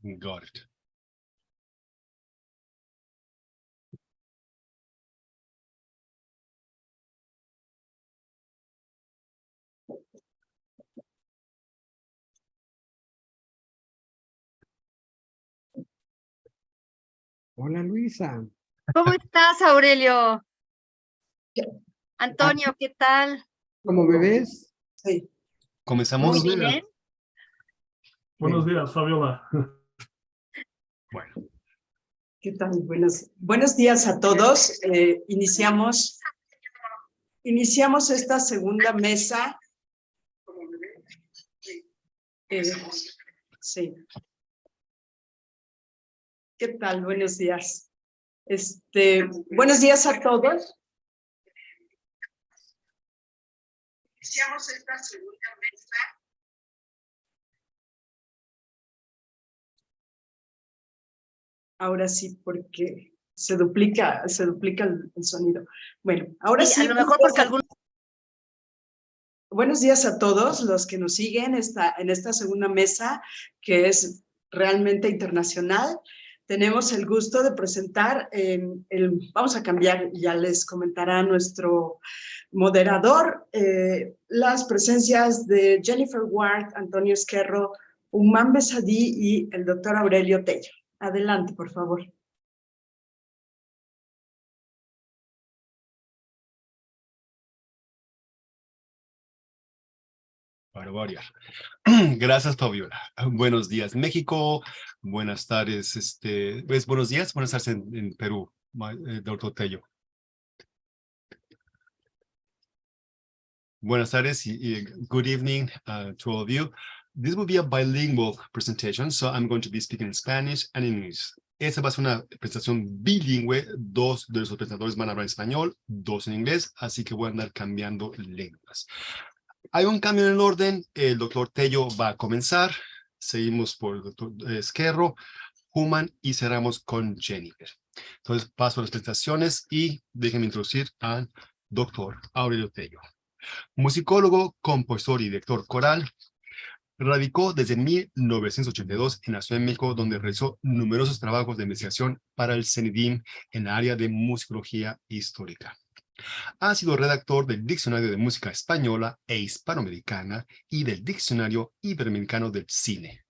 Got it. Hola, Luisa. ¿Cómo estás, Aurelio? Antonio, ¿qué tal? ¿Cómo me ves? Sí. ¿Comenzamos? Muy bien. Buenos días, Fabiola. Bueno. ¿Qué tal? Buenos días a todos. Iniciamos esta segunda mesa. Sí. ¿Qué tal? Buenos días. Buenos días a todos. Iniciamos esta segunda mesa. Ahora sí, porque se duplica el sonido. Bueno, ahora sí. A lo mejor porque algunos... Buenos días a todos los que nos siguen en esta segunda mesa, que es realmente internacional. Tenemos el gusto de presentar, vamos a cambiar, ya les comentará nuestro moderador, las presencias de Jennifer Ward, Antonio Esquerro, Houman Behzadi y el doctor Aurelio Tello. Adelante, por favor. Para variar. Gracias, Fabiola. Buenos días, México. Buenas tardes, buenos días, buenas tardes en Perú, doctor Tello. Buenas tardes y good evening to all of you. This will be a bilingual presentation, so I'm going to be speaking in Spanish and in English. Esta va a ser una presentación bilingüe. Dos de los presentadores van a hablar en español, dos en inglés, así que voy a andar cambiando lenguas. Hay un cambio en el orden. El doctor Tello va a comenzar. Seguimos por el doctor Esquerro, Houman y cerramos con Jennifer. Entonces paso a las presentaciones y déjenme introducir al doctor Aurelio Tello. Musicólogo, compositor y director coral. Radicó desde 1982 en la Ciudad de México, donde realizó numerosos trabajos de investigación para el CENIDIM en la área de musicología histórica. Ha sido redactor del Diccionario de Música Española e Hispanoamericana y del Diccionario Iberoamericano del Cine.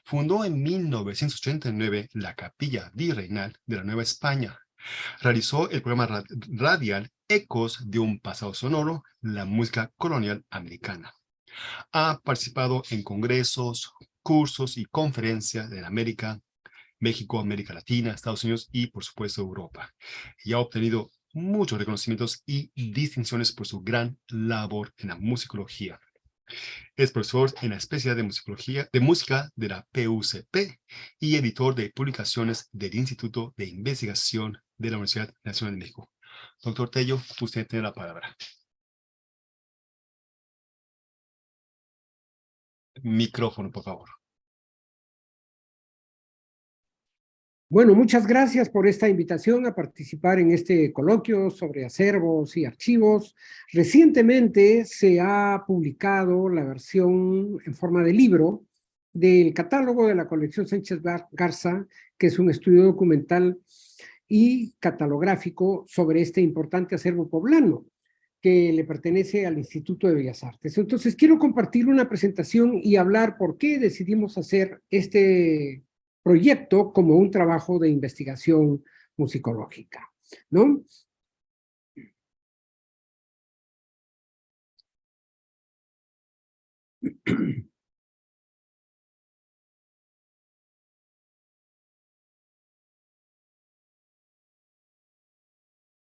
Fundó en 1989 la Capilla Virreinal de la Nueva España. Realizó el programa radial Ecos de un pasado sonoro, la música colonial americana. Ha participado en congresos, cursos y conferencias en América, México, América Latina, Estados Unidos y, por supuesto, Europa. Y ha obtenido muchos reconocimientos y distinciones por su gran labor en la musicología. Es profesor en la especialidad de música de la PUCP y editor de publicaciones del Instituto de Investigación de la Universidad Nacional de México. Doctor Tello, usted tiene la palabra. Micrófono, por favor. Bueno, muchas gracias por esta invitación a participar en este coloquio sobre acervos y archivos. Recientemente se ha publicado la versión en forma de libro del catálogo de la Colección Sánchez Garza, que es un estudio documental y catalográfico sobre este importante acervo poblano, que le pertenece al Instituto de Bellas Artes. Entonces, quiero compartir una presentación y hablar por qué decidimos hacer este proyecto como un trabajo de investigación musicológica, ¿no?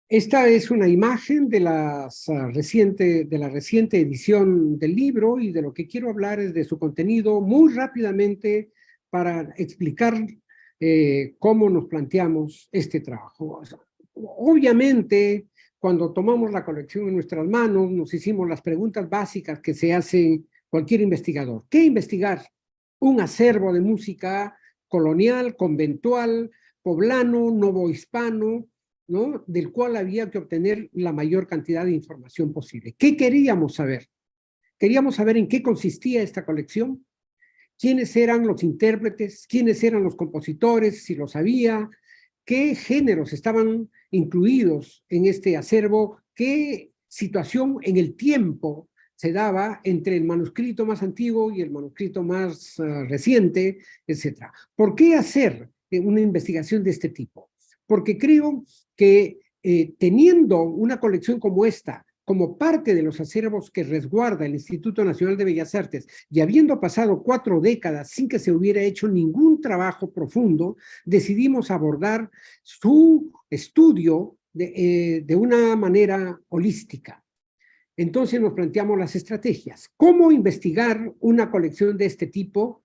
Esta es una imagen de la reciente edición del libro, y de lo que quiero hablar es de su contenido muy rápidamente para explicar cómo nos planteamos este trabajo. Obviamente, cuando tomamos la colección en nuestras manos, nos hicimos las preguntas básicas que se hace cualquier investigador. ¿Qué investigar? Un acervo de música colonial, conventual, poblano, novohispano, ¿no? Del cual había que obtener la mayor cantidad de información posible. ¿Qué queríamos saber? Queríamos saber en qué consistía esta colección, quiénes eran los intérpretes, quiénes eran los compositores, si los había, qué géneros estaban incluidos en este acervo, qué situación en el tiempo se daba entre el manuscrito más antiguo y el manuscrito más reciente, etc. ¿Por qué hacer una investigación de este tipo? Porque creo que teniendo una colección como esta, como parte de los acervos que resguarda el Instituto Nacional de Bellas Artes, y habiendo pasado 4 décadas sin que se hubiera hecho ningún trabajo profundo, decidimos abordar su estudio de una manera holística. Entonces nos planteamos las estrategias. ¿Cómo investigar una colección de este tipo?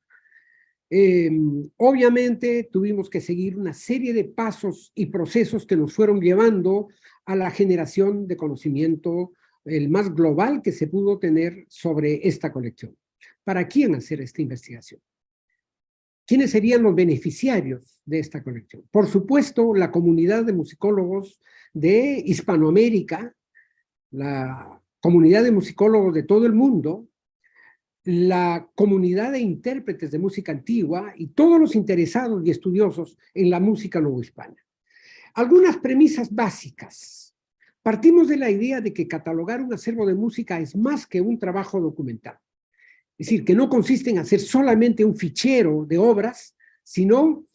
Obviamente tuvimos que seguir una serie de pasos y procesos que nos fueron llevando a la generación de conocimiento, el más global que se pudo tener sobre esta colección. ¿Para quién hacer esta investigación? ¿Quiénes serían los beneficiarios de esta colección? Por supuesto, la comunidad de musicólogos de Hispanoamérica, la comunidad de musicólogos de todo el mundo, la comunidad de intérpretes de música antigua y todos los interesados y estudiosos en la música novohispana. Algunas premisas básicas. Partimos de la idea de que catalogar un acervo de música es más que un trabajo documental. Es decir, que no consiste en hacer solamente un fichero de obras, sino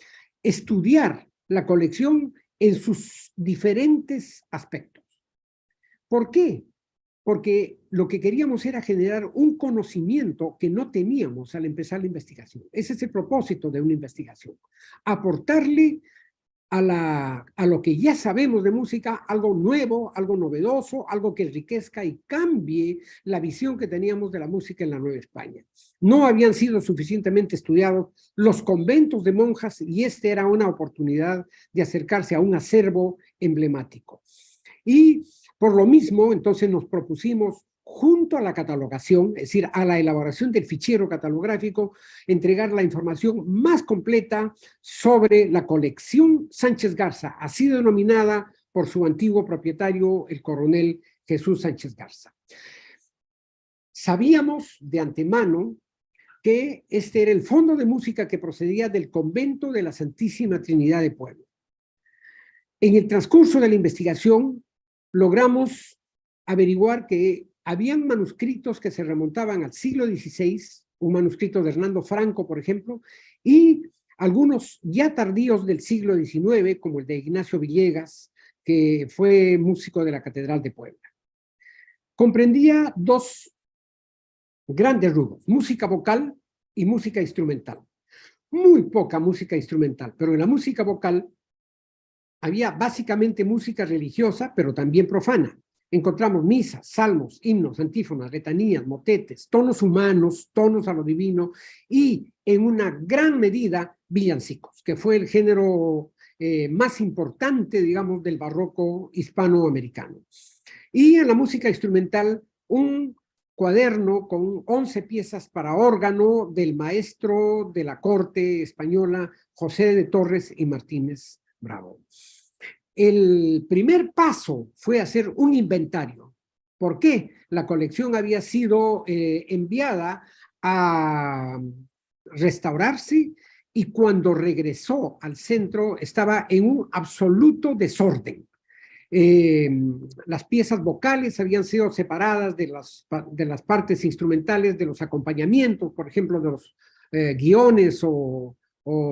estudiar la colección en sus diferentes aspectos. ¿Por qué? Porque lo que queríamos era generar un conocimiento que no teníamos al empezar la investigación. Ese es el propósito de una investigación. Aportarle a lo que ya sabemos de música algo nuevo, algo novedoso, algo que enriquezca y cambie la visión que teníamos de la música en la Nueva España. No habían sido suficientemente estudiados los conventos de monjas y esta era una oportunidad de acercarse a un acervo emblemático. Y por lo mismo, entonces nos propusimos, junto a la catalogación, es decir, a la elaboración del fichero catalográfico, entregar la información más completa sobre la colección Sánchez Garza, así denominada por su antiguo propietario, el coronel Jesús Sánchez Garza. Sabíamos de antemano que este era el fondo de música que procedía del convento de la Santísima Trinidad de Puebla. En el transcurso de la investigación, logramos averiguar que habían manuscritos que se remontaban al siglo XVI, un manuscrito de Hernando Franco, por ejemplo, y algunos ya tardíos del siglo XIX, como el de Ignacio Villegas, que fue músico de la Catedral de Puebla. Comprendía 2 grandes rubros, música vocal y música instrumental. Muy poca música instrumental, pero en la música vocal había básicamente música religiosa, pero también profana. Encontramos misas, salmos, himnos, antífonas, letanías, motetes, tonos humanos, tonos a lo divino y en una gran medida villancicos, que fue el género más importante, digamos, del barroco hispanoamericano. Y en la música instrumental, un cuaderno con 11 piezas para órgano del maestro de la corte española, José de Torres y Martínez Bravo. El primer paso fue hacer un inventario. ¿Por qué? La colección había sido enviada a restaurarse y cuando regresó al centro estaba en un absoluto desorden. Las piezas vocales habían sido separadas de las partes instrumentales, de los acompañamientos, por ejemplo, de los guiones o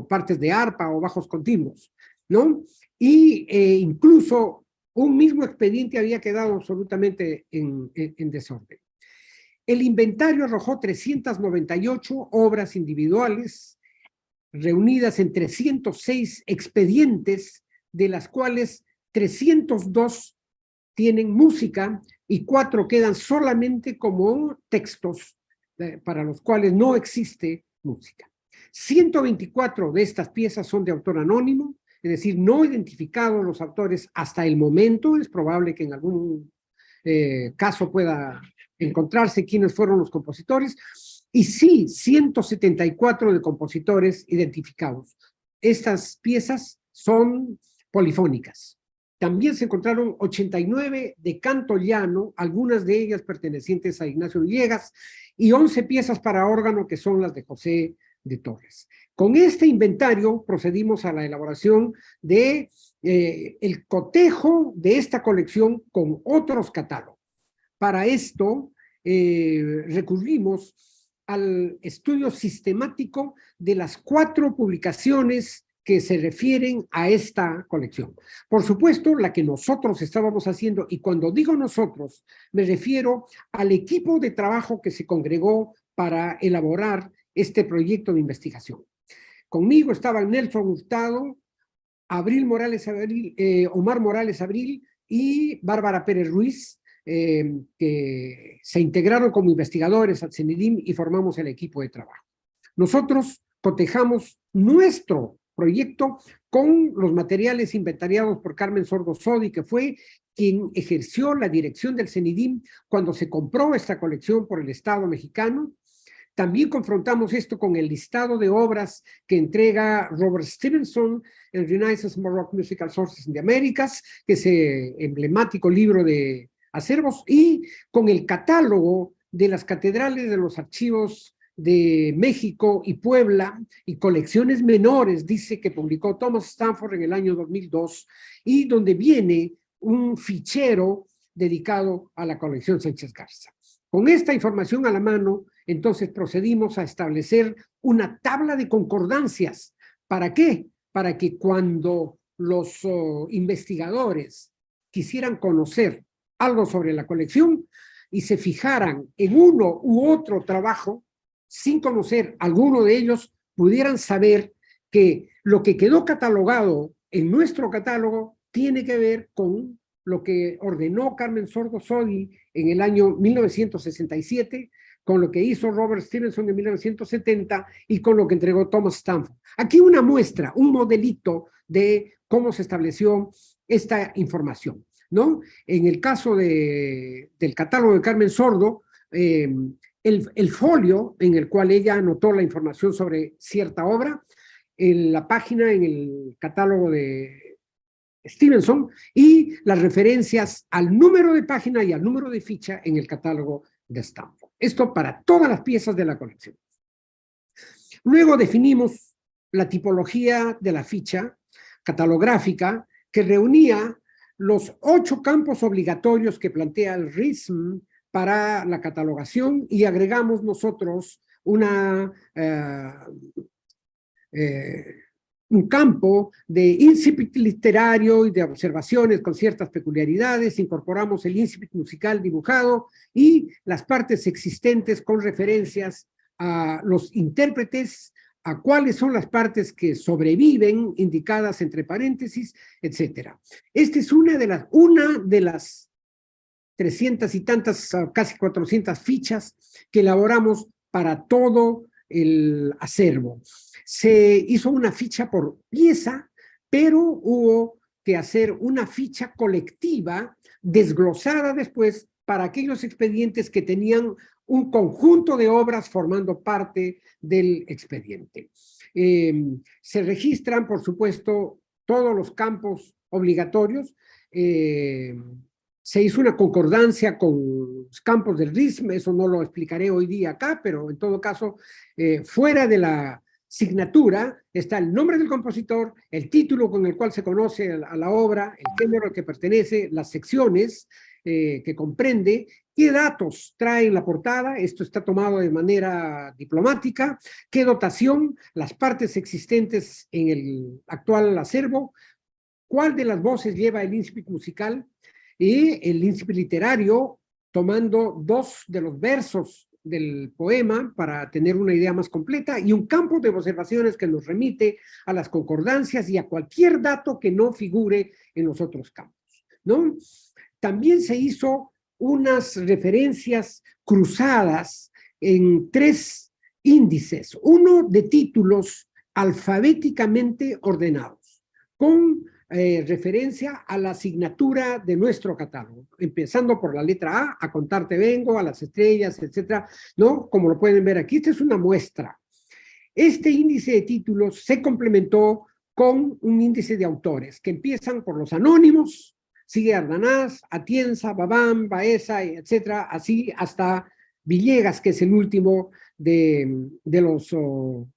partes de arpa o bajos continuos, ¿no? Y incluso un mismo expediente había quedado absolutamente en desorden. El inventario arrojó 398 obras individuales reunidas en 306 expedientes, de las cuales 302 tienen música y 4 quedan solamente como textos para los cuales no existe música. 124 de estas piezas son de autor anónimo, es decir, no identificados los autores hasta el momento. Es probable que en algún caso pueda encontrarse quiénes fueron los compositores, y sí, 174 de compositores identificados. Estas piezas son polifónicas. También se encontraron 89 de canto llano, algunas de ellas pertenecientes a Ignacio Villegas, y 11 piezas para órgano que son las de José de Torres. Con este inventario procedimos a la elaboración de el cotejo de esta colección con otros catálogos. Para esto recurrimos al estudio sistemático de las 4 publicaciones que se refieren a esta colección. Por supuesto, la que nosotros estábamos haciendo, y cuando digo nosotros, me refiero al equipo de trabajo que se congregó para elaborar este proyecto de investigación. Conmigo estaban Nelson Hurtado, Omar Morales Abril y Bárbara Pérez Ruiz, que se integraron como investigadores al CENIDIM y formamos el equipo de trabajo. Nosotros cotejamos nuestro proyecto con los materiales inventariados por Carmen Sordo Sodi, que fue quien ejerció la dirección del CENIDIM cuando se compró esta colección por el Estado mexicano. También confrontamos esto con el listado de obras que entrega Robert Stevenson en Renaissance Baroque Musical Sources in the Americas, que es emblemático libro de acervos, y con el catálogo de las catedrales de los archivos de México y Puebla y colecciones menores, dice, que publicó Thomas Stanford en el año 2002, y donde viene un fichero dedicado a la colección Sánchez Garza. Con esta información a la mano, entonces procedimos a establecer una tabla de concordancias. ¿Para qué? Para que cuando los investigadores quisieran conocer algo sobre la colección y se fijaran en uno u otro trabajo, sin conocer alguno de ellos, pudieran saber que lo que quedó catalogado en nuestro catálogo tiene que ver con lo que ordenó Carmen Sordo Sodi en el año 1967, con lo que hizo Robert Stevenson en 1970 y con lo que entregó Thomas Stanford. Aquí una muestra, un modelito de cómo se estableció esta información, ¿no? En el caso del catálogo de Carmen Sordo, el folio en el cual ella anotó la información sobre cierta obra, en la página en el catálogo de Stevenson, y las referencias al número de página y al número de ficha en el catálogo de Stanford. Esto para todas las piezas de la colección. Luego definimos la tipología de la ficha catalográfica, que reunía los 8 campos obligatorios que plantea el RISM para la catalogación, y agregamos nosotros un campo de incipit literario y de observaciones con ciertas peculiaridades. Incorporamos el incipit musical dibujado y las partes existentes con referencias a los intérpretes, a cuáles son las partes que sobreviven, indicadas entre paréntesis, etc. Esta es una de las 300 y tantas, casi 400 fichas que elaboramos para todo el acervo. Se hizo una ficha por pieza, pero hubo que hacer una ficha colectiva desglosada después para aquellos expedientes que tenían un conjunto de obras formando parte del expediente. Se registran, por supuesto, todos los campos obligatorios. Se hizo una concordancia con los campos del RISM, eso no lo explicaré hoy día acá, pero en todo caso, fuera de la signatura está el nombre del compositor, el título con el cual se conoce a la obra, el género al que pertenece, las secciones que comprende, qué datos trae en la portada, esto está tomado de manera diplomática, qué dotación, las partes existentes en el actual acervo, cuál de las voces lleva el incipit musical y el incipit literario, tomando 2 de los versos del poema para tener una idea más completa, y un campo de observaciones que nos remite a las concordancias y a cualquier dato que no figure en los otros campos, ¿no? También se hizo unas referencias cruzadas en 3 índices, uno de títulos alfabéticamente ordenados, con referencia a la asignatura de nuestro catálogo, empezando por la letra A contarte vengo, a las estrellas, etcétera, ¿no? Como lo pueden ver aquí, esta es una muestra. Este índice de títulos se complementó con un índice de autores, que empiezan por los anónimos, sigue Ardanaz, Atienza, Babán, Baeza, etcétera, así hasta Villegas, que es el último de los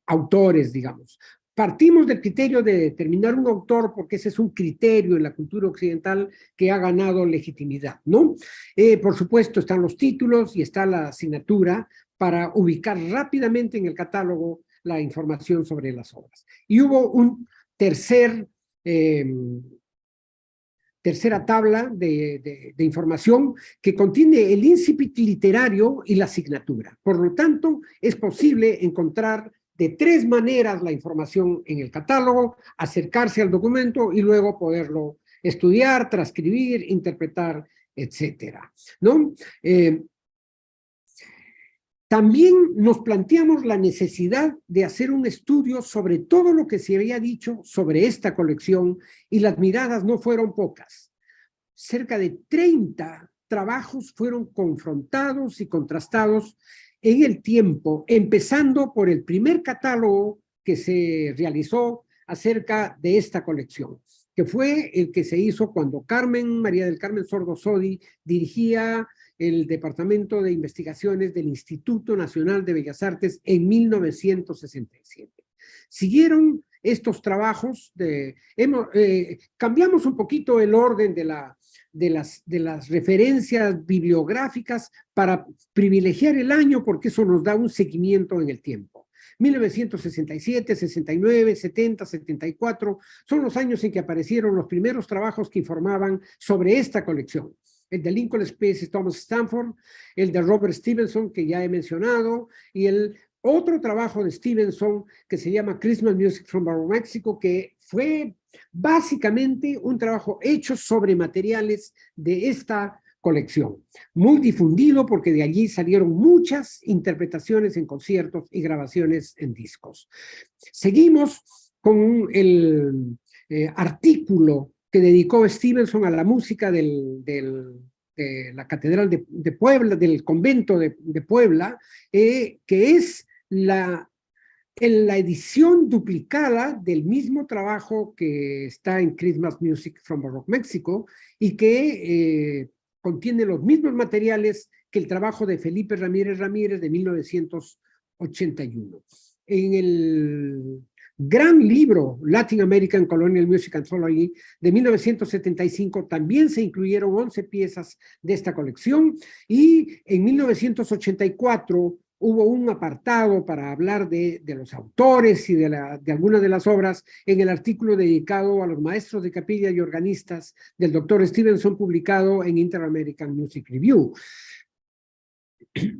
autores, digamos. Partimos del criterio de determinar un autor porque ese es un criterio en la cultura occidental que ha ganado legitimidad, ¿no? Por supuesto están los títulos y está la asignatura para ubicar rápidamente en el catálogo la información sobre las obras. Y hubo un tercera tabla de información que contiene el incipit literario y la asignatura. Por lo tanto, es posible encontrar de 3 maneras la información en el catálogo, acercarse al documento y luego poderlo estudiar, transcribir, interpretar, etcétera, ¿no? También nos planteamos la necesidad de hacer un estudio sobre todo lo que se había dicho sobre esta colección y las miradas no fueron pocas. Cerca de 30 trabajos fueron confrontados y contrastados en el tiempo, empezando por el primer catálogo que se realizó acerca de esta colección, que fue el que se hizo cuando María del Carmen Sordo Sodi dirigía el Departamento de Investigaciones del Instituto Nacional de Bellas Artes en 1967. Siguieron estos trabajos, cambiamos un poquito el orden de las referencias bibliográficas para privilegiar el año porque eso nos da un seguimiento en el tiempo. 1967, 69, 70, 74 son los años en que aparecieron los primeros trabajos que informaban sobre esta colección. El de Lincoln Space Thomas Stanford, el de Robert Stevenson, que ya he mencionado, y el otro trabajo de Stevenson que se llama Christmas Music from Baroque Mexico, que fue básicamente un trabajo hecho sobre materiales de esta colección. Muy difundido porque de allí salieron muchas interpretaciones en conciertos y grabaciones en discos. Seguimos con el artículo que dedicó Stevenson a la música de la Catedral de Puebla, del convento de Puebla, que es en la edición duplicada del mismo trabajo que está en Christmas Music from Baroque Mexico y que contiene los mismos materiales que el trabajo de Felipe Ramírez de 1981. En el gran libro Latin American Colonial Music Anthology de 1975 también se incluyeron 11 piezas de esta colección y en 1984 hubo un apartado para hablar de los autores y de algunas de las obras en el artículo dedicado a los maestros de capilla y organistas del doctor Stevenson publicado en Inter-American Music Review.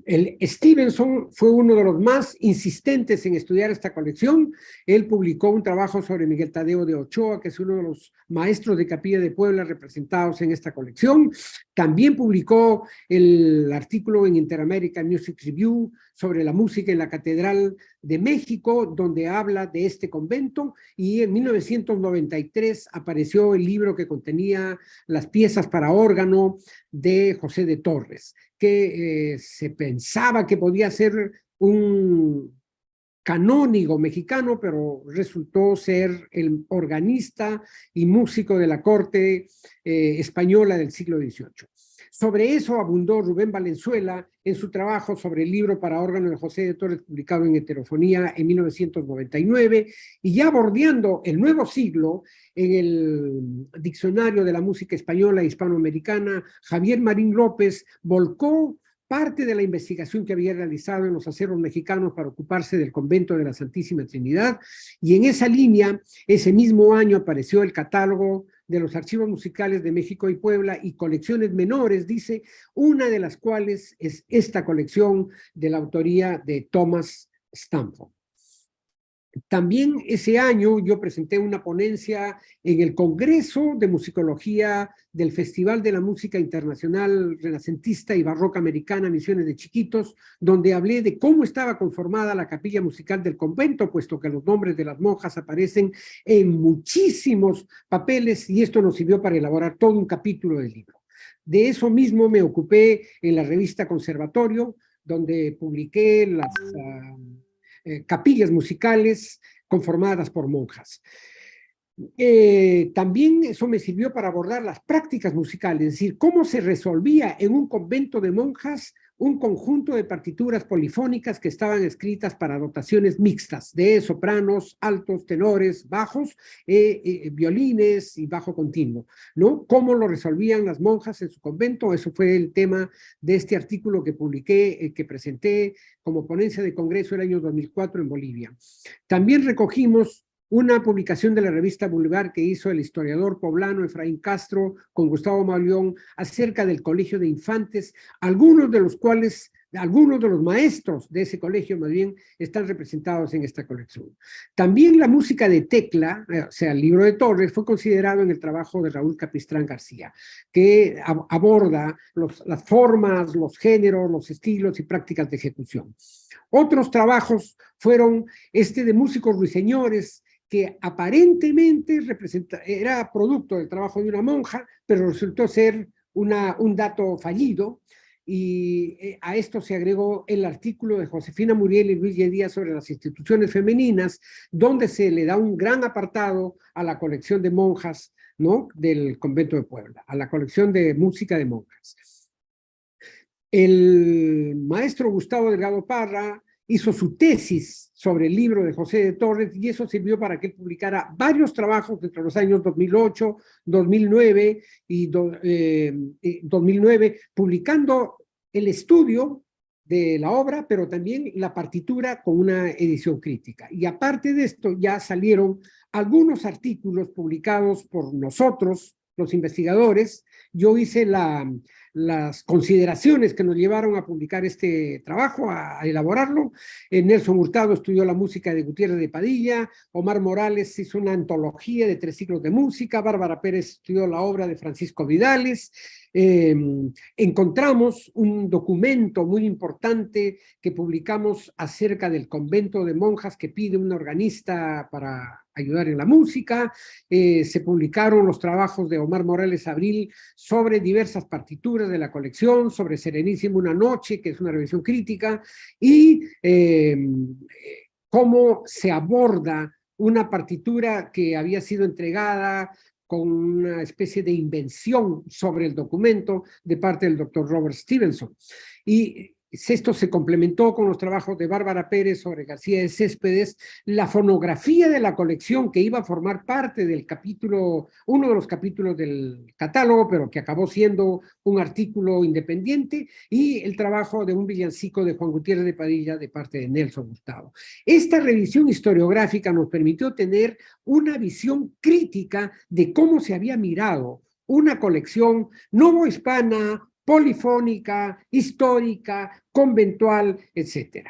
El Stevenson fue uno de los más insistentes en estudiar esta colección. Él publicó un trabajo sobre Miguel Tadeo de Ochoa, que es uno de los maestros de capilla de Puebla representados en esta colección. También publicó el artículo en Inter-American Music Review sobre la música en la Catedral de México, donde habla de este convento, y en 1993 apareció el libro que contenía las piezas para órgano de José de Torres, que se pensaba que podía ser un canónigo mexicano, pero resultó ser el organista y músico de la corte española del siglo XVIII. Sobre eso abundó Rubén Valenzuela en su trabajo sobre el libro para órgano de José de Torres, publicado en Heterofonía en 1999, y ya bordeando el nuevo siglo, en el Diccionario de la Música Española e Hispanoamericana, Javier Marín López volcó parte de la investigación que había realizado en los acervos mexicanos para ocuparse del convento de la Santísima Trinidad, y en esa línea, ese mismo año apareció el catálogo de los archivos musicales de México y Puebla y colecciones menores, dice, una de las cuales es esta colección de la autoría de Thomas Stanford. También ese año yo presenté una ponencia en el Congreso de Musicología del Festival de la Música Internacional Renacentista y Barroca Americana, Misiones de Chiquitos, donde hablé de cómo estaba conformada la capilla musical del convento, puesto que los nombres de las monjas aparecen en muchísimos papeles, y esto nos sirvió para elaborar todo un capítulo del libro. De eso mismo me ocupé en la revista Conservatorio, donde publiqué las capillas musicales conformadas por monjas. También eso me sirvió para abordar las prácticas musicales, es decir, cómo se resolvía en un convento de monjas un conjunto de partituras polifónicas que estaban escritas para dotaciones mixtas de sopranos, altos, tenores, bajos, violines y bajo continuo, ¿no? ¿Cómo lo resolvían las monjas en su convento? Eso fue el tema de este artículo que publiqué, que presenté como ponencia de congreso el año 2004 en Bolivia. También recogimos una publicación de la revista Boulevard que hizo el historiador poblano Efraín Castro con Gustavo Mauleón acerca del colegio de infantes, algunos de los maestros de ese colegio más bien están representados en esta colección. También la música de tecla, o sea, el libro de Torres, fue considerado en el trabajo de Raúl Capistrán García, que aborda las formas, los géneros, los estilos y prácticas de ejecución. Otros trabajos fueron de músicos ruiseñores, que aparentemente era producto del trabajo de una monja, pero resultó ser un dato fallido, y a esto se agregó el artículo de Josefina Muriel y Luis Díaz sobre las instituciones femeninas, donde se le da un gran apartado a la colección de monjas, ¿no?, del convento de Puebla, a la colección de música de monjas. El maestro Gustavo Delgado Parra hizo su tesis sobre el libro de José de Torres, y eso sirvió para que él publicara varios trabajos entre los años 2008, 2009 y 2009, publicando el estudio de la obra, pero también la partitura con una edición crítica. Y aparte de esto, ya salieron algunos artículos publicados por nosotros, los investigadores. Yo hice las consideraciones que nos llevaron a publicar este trabajo, a elaborarlo. Nelson Hurtado estudió la música de Gutiérrez de Padilla, Omar Morales hizo una antología de 3 ciclos de música, Bárbara Pérez estudió la obra de Francisco Vidales. Encontramos un documento muy importante que publicamos acerca del convento de monjas que pide un organista para ayudar en la música. Se publicaron los trabajos de Omar Morales Abril sobre diversas partituras de la colección, sobre Serenísimo una noche, que es una revisión crítica, y cómo se aborda una partitura que había sido entregada con una especie de invención sobre el documento de parte del doctor Robert Stevenson. Y esto se complementó con los trabajos de Bárbara Pérez sobre García de Céspedes, la fonografía de la colección que iba a formar parte del capítulo, uno de los capítulos del catálogo, pero que acabó siendo un artículo independiente, y el trabajo de un villancico de Juan Gutiérrez de Padilla de parte de Nelson Hurtado. Esta revisión historiográfica nos permitió tener una visión crítica de cómo se había mirado una colección novohispana, polifónica, histórica, conventual, etc.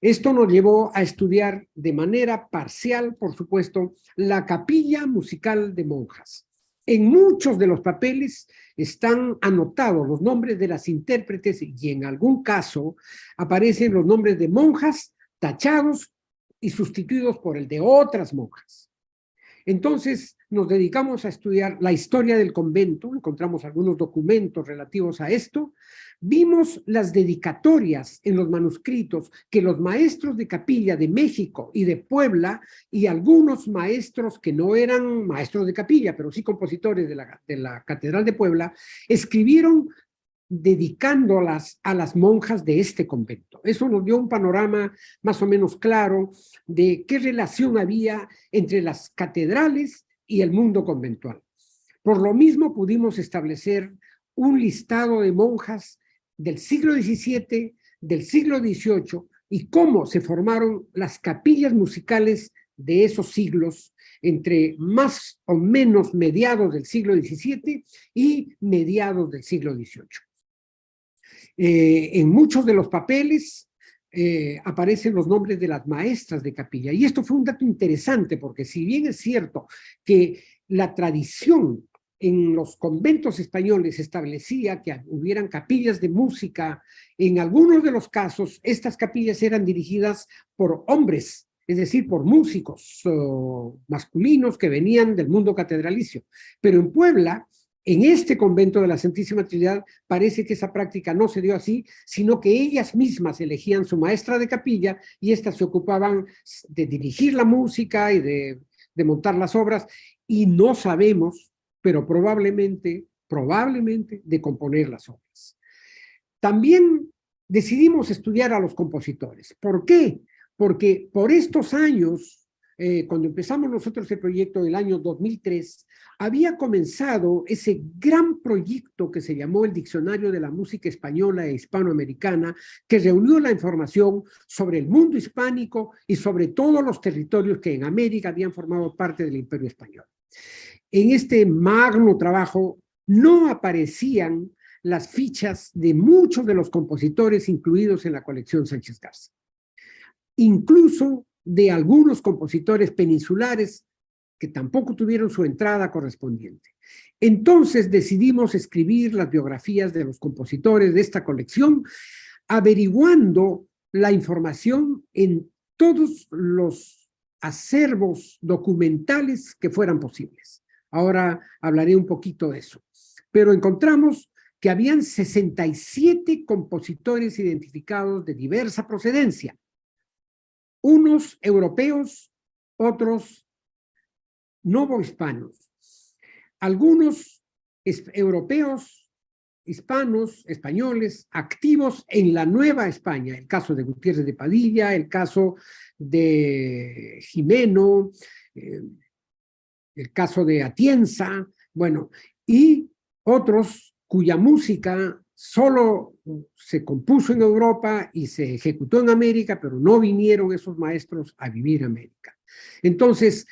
Esto nos llevó a estudiar de manera parcial, por supuesto, la capilla musical de monjas. En muchos de los papeles están anotados los nombres de las intérpretes y en algún caso aparecen los nombres de monjas tachados y sustituidos por el de otras monjas. Entonces nos dedicamos a estudiar la historia del convento, encontramos algunos documentos relativos a esto, vimos las dedicatorias en los manuscritos que los maestros de capilla de México y de Puebla y algunos maestros que no eran maestros de capilla, pero sí compositores de la Catedral de Puebla, escribieron dedicándolas a las monjas de este convento. Eso nos dio un panorama más o menos claro de qué relación había entre las catedrales y el mundo conventual. Por lo mismo pudimos establecer un listado de monjas del siglo XVII, del siglo XVIII, y cómo se formaron las capillas musicales de esos siglos, entre más o menos mediados del siglo XVII y mediados del siglo XVIII. En muchos de los papeles aparecen los nombres de las maestras de capilla, y esto fue un dato interesante, porque si bien es cierto que la tradición en los conventos españoles establecía que hubieran capillas de música, en algunos de los casos estas capillas eran dirigidas por hombres, es decir, por músicos masculinos que venían del mundo catedralicio. Pero en Puebla, en este convento de la Santísima Trinidad, parece que esa práctica no se dio así, sino que ellas mismas elegían su maestra de capilla y éstas se ocupaban de dirigir la música y de montar las obras, y no sabemos, pero probablemente de componer las obras. También decidimos estudiar a los compositores. ¿Por qué? Porque por estos años, cuando empezamos nosotros el proyecto del año 2003, había comenzado ese gran proyecto que se llamó el Diccionario de la Música Española e Hispanoamericana, que reunió la información sobre el mundo hispánico y sobre todos los territorios que en América habían formado parte del Imperio Español. En este magno trabajo no aparecían las fichas de muchos de los compositores incluidos en la colección Sánchez Garza. Incluso de algunos compositores peninsulares que tampoco tuvieron su entrada correspondiente. Entonces decidimos escribir las biografías de los compositores de esta colección, averiguando la información en todos los acervos documentales que fueran posibles. Ahora hablaré un poquito de eso. Pero encontramos que habían 67 compositores identificados de diversa procedencia, unos europeos, otros novohispanos, algunos europeos, hispanos, españoles, activos en la Nueva España, el caso de Gutiérrez de Padilla, el caso de Jimeno, el caso de Atienza, bueno, y otros cuya música solo se compuso en Europa y se ejecutó en América, pero no vinieron esos maestros a vivir en América. Entonces,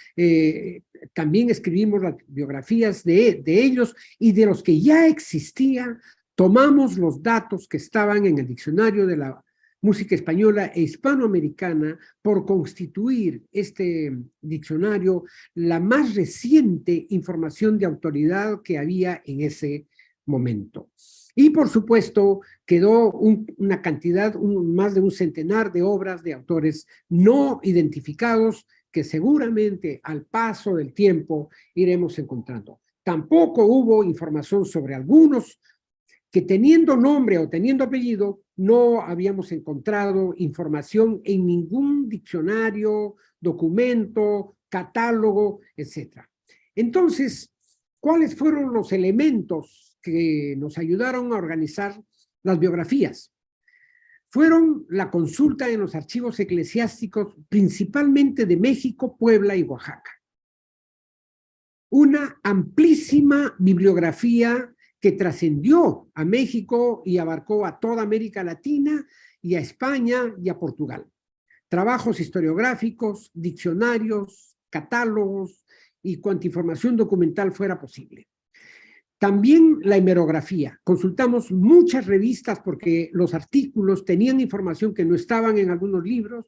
también escribimos las biografías de ellos y de los que ya existían, tomamos los datos que estaban en el diccionario de la música española e hispanoamericana por constituir este diccionario la más reciente información de autoridad que había en ese momento. Y por supuesto quedó una cantidad, más de un centenar de obras de autores no identificados que seguramente al paso del tiempo iremos encontrando. Tampoco hubo información sobre algunos que teniendo nombre o teniendo apellido no habíamos encontrado información en ningún diccionario, documento, catálogo, etc. Entonces, ¿cuáles fueron los elementos que nos ayudaron a organizar las biografías? Fueron la consulta en los archivos eclesiásticos, principalmente de México, Puebla y Oaxaca. Una amplísima bibliografía que trascendió a México y abarcó a toda América Latina y a España y a Portugal. Trabajos historiográficos, diccionarios, catálogos y cuanta información documental fuera posible. También la hemerografía. Consultamos muchas revistas porque los artículos tenían información que no estaban en algunos libros,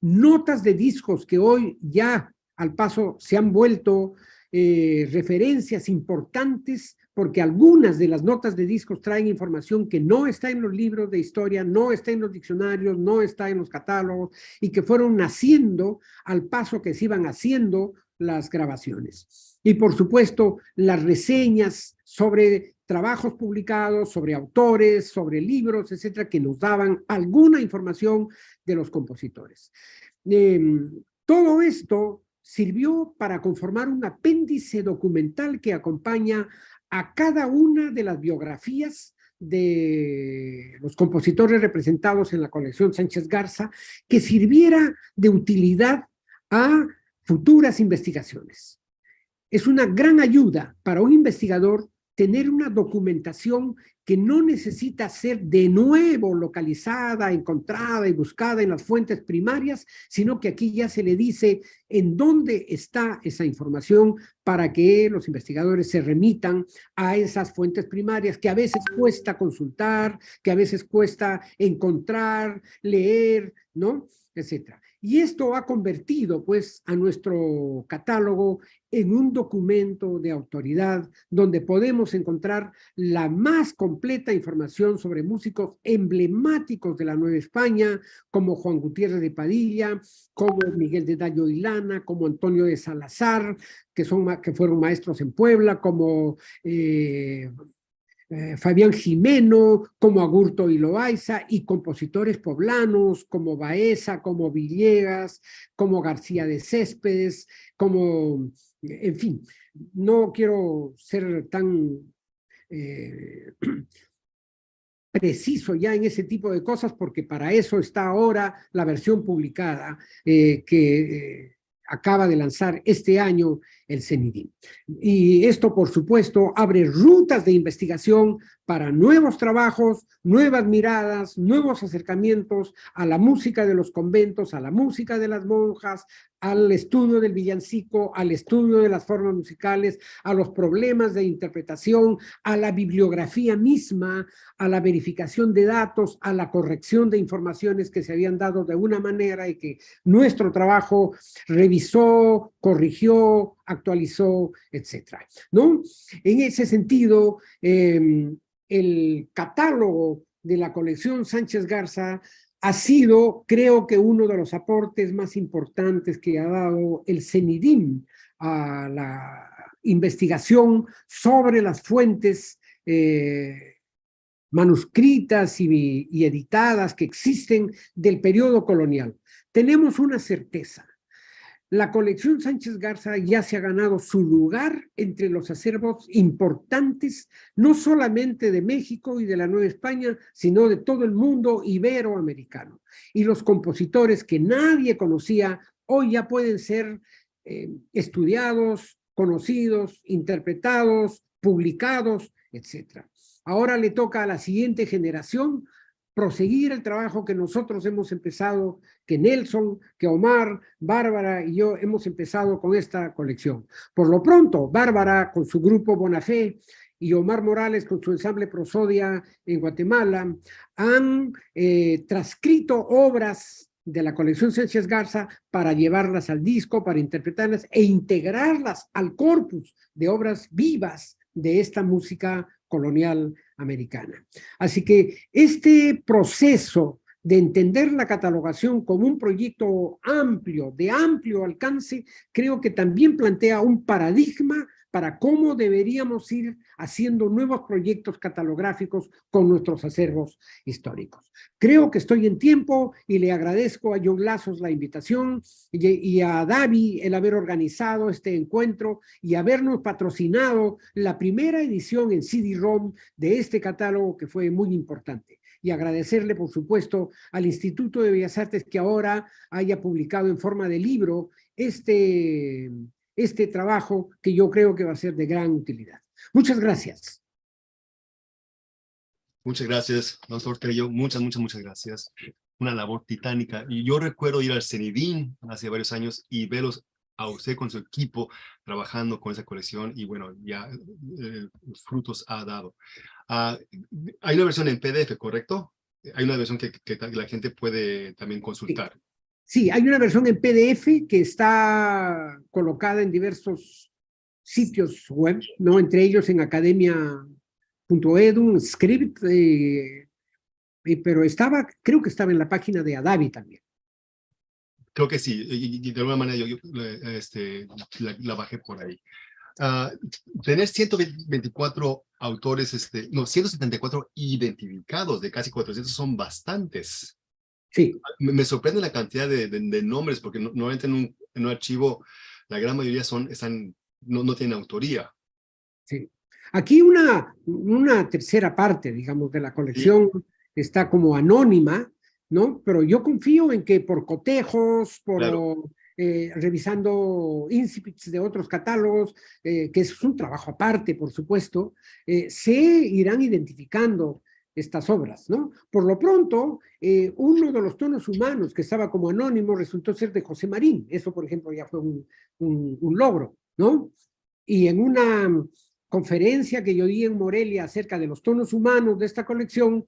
notas de discos que hoy ya al paso se han vuelto referencias importantes porque algunas de las notas de discos traen información que no está en los libros de historia, no está en los diccionarios, no está en los catálogos y que fueron naciendo al paso que se iban haciendo las grabaciones. Y por supuesto, las reseñas sobre trabajos publicados, sobre autores, sobre libros, etcétera, que nos daban alguna información de los compositores. Todo esto sirvió para conformar un apéndice documental que acompaña a cada una de las biografías de los compositores representados en la colección Sánchez Garza, que sirviera de utilidad a futuras investigaciones. Es una gran ayuda para un investigador tener una documentación que no necesita ser de nuevo localizada, encontrada y buscada en las fuentes primarias, sino que aquí ya se le dice en dónde está esa información para que los investigadores se remitan a esas fuentes primarias que a veces cuesta consultar, que a veces cuesta encontrar, leer, ¿no? Etcétera. Y esto ha convertido, pues, a nuestro catálogo en un documento de autoridad donde podemos encontrar la más completa información sobre músicos emblemáticos de la Nueva España, como Juan Gutiérrez de Padilla, como Miguel de Dallo y Lana, como Antonio de Salazar, que fueron maestros en Puebla, como Fabián Jimeno, como Agurto y Loaiza, y compositores poblanos como Baeza, como Villegas, como García de Céspedes, como, en fin, no quiero ser tan preciso ya en ese tipo de cosas, porque para eso está ahora la versión publicada que acaba de lanzar este año el CENIDIM. Y esto, por supuesto, abre rutas de investigación para nuevos trabajos, nuevas miradas, nuevos acercamientos a la música de los conventos, a la música de las monjas, al estudio del villancico, al estudio de las formas musicales, a los problemas de interpretación, a la bibliografía misma, a la verificación de datos, a la corrección de informaciones que se habían dado de una manera y que nuestro trabajo revisó, corrigió, actualizó, etcétera, ¿no? En ese sentido, el catálogo de la colección Sánchez Garza ha sido, creo que, uno de los aportes más importantes que ha dado el CENIDIM a la investigación sobre las fuentes manuscritas y editadas que existen del periodo colonial. Tenemos una certeza. La colección Sánchez Garza ya se ha ganado su lugar entre los acervos importantes, no solamente de México y de la Nueva España, sino de todo el mundo iberoamericano. Y los compositores que nadie conocía hoy ya pueden ser estudiados, conocidos, interpretados, publicados, etc. Ahora le toca a la siguiente generación proseguir el trabajo que nosotros hemos empezado, que Nelson, que Omar, Bárbara y yo hemos empezado con esta colección. Por lo pronto, Bárbara con su grupo Bonafé y Omar Morales con su ensamble Prosodia en Guatemala han transcrito obras de la colección Sánchez Garza para llevarlas al disco, para interpretarlas e integrarlas al corpus de obras vivas de esta música colonial americana. Así que este proceso de entender la catalogación como un proyecto amplio, de amplio alcance, creo que también plantea un paradigma para cómo deberíamos ir haciendo nuevos proyectos catalográficos con nuestros acervos históricos. Creo que estoy en tiempo y le agradezco a John Lazos la invitación y a Adabi el haber organizado este encuentro y habernos patrocinado la primera edición en CD-ROM de este catálogo que fue muy importante. Y agradecerle, por supuesto, al Instituto de Bellas Artes que ahora haya publicado en forma de libro este trabajo que yo creo que va a ser de gran utilidad. Muchas gracias. Muchas gracias, doctor Tello. Muchas gracias. Una labor titánica. Y yo recuerdo ir al CENIDIM hace varios años y verlos a usted con su equipo trabajando con esa colección y bueno, ya los frutos ha dado. Hay una versión en PDF, ¿correcto? Hay una versión que la gente puede también consultar. Sí, hay una versión en PDF que está colocada en diversos sitios web, ¿no? Entre ellos en academia.edu, script, pero creo que estaba en la página de Adabi también. Creo que sí, y de alguna manera yo la bajé por ahí. Tener 124 autores, 174 identificados de casi 400 son bastantes. Sí. Me sorprende la cantidad de nombres, porque normalmente en un archivo la gran mayoría no tienen autoría. Sí. Aquí una tercera parte, digamos, de la colección está como anónima, ¿no? Pero yo confío en que por cotejos, revisando incipits de otros catálogos, que es un trabajo aparte, por supuesto, se irán identificando estas obras, ¿no? Por lo pronto, uno de los tonos humanos que estaba como anónimo resultó ser de José Marín. Eso, por ejemplo, ya fue un logro, ¿no? Y en una conferencia que yo di en Morelia acerca de los tonos humanos de esta colección,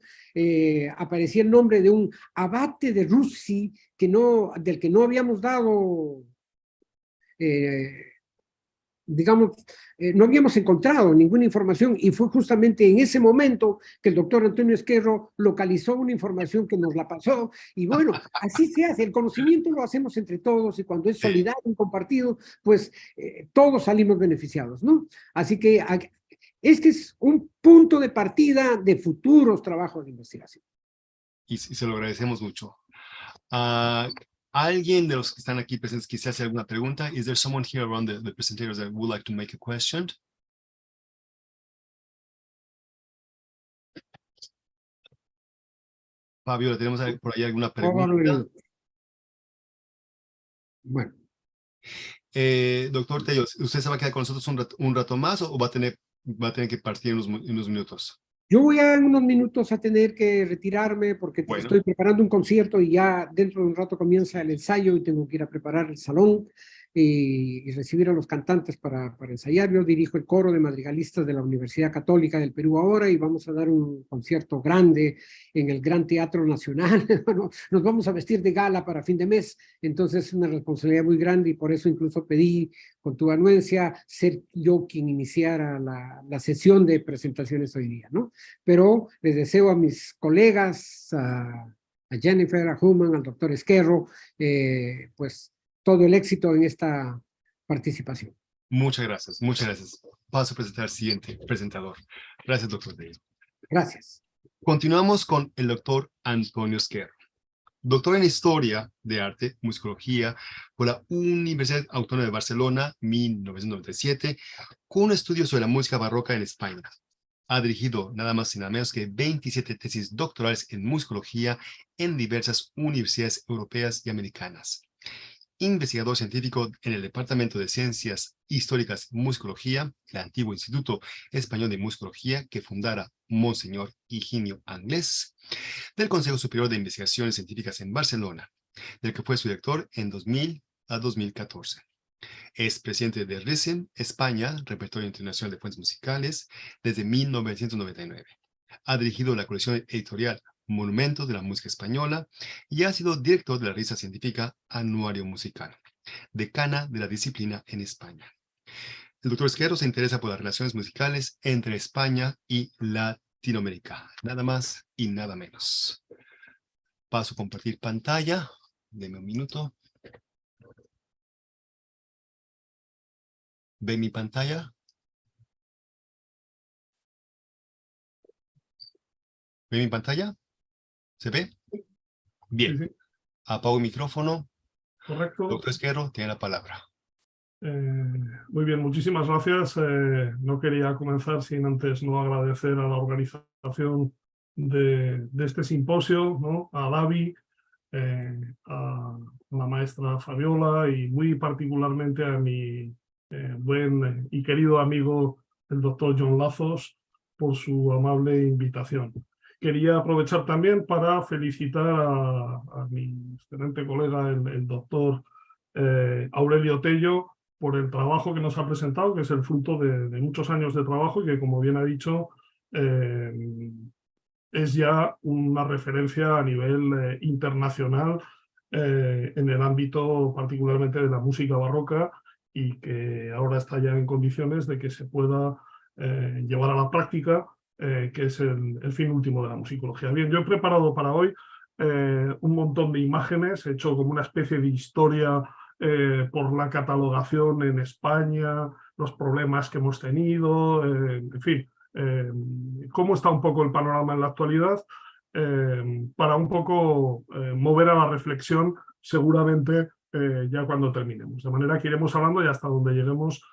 aparecía el nombre de un abate de Russi del que no habíamos dado, no habíamos encontrado ninguna información, y fue justamente en ese momento que el doctor Antonio Esquerro localizó una información que nos la pasó, y bueno, así se hace, el conocimiento lo hacemos entre todos, y cuando es solidario y compartido, pues todos salimos beneficiados, ¿no? Así que este es un punto de partida de futuros trabajos de investigación. Y se lo agradecemos mucho. ¿Alguien de los que están aquí presentes quisiera hacer alguna pregunta? Is there someone here around the presenters that would like to make a question? Fabiola, ¿tenemos por ahí alguna Por pregunta? Bueno, Doctor Tello, ¿usted se va a quedar con nosotros un rato más o va a tener que partir en unos minutos? yo voy en unos minutos a tener que retirarme porque Bueno. estoy preparando un concierto y ya dentro de un rato comienza el ensayo y tengo que ir a preparar el salón y recibir a los cantantes para ensayar. Yo dirijo el coro de madrigalistas de la Universidad Católica del Perú ahora y vamos a dar un concierto grande en el Gran Teatro Nacional. Bueno, nos vamos a vestir de gala para fin de mes, entonces es una responsabilidad muy grande y por eso incluso pedí con tu anuencia ser yo quien iniciara la sesión de presentaciones hoy día, ¿no? Pero les deseo a mis colegas, a Jennifer, a Houman, al doctor Esquerro, pues todo el éxito en esta participación. Muchas gracias, muchas gracias. Paso a presentar al siguiente presentador. Gracias, doctor Tello. Gracias. Continuamos con el doctor Antonio Esquerro. Doctor en Historia de Arte, Musicología, por la Universidad Autónoma de Barcelona, 1997, con un estudio sobre la música barroca en España. Ha dirigido nada más y nada menos que 27 tesis doctorales en musicología en diversas universidades europeas y americanas. Investigador científico en el Departamento de Ciencias Históricas y Musicología, el antiguo Instituto Español de Musicología que fundara Monseñor Higinio Anglés, del Consejo Superior de Investigaciones Científicas en Barcelona, del que fue su director en 2000 a 2014. Es presidente de RISM, España, Repertorio Internacional de Fuentes Musicales, desde 1999. Ha dirigido la colección editorial Monumentos de la Música Española y ha sido director de la revista científica Anuario Musical, decana de la disciplina en España. El doctor Esquerro se interesa por las relaciones musicales entre España y Latinoamérica, nada más y nada menos. Paso a compartir pantalla, denme un minuto. ¿Ve mi pantalla? ¿Ve mi pantalla? ¿Se ve? Bien. Sí, sí. Apago el micrófono. Correcto. Doctor Esquerro, tiene la palabra. Muy bien, muchísimas gracias. No quería comenzar sin antes no agradecer a la organización de este simposio, ¿no? A Adabi, a la maestra Fabiola y muy particularmente a mi buen y querido amigo, el doctor John Lazos, por su amable invitación. Quería aprovechar también para felicitar a mi excelente colega, el doctor Aurelio Tello, por el trabajo que nos ha presentado, que es el fruto de muchos años de trabajo y que, como bien ha dicho, es ya una referencia a nivel internacional en el ámbito particularmente de la música barroca y que ahora está ya en condiciones de que se pueda llevar a la práctica, que es el fin último de la musicología. Bien, yo he preparado para hoy un montón de imágenes, he hecho como una especie de historia por la catalogación en España, los problemas que hemos tenido, en fin, cómo está un poco el panorama en la actualidad, para un poco mover a la reflexión seguramente ya cuando terminemos. De manera que iremos hablando y hasta donde lleguemos,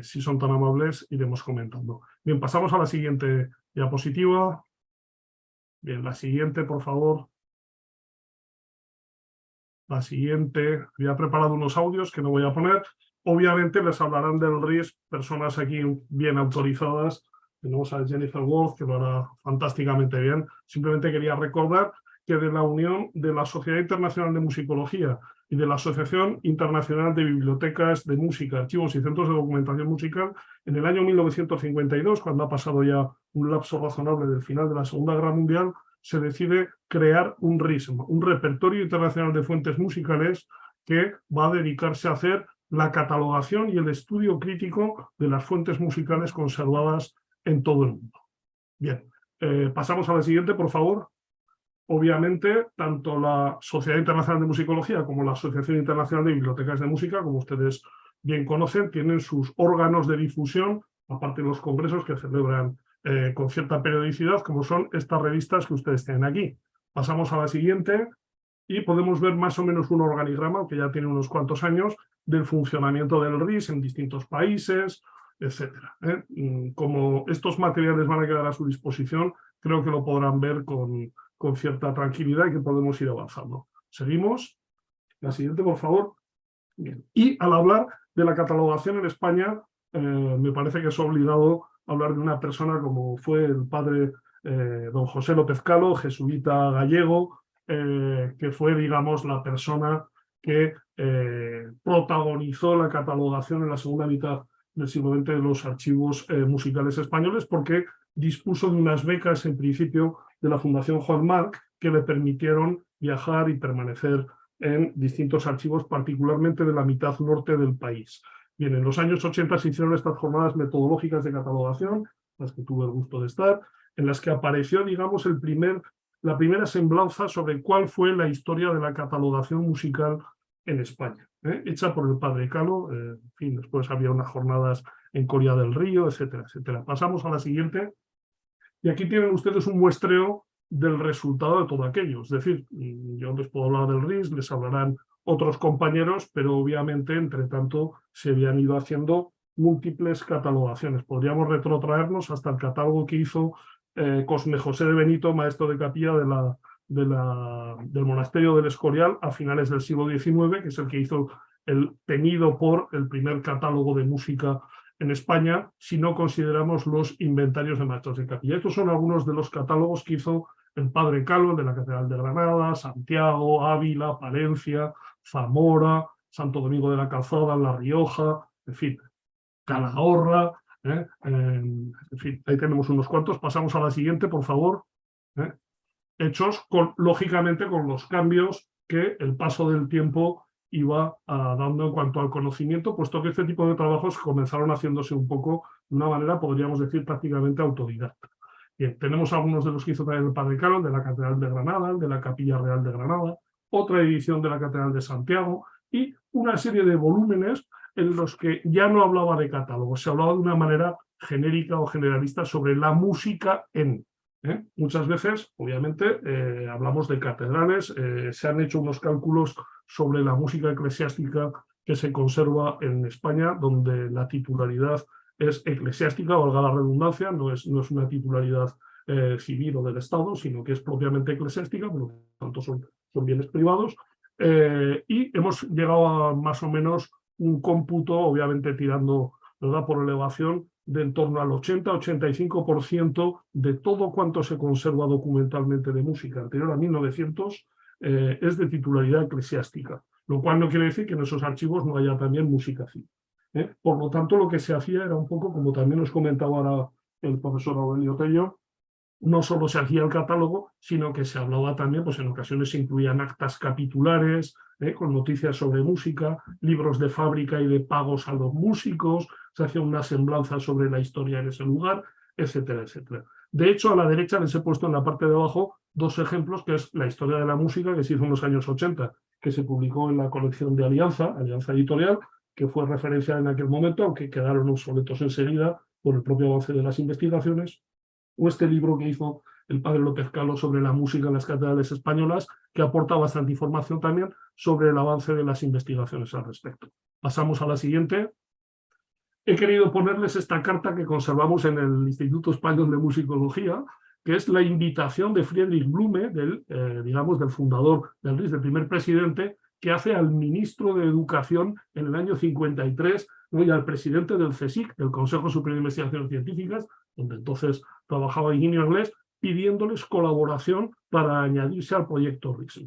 si son tan amables, iremos comentando. Bien, pasamos a la siguiente diapositiva. Bien, la siguiente, por favor. La siguiente, había preparado unos audios que no voy a poner. Obviamente les hablarán del RIS personas aquí bien autorizadas. Tenemos a Jennifer Wolf, que lo hará fantásticamente bien. Simplemente quería recordar que de la unión de la Sociedad Internacional de Musicología y de la Asociación Internacional de Bibliotecas de Música, Archivos y Centros de Documentación Musical, en el año 1952, cuando ha pasado ya un lapso razonable del final de la Segunda Guerra Mundial, se decide crear un RISM, un repertorio internacional de fuentes musicales que va a dedicarse a hacer la catalogación y el estudio crítico de las fuentes musicales conservadas en todo el mundo. Bien, pasamos a la siguiente, por favor. Obviamente, tanto la Sociedad Internacional de Musicología como la Asociación Internacional de Bibliotecas de Música, como ustedes bien conocen, tienen sus órganos de difusión, aparte de los congresos que celebran con cierta periodicidad, como son estas revistas que ustedes tienen aquí. Pasamos a la siguiente y podemos ver más o menos un organigrama, que ya tiene unos cuantos años, del funcionamiento del RIS en distintos países, etc. Como estos materiales van a quedar a su disposición, creo que lo podrán ver con con cierta tranquilidad y que podemos ir avanzando. Seguimos. La siguiente, por favor. Bien. Y al hablar de la catalogación en España, me parece que es obligado hablar de una persona como fue el padre don José López Calo, jesuita gallego, que fue, digamos, la persona que protagonizó la catalogación en la segunda mitad del siglo XX de los archivos musicales españoles, porque dispuso de unas becas, en principio, de la Fundación Juan Marc, que le permitieron viajar y permanecer en distintos archivos, particularmente de la mitad norte del país. Bien, en los años 80 se hicieron estas jornadas metodológicas de catalogación, en las que tuve el gusto de estar, en las que apareció, digamos, la primera semblanza sobre cuál fue la historia de la catalogación musical en España, hecha por el padre Calo. En fin, después había unas jornadas en Coria del Río, etcétera, etcétera. Pasamos a la siguiente. Y aquí tienen ustedes un muestreo del resultado de todo aquello. Es decir, yo les puedo hablar del RIS, les hablarán otros compañeros, pero obviamente, entre tanto, se habían ido haciendo múltiples catalogaciones. Podríamos retrotraernos hasta el catálogo que hizo Cosme José de Benito, maestro de capilla del monasterio del Escorial a finales del siglo XIX, que es el que hizo el tenido por el primer catálogo de música en España, si no consideramos los inventarios de maestros de capilla. Estos son algunos de los catálogos que hizo el padre Calo, el de la Catedral de Granada, Santiago, Ávila, Palencia, Zamora, Santo Domingo de la Calzada, La Rioja, en fin, Calahorra, en fin, ahí tenemos unos cuantos. Pasamos a la siguiente, por favor. Hechos, lógicamente, con los cambios que el paso del tiempo iba dando en cuanto al conocimiento, puesto que este tipo de trabajos comenzaron haciéndose un poco de una manera, podríamos decir, prácticamente autodidacta. Bien, tenemos algunos de los que hizo también el padre Calo, de la Catedral de Granada, de la Capilla Real de Granada, otra edición de la Catedral de Santiago y una serie de volúmenes en los que ya no hablaba de catálogos, se hablaba de una manera genérica o generalista sobre la música en... Muchas veces, obviamente, hablamos de catedrales, se han hecho unos cálculos sobre la música eclesiástica que se conserva en España, donde la titularidad es eclesiástica, valga la redundancia, no es una titularidad civil o del Estado, sino que es propiamente eclesiástica, por lo tanto son bienes privados, y hemos llegado a más o menos un cómputo, obviamente tirando, ¿verdad?, por elevación, de en torno al 80-85% de todo cuanto se conserva documentalmente de música anterior a 1900 es de titularidad eclesiástica, lo cual no quiere decir que en esos archivos no haya también música civil. Por lo tanto, lo que se hacía era un poco, como también nos comentaba ahora el profesor Aurelio Tello, no solo se hacía el catálogo, sino que se hablaba también, pues en ocasiones se incluían actas capitulares, con noticias sobre música, libros de fábrica y de pagos a los músicos, se hacía una semblanza sobre la historia en ese lugar, etcétera, etcétera. De hecho, a la derecha les he puesto en la parte de abajo dos ejemplos, que es la historia de la música, que se hizo en los años 80, que se publicó en la colección de Alianza Editorial, que fue referencia en aquel momento, aunque quedaron obsoletos enseguida por el propio avance de las investigaciones, o este libro que hizo el padre López Calo sobre la música en las catedrales españolas, que aporta bastante información también sobre el avance de las investigaciones al respecto. Pasamos a la siguiente. He querido ponerles esta carta que conservamos en el Instituto Español de Musicología, que es la invitación de Friedrich Blume, del fundador del RIS, del primer presidente, que hace al ministro de Educación en el año 53, ¿no?, y al presidente del CSIC, del Consejo Superior de Investigaciones Científicas, donde entonces trabajaba Higinio Anglés, pidiéndoles colaboración para añadirse al proyecto RIS.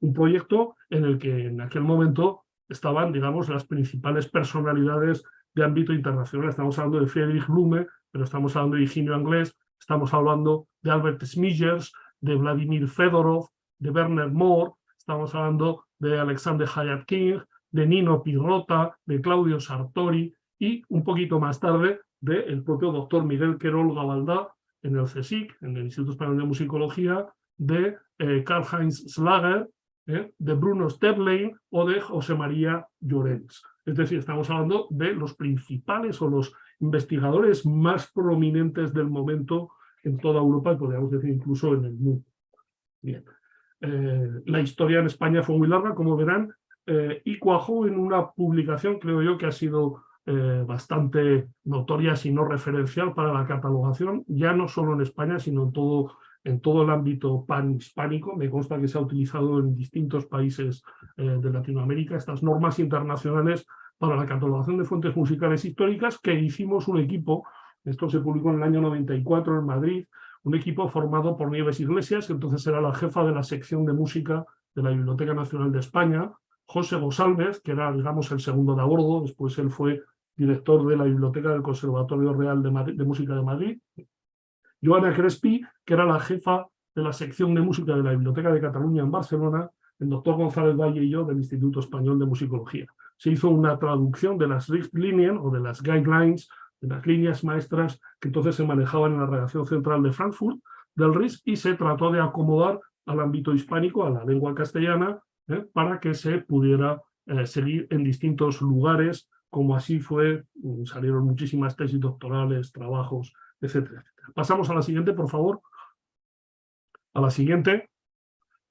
Un proyecto en el que en aquel momento estaban, digamos, las principales personalidades de ámbito internacional. Estamos hablando de Friedrich Blume, pero estamos hablando de Higinio Anglés, estamos hablando de Albert Smigers, de Vladimir Fedorov, de Werner Mohr, estamos hablando de Alexander Hayat King, de Nino Pirrota, de Claudio Sartori y un poquito más tarde del propio doctor Miguel Querol Gabaldá en el CSIC, en el Instituto Español de Musicología, de Karl-Heinz Schlager, de Bruno Sterlein o de José María Llorens. Es decir, estamos hablando de los principales o los investigadores más prominentes del momento en toda Europa y podríamos decir incluso en el mundo. Bien. La historia en España fue muy larga, como verán, y cuajó en una publicación, creo yo, que ha sido bastante notoria, si no referencial para la catalogación, ya no solo en España, sino en todo en todo el ámbito panhispánico. Me consta que se ha utilizado en distintos países de Latinoamérica estas normas internacionales para la catalogación de fuentes musicales históricas, que hicimos un equipo. Esto se publicó en el año 94 en Madrid, un equipo formado por Nieves Iglesias, que entonces era la jefa de la sección de música de la Biblioteca Nacional de España, José González, que era, digamos, el segundo de a bordo. Después él fue director de la Biblioteca del Conservatorio Real de Música de Madrid, Joana Crespi, que era la jefa de la sección de música de la Biblioteca de Cataluña en Barcelona, el doctor González Valle y yo del Instituto Español de Musicología. Se hizo una traducción de las Richtlinien o de las guidelines, de las líneas maestras que entonces se manejaban en la redacción central de Frankfurt del RIS, y se trató de acomodar al ámbito hispánico, a la lengua castellana, para que se pudiera seguir en distintos lugares, como así fue. Salieron muchísimas tesis doctorales, trabajos, etcétera, etcétera. Pasamos a la siguiente, por favor. A la siguiente.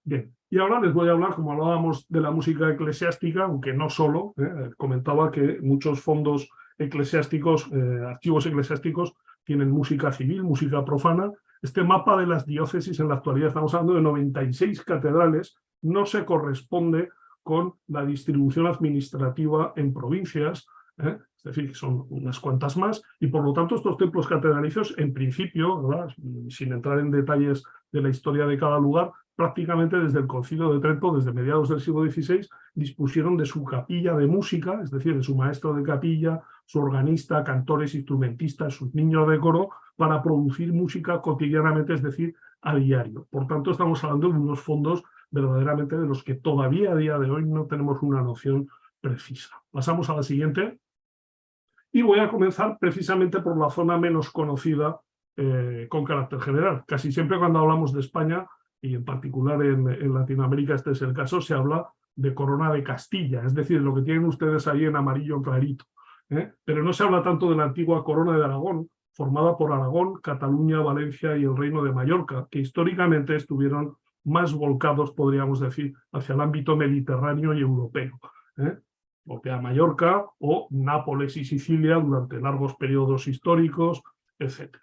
Bien, y ahora les voy a hablar, como hablábamos, de la música eclesiástica, aunque no solo. Comentaba que muchos fondos eclesiásticos, archivos eclesiásticos, tienen música civil, música profana. Este mapa de las diócesis en la actualidad, estamos hablando de 96 catedrales, no se corresponde con la distribución administrativa en provincias, es decir, son unas cuantas más, y por lo tanto estos templos catedralicios, en principio, ¿verdad?, sin entrar en detalles de la historia de cada lugar, prácticamente desde el Concilio de Trento, desde mediados del siglo XVI, dispusieron de su capilla de música, es decir, de su maestro de capilla, su organista, cantores, instrumentistas, sus niños de coro, para producir música cotidianamente, es decir, a diario. Por tanto, estamos hablando de unos fondos verdaderamente de los que todavía a día de hoy no tenemos una noción precisa. Pasamos a la siguiente. Y voy a comenzar precisamente por la zona menos conocida con carácter general. Casi siempre cuando hablamos de España, y en particular en Latinoamérica este es el caso, se habla de Corona de Castilla, es decir, lo que tienen ustedes ahí en amarillo clarito. Pero no se habla tanto de la antigua Corona de Aragón, formada por Aragón, Cataluña, Valencia y el Reino de Mallorca, que históricamente estuvieron más volcados, podríamos decir, hacia el ámbito mediterráneo y europeo. Porque a Mallorca o Nápoles y Sicilia durante largos periodos históricos, etc.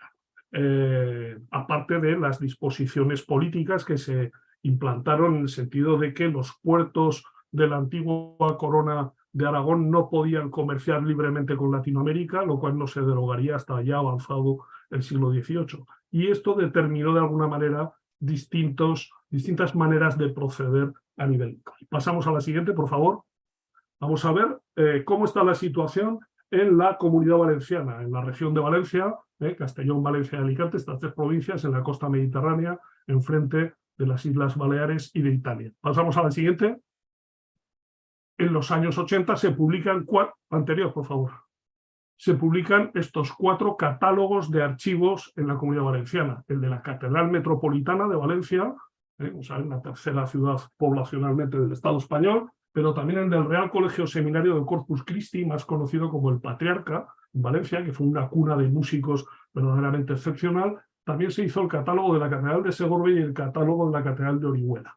Aparte de las disposiciones políticas que se implantaron en el sentido de que los puertos de la antigua Corona de Aragón no podían comerciar libremente con Latinoamérica, lo cual no se derogaría hasta ya avanzado el siglo XVIII. Y esto determinó de alguna manera distintas maneras de proceder a nivel local. Pasamos a la siguiente, por favor. Vamos a ver cómo está la situación en la Comunidad Valenciana, en la región de Valencia, Castellón, Valencia y Alicante, estas tres provincias en la costa mediterránea, enfrente de las Islas Baleares y de Italia. Pasamos a la siguiente. En los años 80 se publican anterior, por favor. Se publican estos 4 catálogos de archivos en la Comunidad Valenciana. El de la Catedral Metropolitana de Valencia, o sea, la tercera ciudad poblacionalmente del Estado español, pero también el del Real Colegio Seminario del Corpus Christi, más conocido como el Patriarca, en Valencia, que fue una cuna de músicos verdaderamente excepcional. También se hizo el catálogo de la Catedral de Segorbe y el catálogo de la Catedral de Orihuela.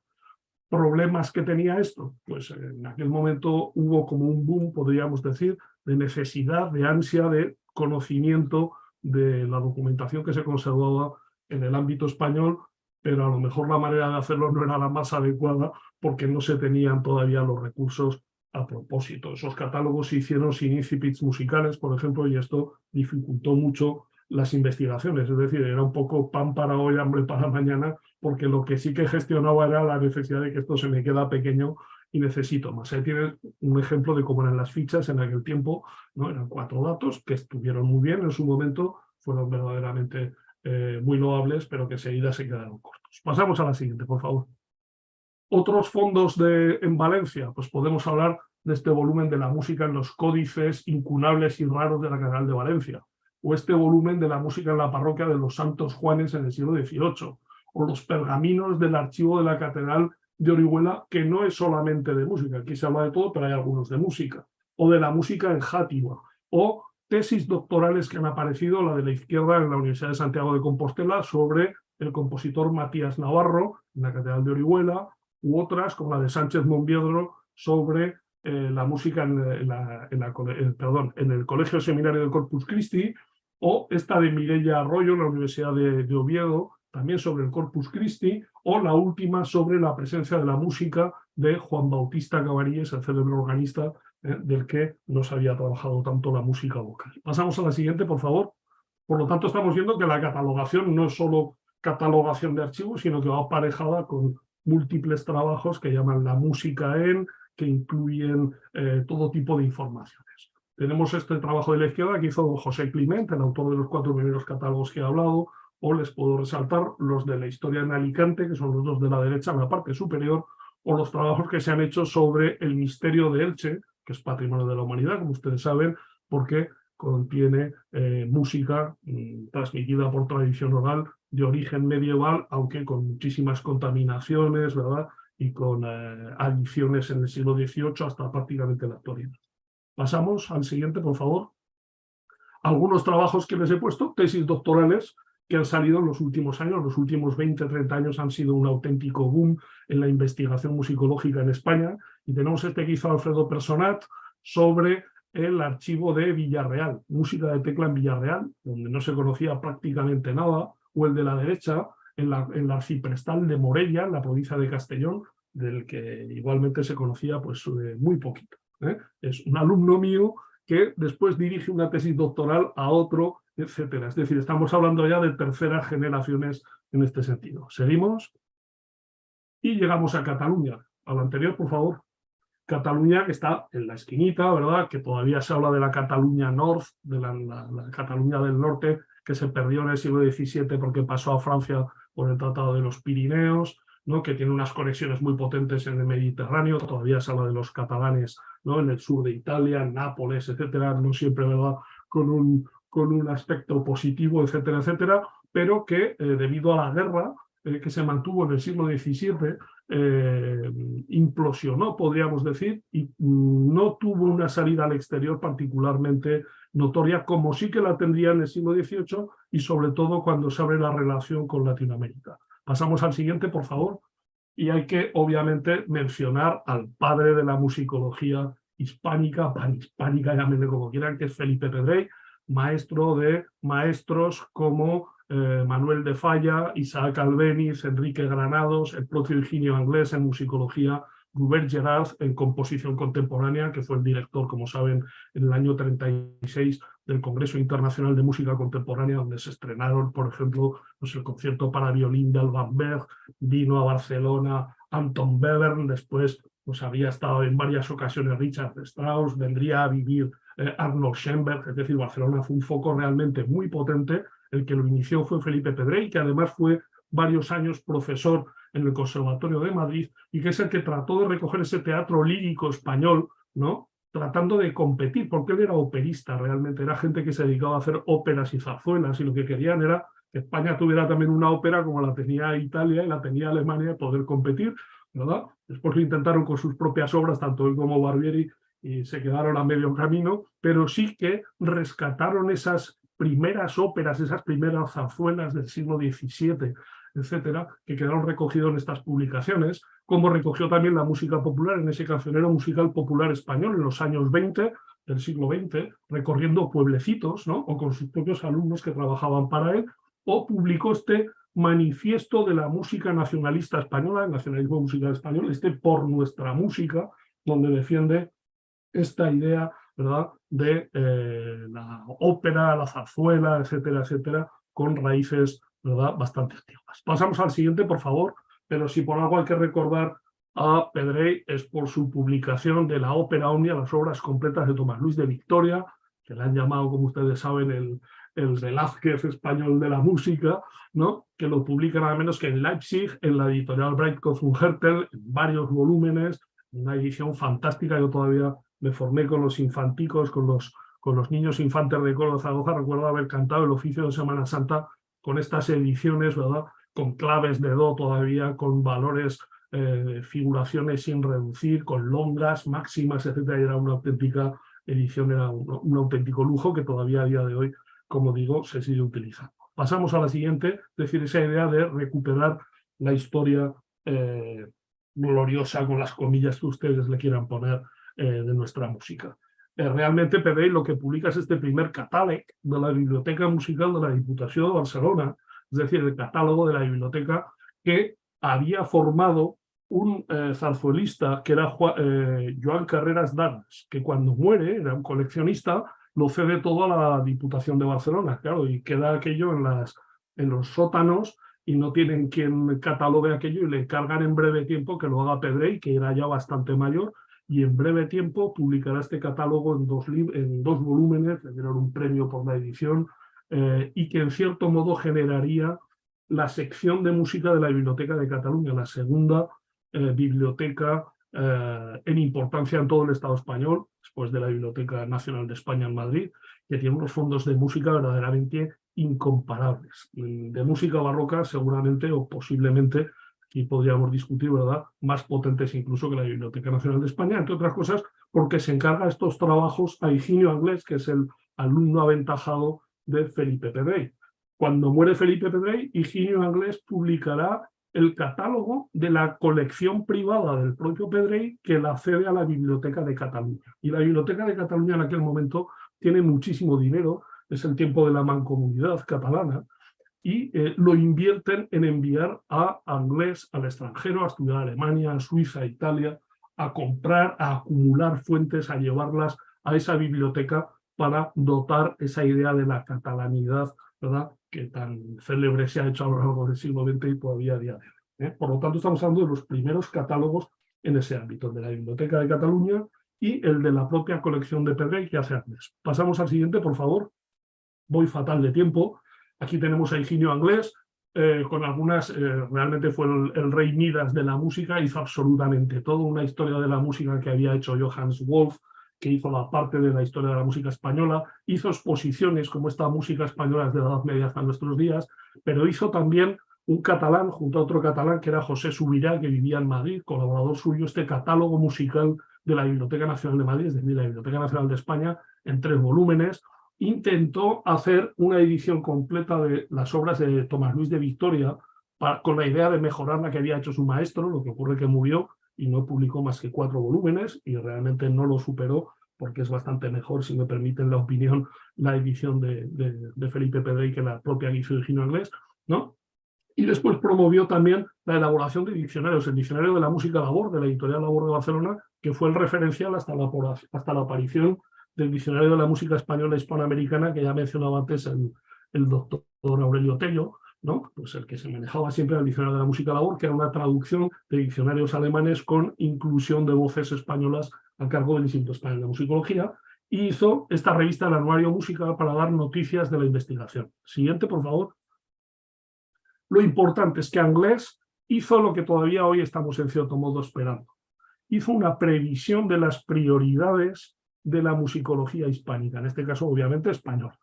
¿Problemas que tenía esto? Pues en aquel momento hubo como un boom, podríamos decir, de necesidad, de ansia de conocimiento de la documentación que se conservaba en el ámbito español, pero a lo mejor la manera de hacerlo no era la más adecuada porque no se tenían todavía los recursos a propósito. Esos catálogos se hicieron sin incipits musicales, por ejemplo, y esto dificultó mucho las investigaciones. Es decir, era un poco pan para hoy, hambre para mañana, porque lo que sí que gestionaba era la necesidad de que esto se me queda pequeño y necesito más. Ahí tienes un ejemplo de cómo eran las fichas en aquel tiempo, ¿no? Eran 4 datos que estuvieron muy bien en su momento, fueron verdaderamente muy loables, pero que enseguida se quedaron cortos. Pasamos a la siguiente, por favor. Otros fondos en Valencia, pues podemos hablar de este volumen de la música en los códices incunables y raros de la Catedral de Valencia, o este volumen de la música en la parroquia de los Santos Juanes en el siglo XVIII, o los pergaminos del archivo de la Catedral de Orihuela, que no es solamente de música, aquí se habla de todo, pero hay algunos de música, o de la música en Játiva, o tesis doctorales que han aparecido, la de la izquierda en la Universidad de Santiago de Compostela, sobre el compositor Matías Navarro, en la Catedral de Orihuela, u otras, como la de Sánchez Monviedro, sobre la música en el Colegio Seminario del Corpus Christi, o esta de Mireia Arroyo en la Universidad de Oviedo, también sobre el Corpus Christi, o la última sobre la presencia de la música de Juan Bautista Cabarillas, el célebre organista del que nos había trabajado tanto la música vocal. Pasamos a la siguiente, por favor. Por lo tanto, estamos viendo que la catalogación no es solo catalogación de archivos, sino que va aparejada con múltiples trabajos que llaman la música que incluyen todo tipo de informaciones. Tenemos este trabajo de la izquierda que hizo don José Climent, el autor de los 4 primeros catálogos que he hablado, o les puedo resaltar los de la historia en Alicante, que son los dos de la derecha en la parte superior, o los trabajos que se han hecho sobre el misterio de Elche, que es patrimonio de la humanidad, como ustedes saben, porque contiene música transmitida por tradición oral de origen medieval, aunque con muchísimas contaminaciones, ¿verdad? Y con adiciones en el siglo XVIII hasta prácticamente la actualidad. Pasamos al siguiente, por favor. Algunos trabajos que les he puesto, tesis doctorales, que han salido en los últimos años, los últimos 20, 30 años han sido un auténtico boom en la investigación musicológica en España, y tenemos este que hizo Alfredo Personat sobre el archivo de Villarreal, música de tecla en Villarreal, donde no se conocía prácticamente nada, o el de la derecha, en la arciprestal de Morella, en la provincia de Castellón, del que igualmente se conocía pues muy poquito. Es un alumno mío que después dirige una tesis doctoral a otro, etcétera. Es decir, estamos hablando ya de terceras generaciones en este sentido. Seguimos y llegamos a Cataluña. A lo anterior, por favor. Cataluña, que está en la esquinita, ¿verdad? Que todavía se habla de la Cataluña North, de la Cataluña del Norte, que se perdió en el siglo XVII porque pasó a Francia por el Tratado de los Pirineos, ¿no? Que tiene unas conexiones muy potentes en el Mediterráneo. Todavía se habla de los catalanes, ¿no? En el sur de Italia, en Nápoles, etcétera, no siempre, ¿verdad? Con un aspecto positivo, etcétera, etcétera, pero que debido a la guerra que se mantuvo en el siglo XVII, implosionó, podríamos decir, y no tuvo una salida al exterior particularmente notoria, como sí que la tendría en el siglo XVIII y sobre todo cuando se abre la relación con Latinoamérica. Pasamos al siguiente, por favor. Y hay que, obviamente, mencionar al padre de la musicología hispánica, panhispánica, llámenle como quieran, que es Felipe Pedrell, maestro de maestros como Manuel de Falla, Isaac Albéniz, Enrique Granados, el propio Higinio Anglés en musicología, Robert Gerard en composición contemporánea, que fue el director, como saben, en el año 36 del Congreso Internacional de Música Contemporánea, donde se estrenaron, por ejemplo, pues el concierto para violín de Alban Berg. Vino a Barcelona Anton Webern, después pues había estado en varias ocasiones Richard Strauss, vendría a vivir Arnold Schoenberg, es decir, Barcelona fue un foco realmente muy potente. El que lo inició fue Felipe Pedrell, que además fue varios años profesor en el Conservatorio de Madrid y que es el que trató de recoger ese teatro lírico español, ¿no? Tratando de competir, porque él era operista realmente, era gente que se dedicaba a hacer óperas y zarzuelas, y lo que querían era que España tuviera también una ópera como la tenía Italia y la tenía Alemania, poder competir, ¿verdad? Después lo intentaron con sus propias obras, tanto él como Barbieri, y se quedaron a medio camino, pero sí que rescataron esas primeras óperas, esas primeras zarzuelas del siglo XVII, etcétera, que quedaron recogidos en estas publicaciones, como recogió también la música popular en ese cancionero musical popular español en los años 20 del siglo XX, recorriendo pueblecitos, ¿no? O con sus propios alumnos que trabajaban para él, o publicó este manifiesto de la música nacionalista española, el nacionalismo musical español, Por nuestra música, donde defiende esta idea, ¿verdad?, de la ópera, la zarzuela, etcétera, etcétera, con raíces, ¿verdad?, bastante antiguas. Pasamos al siguiente, por favor, pero si por algo hay que recordar a Pedrell es por su publicación de la ópera omnia, las obras completas de Tomás Luis de Victoria, que le han llamado, como ustedes saben, el Velázquez español de la música, ¿no?, que lo publica nada menos que en Leipzig, en la editorial Breitkopf und Härtel, en varios volúmenes, una edición fantástica. Yo todavía me formé con los infanticos, con los niños infantes de Coro de Zaragoza. Recuerdo haber cantado el oficio de Semana Santa con estas ediciones, ¿verdad?, con claves de do todavía, con valores, figuraciones sin reducir, con longas, máximas, etcétera. Y era una auténtica edición, era un auténtico lujo que todavía a día de hoy, como digo, se sigue utilizando. Pasamos a la siguiente, es decir, esa idea de recuperar la historia gloriosa, con las comillas que ustedes le quieran poner, de nuestra música. Realmente Pedrell lo que publica es este primer catàleg de la Biblioteca Musical de la Diputació de Barcelona, es decir, el catálogo de la biblioteca que había formado un zarzuelista que era Joan Carreras Daras, que cuando muere, era un coleccionista, lo cede todo a la Diputación de Barcelona, claro, y queda aquello en los sótanos y no tienen quien catalogue aquello y le encargan en breve tiempo que lo haga Pedrell, que era ya bastante mayor, y en breve tiempo publicará este catálogo en dos volúmenes, le dieron un premio por la edición, y que en cierto modo generaría la sección de música de la Biblioteca de Cataluña, la segunda biblioteca en importancia en todo el Estado español, después de la Biblioteca Nacional de España en Madrid, que tiene unos fondos de música verdaderamente incomparables. De música barroca seguramente o posiblemente, y podríamos discutir, ¿verdad?, más potentes incluso que la Biblioteca Nacional de España, entre otras cosas porque se encarga estos trabajos a Higinio Anglés, que es el alumno aventajado de Felipe Pedrell. Cuando muere Felipe Pedrell, Higinio Anglés publicará el catálogo de la colección privada del propio Pedrell, que la cede a la Biblioteca de Cataluña. Y la Biblioteca de Cataluña en aquel momento tiene muchísimo dinero, es el tiempo de la mancomunidad catalana, y lo invierten en enviar a Anglés al extranjero, a estudiar a Alemania, a Suiza, a Italia, a comprar, a acumular fuentes, a llevarlas a esa biblioteca para dotar esa idea de la catalanidad, ¿verdad?, que tan célebre se ha hecho a lo largo del siglo XX y todavía a día de hoy. Por lo tanto, estamos hablando de los primeros catálogos en ese ámbito, el de la Biblioteca de Cataluña y el de la propia colección de Pedrell que hace Anglés. Pasamos al siguiente, por favor. Voy fatal de tiempo. Aquí tenemos a Higinio Anglés, con algunas, realmente fue el rey Midas de la música, hizo absolutamente todo, una historia de la música que había hecho Johannes Wolf, que hizo la parte de la historia de la música española, hizo exposiciones como esta música española desde la Edad Media hasta nuestros días, pero hizo también un catalán junto a otro catalán que era José Subirá, que vivía en Madrid, colaborador suyo, este catálogo musical de la Biblioteca Nacional de Madrid, es decir, la Biblioteca Nacional de España, en 3 volúmenes. Intentó hacer una edición completa de las obras de Tomás Luis de Victoria con la idea de mejorar la que había hecho su maestro, lo que ocurre que murió y no publicó más que 4 volúmenes y realmente no lo superó porque es bastante mejor, si me permiten la opinión, la edición de Felipe Pedrell que la propia que hizo Higinio Anglés, ¿no? Y después promovió también la elaboración de diccionarios, el diccionario de la música Labor, de la editorial Labor de Barcelona, que fue el referencial hasta la aparición del diccionario de la música española hispanoamericana que ya mencionaba antes el doctor Aurelio Tello, ¿no? Pues el que se manejaba siempre el diccionario de la música Labor, que era una traducción de diccionarios alemanes con inclusión de voces españolas a cargo del Instituto Español de Musicología, y hizo esta revista, el Anuario Musical, para dar noticias de la investigación. Siguiente, por favor. Lo importante es que Anglés hizo lo que todavía hoy estamos en cierto modo esperando. Hizo una previsión de las prioridades de la musicología hispánica, en este caso obviamente español,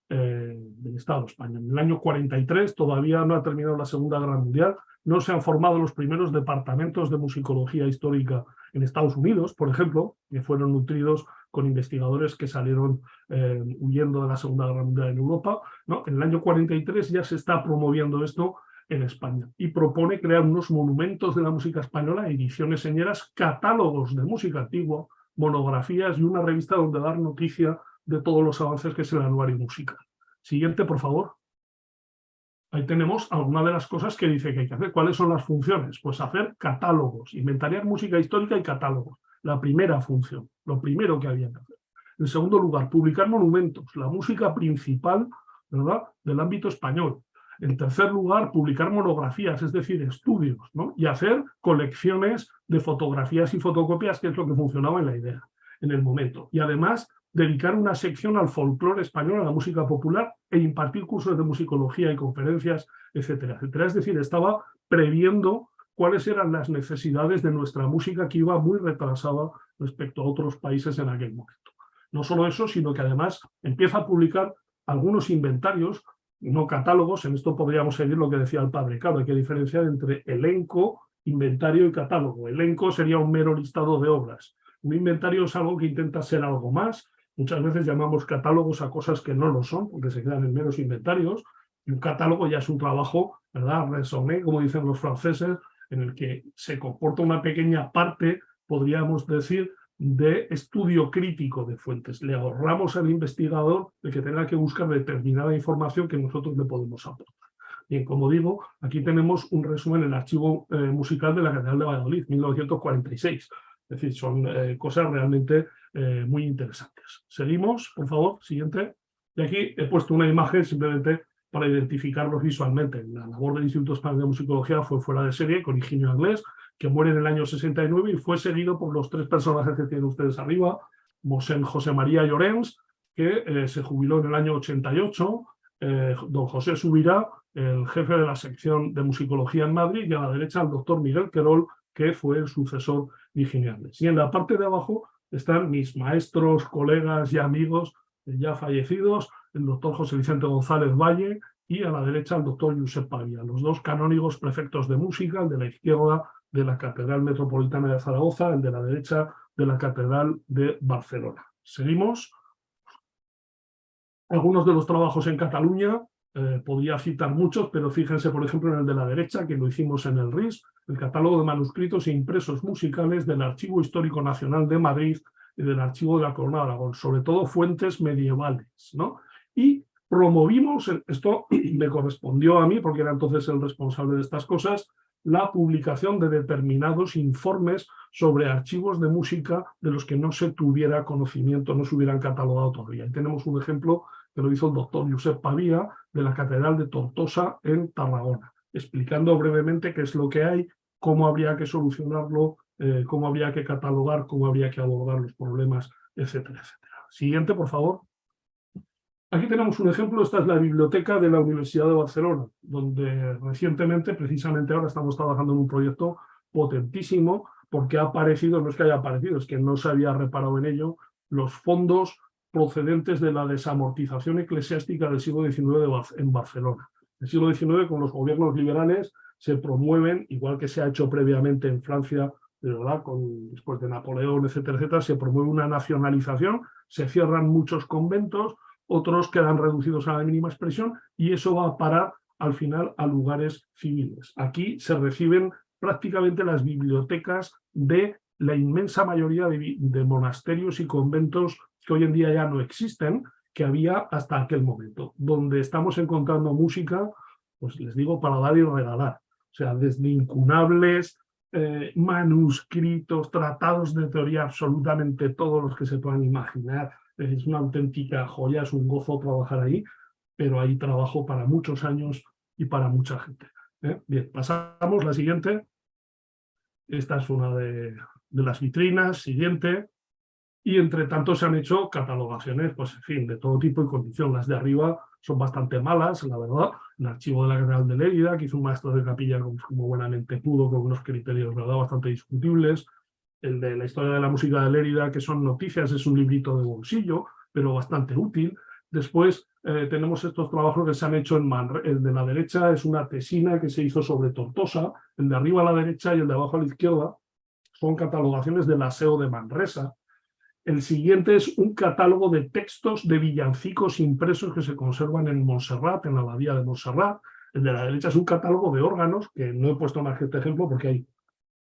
del Estado español. En el año 43 todavía no ha terminado la Segunda Guerra Mundial, no se han formado los primeros departamentos de musicología histórica en Estados Unidos, por ejemplo, que fueron nutridos con investigadores que salieron huyendo de la Segunda Guerra Mundial en Europa, ¿no? En el año 43 ya se está promoviendo esto en España y propone crear unos monumentos de la música española, ediciones señeras, catálogos de música antigua, monografías y una revista donde dar noticia de todos los avances, que es el Anuario Musical. Siguiente, por favor. Ahí tenemos algunas de las cosas que dice que hay que hacer. ¿Cuáles son las funciones? Pues hacer catálogos, inventariar música histórica y catálogos. La primera función, lo primero que había que hacer. En segundo lugar, publicar monumentos, la música principal, ¿verdad?, del ámbito español. En tercer lugar, publicar monografías, es decir, estudios, ¿no? Y hacer colecciones de fotografías y fotocopias, que es lo que funcionaba en la idea, en el momento. Y además, dedicar una sección al folclore español, a la música popular, e impartir cursos de musicología y conferencias, etcétera, etcétera. Es decir, estaba previendo cuáles eran las necesidades de nuestra música, que iba muy retrasada respecto a otros países en aquel momento. No solo eso, sino que además empieza a publicar algunos inventarios, no catálogos. En esto podríamos seguir lo que decía el padre. Claro, hay que diferenciar entre elenco, inventario y catálogo. Elenco sería un mero listado de obras. Un inventario es algo que intenta ser algo más. Muchas veces llamamos catálogos a cosas que no lo son, porque se quedan en meros inventarios. Y un catálogo ya es un trabajo, ¿verdad?, raisonné, como dicen los franceses, en el que se comporta una pequeña parte, podríamos decir, de estudio crítico de fuentes. Le ahorramos al investigador de que tenga que buscar determinada información que nosotros le podemos aportar. Bien, como digo, aquí tenemos un resumen en el archivo musical de la Catedral de Valladolid, 1946. Es decir, son cosas realmente muy interesantes. Seguimos, por favor, siguiente. Y aquí he puesto una imagen simplemente para identificarlos visualmente. La labor del Instituto Español de Musicología fue fuera de serie, con Higinio Anglés, que muere en el año 69 y fue seguido por los tres personajes que tienen ustedes arriba, Mosén José María Llorens, que se jubiló en el año 88, don José Subirá, el jefe de la sección de musicología en Madrid, y a la derecha el doctor Miguel Querol, que fue el sucesor de Higinio Anglés. Y en la parte de abajo están mis maestros, colegas y amigos ya fallecidos, el doctor José Vicente González Valle, y a la derecha el doctor Josep Pavía, los dos canónigos prefectos de música, el de la izquierda de la Catedral Metropolitana de Zaragoza, el de la derecha de la Catedral de Barcelona. Seguimos. Algunos de los trabajos en Cataluña, podría citar muchos, pero fíjense, por ejemplo, en el de la derecha, que lo hicimos en el RIS, el catálogo de manuscritos e impresos musicales del Archivo Histórico Nacional de Madrid y del Archivo de la Corona de Aragón, sobre todo fuentes medievales, ¿no? Y promovimos, esto me correspondió a mí, porque era entonces el responsable de estas cosas, la publicación de determinados informes sobre archivos de música de los que no se tuviera conocimiento, no se hubieran catalogado todavía. Y tenemos un ejemplo que lo hizo el doctor Josep Pavía, de la Catedral de Tortosa en Tarragona, explicando brevemente qué es lo que hay, cómo habría que solucionarlo, cómo habría que catalogar, cómo habría que abordar los problemas, etcétera, etcétera. Siguiente, por favor. Aquí tenemos un ejemplo, esta es la biblioteca de la Universidad de Barcelona, donde recientemente, precisamente ahora, estamos trabajando en un proyecto potentísimo, porque ha aparecido, no es que haya aparecido, es que no se había reparado en ello, los fondos procedentes de la desamortización eclesiástica del siglo XIX en Barcelona. En el siglo XIX, con los gobiernos liberales, se promueven, igual que se ha hecho previamente en Francia, de verdad, después de Napoleón, etcétera, etcétera, se promueve una nacionalización, se cierran muchos conventos, otros quedan reducidos a la mínima expresión, y eso va a parar al final a lugares civiles. Aquí se reciben prácticamente las bibliotecas de la inmensa mayoría de monasterios y conventos que hoy en día ya no existen, que había hasta aquel momento, donde estamos encontrando música, pues les digo, para dar y regalar. O sea, desde incunables, manuscritos, tratados de teoría, absolutamente todos los que se puedan imaginar. Es una auténtica joya, es un gozo trabajar ahí, pero hay trabajo para muchos años y para mucha gente. Bien, pasamos a la siguiente. Esta es una de las vitrinas, siguiente. Y entre tanto se han hecho catalogaciones, pues en fin, de todo tipo y condición. Las de arriba son bastante malas, la verdad. El archivo de la Catedral de Lérida, que hizo un maestro de capilla como buenamente pudo, con unos criterios, ¿verdad?, bastante discutibles. El de la historia de la música de Lérida, que son noticias, es un librito de bolsillo, pero bastante útil. Después tenemos estos trabajos que se han hecho en Manresa. El de la derecha es una tesina que se hizo sobre Tortosa, el de arriba a la derecha y el de abajo a la izquierda son catalogaciones del aseo de Manresa. El siguiente es un catálogo de textos de villancicos impresos que se conservan en Montserrat, en la abadía de Montserrat. El de la derecha es un catálogo de órganos, que no he puesto más que este ejemplo porque hay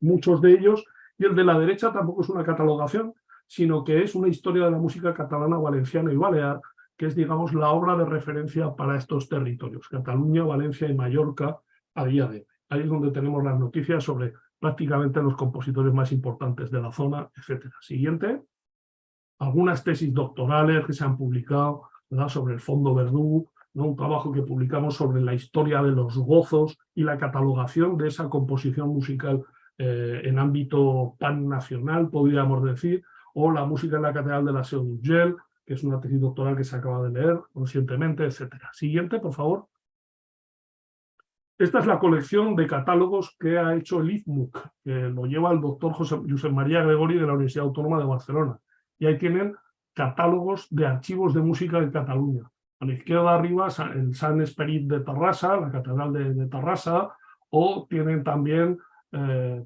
muchos de ellos. Y el de la derecha tampoco es una catalogación, sino que es una historia de la música catalana, valenciana y balear, que es, digamos, la obra de referencia para estos territorios, Cataluña, Valencia y Mallorca, a día de hoy. Ahí es donde tenemos las noticias sobre prácticamente los compositores más importantes de la zona, etc. Siguiente. Algunas tesis doctorales que se han publicado, ¿verdad?, sobre el fondo Verdú, ¿no?, un trabajo que publicamos sobre la historia de los gozos y la catalogación de esa composición musical en ámbito pannacional, podríamos decir, o la música en la Catedral de la Seu d'Urgell, que es una tesis doctoral que se acaba de leer recientemente, etc. Siguiente, por favor. Esta es la colección de catálogos que ha hecho el IFMUC, que lo lleva el doctor Josep María Gregori de la Universidad Autónoma de Barcelona. Y ahí tienen catálogos de archivos de música de Cataluña. A la izquierda arriba el Sant Esperit de Terrassa, la Catedral de Terrassa, o tienen también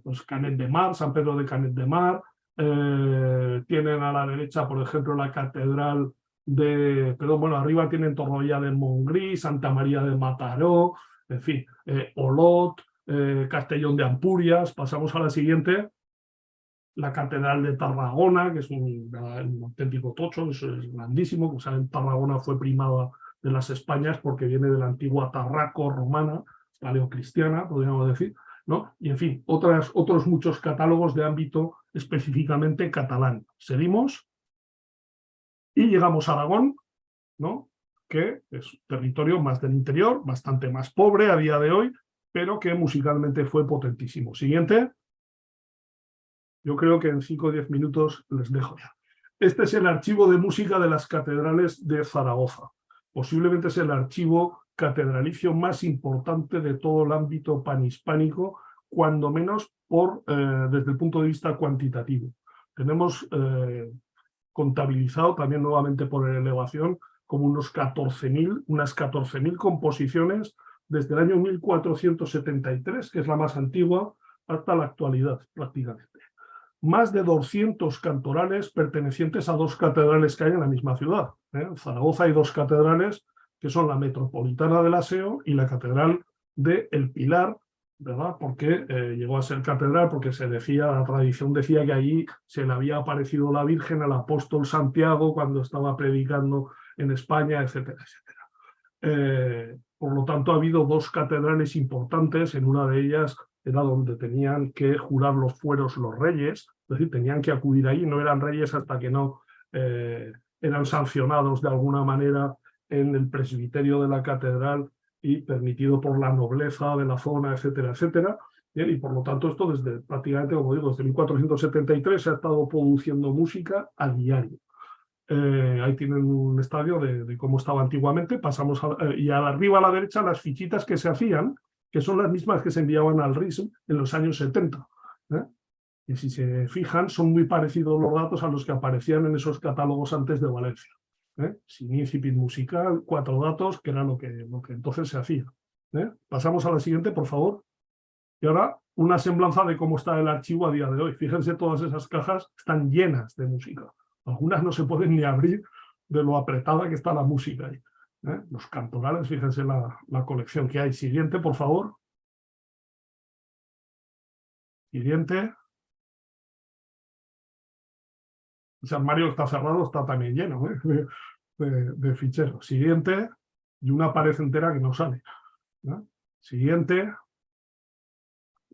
pues Canet de Mar, San Pedro de Canet de Mar, tienen a la derecha, por ejemplo, la Catedral de... Perdón, bueno, arriba tienen Torroella de Montgrí, Santa María de Mataró, en fin, Olot, Castellón de Ampurias. Pasamos a la siguiente. La Catedral de Tarragona, que es un auténtico tocho, eso es grandísimo. Como saben, Tarragona fue primada de las Españas porque viene de la antigua Tarraco romana, paleocristiana, podríamos decir, ¿no? Y en fin, otros muchos catálogos de ámbito específicamente catalán. Seguimos y llegamos a Aragón, ¿no? Que es un territorio más del interior, bastante más pobre a día de hoy, pero que musicalmente fue potentísimo. Siguiente. Yo creo que en 5 o 10 minutos les dejo ya. Este es el archivo de música de las catedrales de Zaragoza. Posiblemente es el archivo catedralicio más importante de todo el ámbito panhispánico, cuando menos desde el punto de vista cuantitativo. Tenemos contabilizado también nuevamente por elevación como unas 14.000 composiciones desde el año 1473, que es la más antigua, hasta la actualidad prácticamente. Más de 200 cantorales pertenecientes a 2 catedrales que hay en la misma ciudad. En Zaragoza hay 2 catedrales que son la Metropolitana del Aseo y la Catedral de El Pilar, ¿verdad? Porque llegó a ser catedral porque la tradición decía que allí se le había aparecido la Virgen al apóstol Santiago cuando estaba predicando en España, etcétera, etcétera. Por lo tanto, ha habido 2 catedrales importantes. En una de ellas era donde tenían que jurar los fueros los reyes, es decir, tenían que acudir ahí, no eran reyes hasta que no eran sancionados de alguna manera en el presbiterio de la catedral y permitido por la nobleza de la zona, etcétera, etcétera. Bien, y por lo tanto esto desde prácticamente, como digo, desde 1473 se ha estado produciendo música a diario. Ahí tienen un estadio de cómo estaba antiguamente. Pasamos y arriba a la derecha las fichitas que se hacían, que son las mismas que se enviaban al RIS en los años 70. Y si se fijan, son muy parecidos los datos a los que aparecían en esos catálogos antes de Valencia. Sin incipit musical, 4 datos, que era lo que entonces se hacía. Pasamos a la siguiente, por favor. Y ahora una semblanza de cómo está el archivo a día de hoy. Fíjense, todas esas cajas están llenas de música. Algunas no se pueden ni abrir de lo apretada que está la música ahí. Los cantorales, fíjense la colección que hay. Siguiente, por favor. Siguiente. Ese armario está cerrado, está también lleno de ficheros. Siguiente. Y una pared entera que no sale. Siguiente.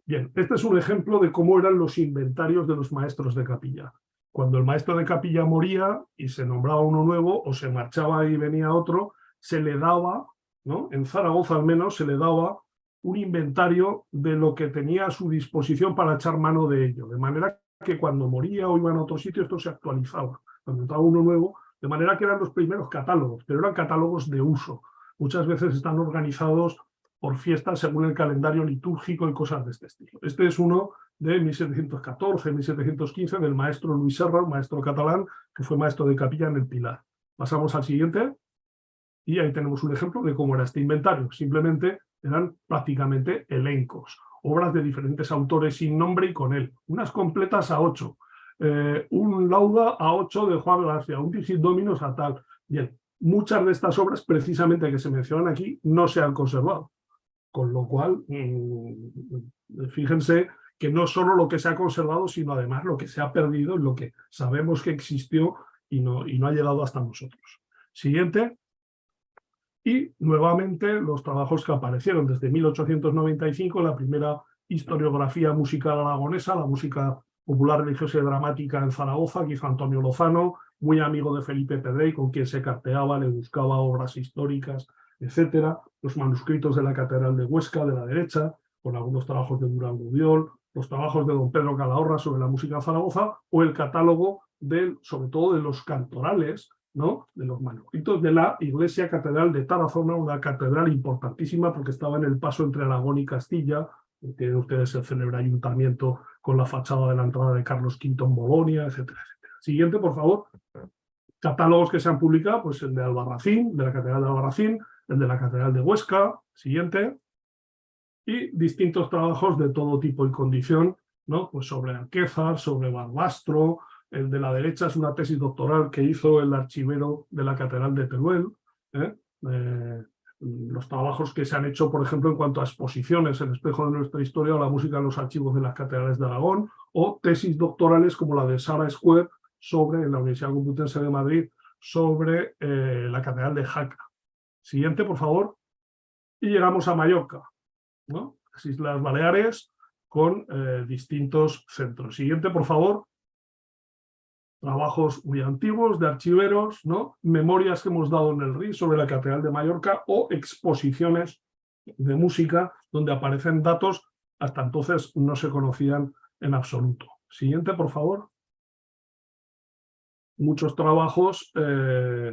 Bien, este es un ejemplo de cómo eran los inventarios de los maestros de capilla. Cuando el maestro de capilla moría y se nombraba uno nuevo, o se marchaba y venía otro, se le daba, ¿no? En Zaragoza al menos, se le daba un inventario de lo que tenía a su disposición para echar mano de ello. De manera que cuando moría o iban a otro sitio, esto se actualizaba. Cuando entraba uno nuevo, de manera que eran los primeros catálogos, pero eran catálogos de uso. Muchas veces están organizados por fiestas según el calendario litúrgico y cosas de este estilo. Este es uno de 1714, 1715, del maestro Luis Serra, un maestro catalán, que fue maestro de capilla en El Pilar. Pasamos al siguiente, y ahí tenemos un ejemplo de cómo era este inventario. Simplemente eran prácticamente elencos, obras de diferentes autores sin nombre y con él. Unas completas a 8, un lauda a 8 de Juan García, un Dixit Dominus a tal. Bien, muchas de estas obras, precisamente que se mencionan aquí, no se han conservado. Con lo cual, fíjense que no solo lo que se ha conservado, sino además lo que se ha perdido, lo que sabemos que existió y no ha llegado hasta nosotros. Siguiente. Y nuevamente los trabajos que aparecieron desde 1895, la primera historiografía musical aragonesa, la música popular, religiosa y dramática en Zaragoza, que hizo Antonio Lozano, muy amigo de Felipe Pedrey, con quien se carteaba, le buscaba obras históricas, etcétera. Los manuscritos de la Catedral de Huesca, de la derecha, con algunos trabajos de Durán Gudiol, los trabajos de don Pedro Calahorra sobre la música en Zaragoza, o el catálogo sobre todo de los cantorales, ¿no? De los manuscritos de la Iglesia Catedral de Tarazona, una catedral importantísima porque estaba en el paso entre Aragón y Castilla. Tienen ustedes el célebre ayuntamiento con la fachada de la entrada de Carlos V en Bolonia, etcétera, etcétera. Siguiente, por favor. Catálogos que se han publicado, pues el de Albarracín, de la Catedral de Albarracín, el de la Catedral de Huesca. Siguiente. Y distintos trabajos de todo tipo y condición, ¿no? Pues sobre Alquézar, sobre Barbastro. El de la derecha es una tesis doctoral que hizo el archivero de la Catedral de Teruel. Los trabajos que se han hecho, por ejemplo, en cuanto a exposiciones, el espejo de nuestra historia o la música en los archivos de las catedrales de Aragón, o tesis doctorales como la de Sara Square en la Universidad Complutense de Madrid sobre la Catedral de Jaca. Siguiente, por favor. Y llegamos a Mallorca, ¿no? Las Islas Baleares con distintos centros. Siguiente, por favor. Trabajos muy antiguos de archiveros, ¿no? Memorias que hemos dado en el RIS sobre la Catedral de Mallorca o exposiciones de música donde aparecen datos hasta entonces no se conocían en absoluto. Siguiente, por favor. Muchos trabajos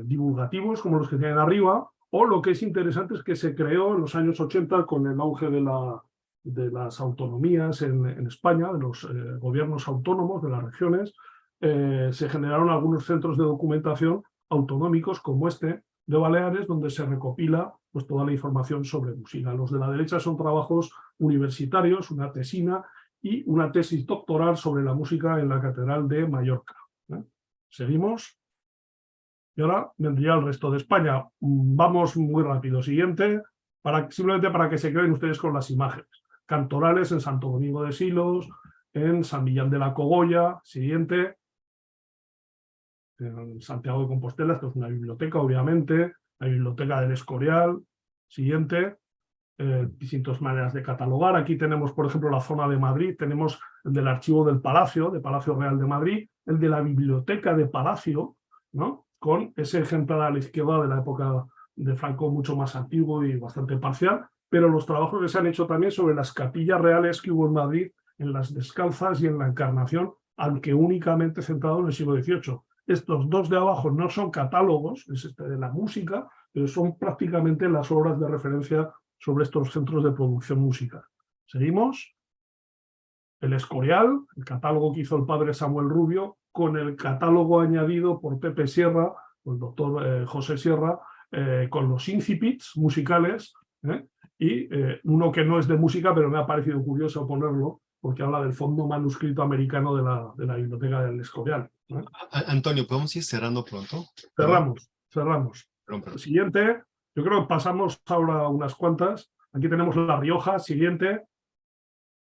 divulgativos como los que tienen arriba, o lo que es interesante es que se creó en los años 80 con el auge de las autonomías en España, de los gobiernos autónomos de las regiones. Se generaron algunos centros de documentación autonómicos como este de Baleares, donde se recopila pues, toda la información sobre música. Los de la derecha son trabajos universitarios, una tesina y una tesis doctoral sobre la música en la Catedral de Mallorca. Seguimos. Y ahora vendría el resto de España. Vamos muy rápido. Siguiente, simplemente para que se queden ustedes con las imágenes. Cantorales en Santo Domingo de Silos, en San Millán de la Cogolla. Siguiente. En Santiago de Compostela, esto es una biblioteca, obviamente. La biblioteca del Escorial. Siguiente. Distintas maneras de catalogar. Aquí tenemos, por ejemplo, la zona de Madrid. Tenemos el del Archivo del Palacio, de Palacio Real de Madrid. El de la Biblioteca de Palacio, ¿no? Con ese ejemplar a la izquierda de la época de Franco, mucho más antiguo y bastante parcial. Pero los trabajos que se han hecho también sobre las capillas reales que hubo en Madrid, en las Descalzas y en la Encarnación, aunque únicamente centrado en el siglo XVIII. Estos dos de abajo no son catálogos, es este de la música, pero son prácticamente las obras de referencia sobre estos centros de producción musical. Seguimos. El Escorial, el catálogo que hizo el padre Samuel Rubio, con el catálogo añadido por Pepe Sierra, por el doctor José Sierra, con los incipits musicales, y uno que no es de música, pero me ha parecido curioso ponerlo, porque habla del fondo manuscrito americano de la biblioteca del Escorial. Antonio, ¿podemos ir cerrando pronto? Cerramos. Perdón. Siguiente, yo creo que pasamos ahora unas cuantas. Aquí tenemos La Rioja. Siguiente,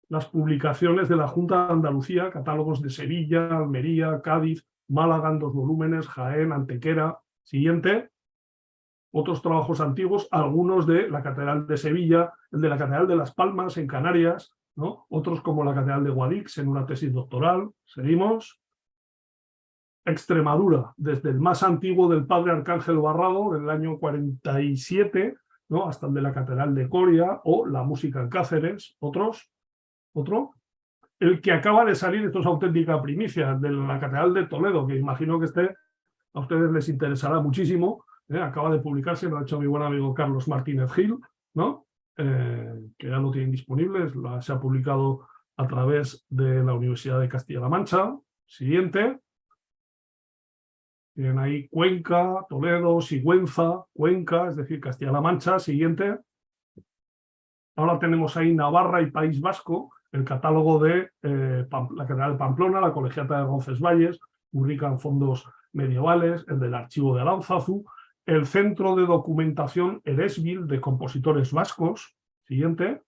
las publicaciones de la Junta de Andalucía, catálogos de Sevilla, Almería, Cádiz, Málaga en 2 volúmenes, Jaén, Antequera. Siguiente, otros trabajos antiguos, algunos de la Catedral de Sevilla, el de la Catedral de Las Palmas en Canarias, ¿no? Otros como la Catedral de Guadix en una tesis doctoral. Seguimos. Extremadura, desde el más antiguo del padre Arcángel Barrado, del año 47, ¿no? Hasta el de la Catedral de Coria, o la música en Cáceres. Otro. El que acaba de salir, esto es auténtica primicia, de la Catedral de Toledo, que imagino que a ustedes les interesará muchísimo. Acaba de publicarse, lo ha hecho mi buen amigo Carlos Martínez Gil, ¿no? Que ya lo tienen disponible, se ha publicado a través de la Universidad de Castilla-La Mancha. Siguiente. Tienen ahí Cuenca, Toledo, Sigüenza, Cuenca, es decir, Castilla-La Mancha. Siguiente. Ahora tenemos ahí Navarra y País Vasco, el catálogo de la Catedral de Pamplona, la Colegiata de Roncesvalles, muy rica en fondos medievales, el del Archivo de Aránzazu, el Centro de Documentación Eresbil de compositores vascos. Siguiente.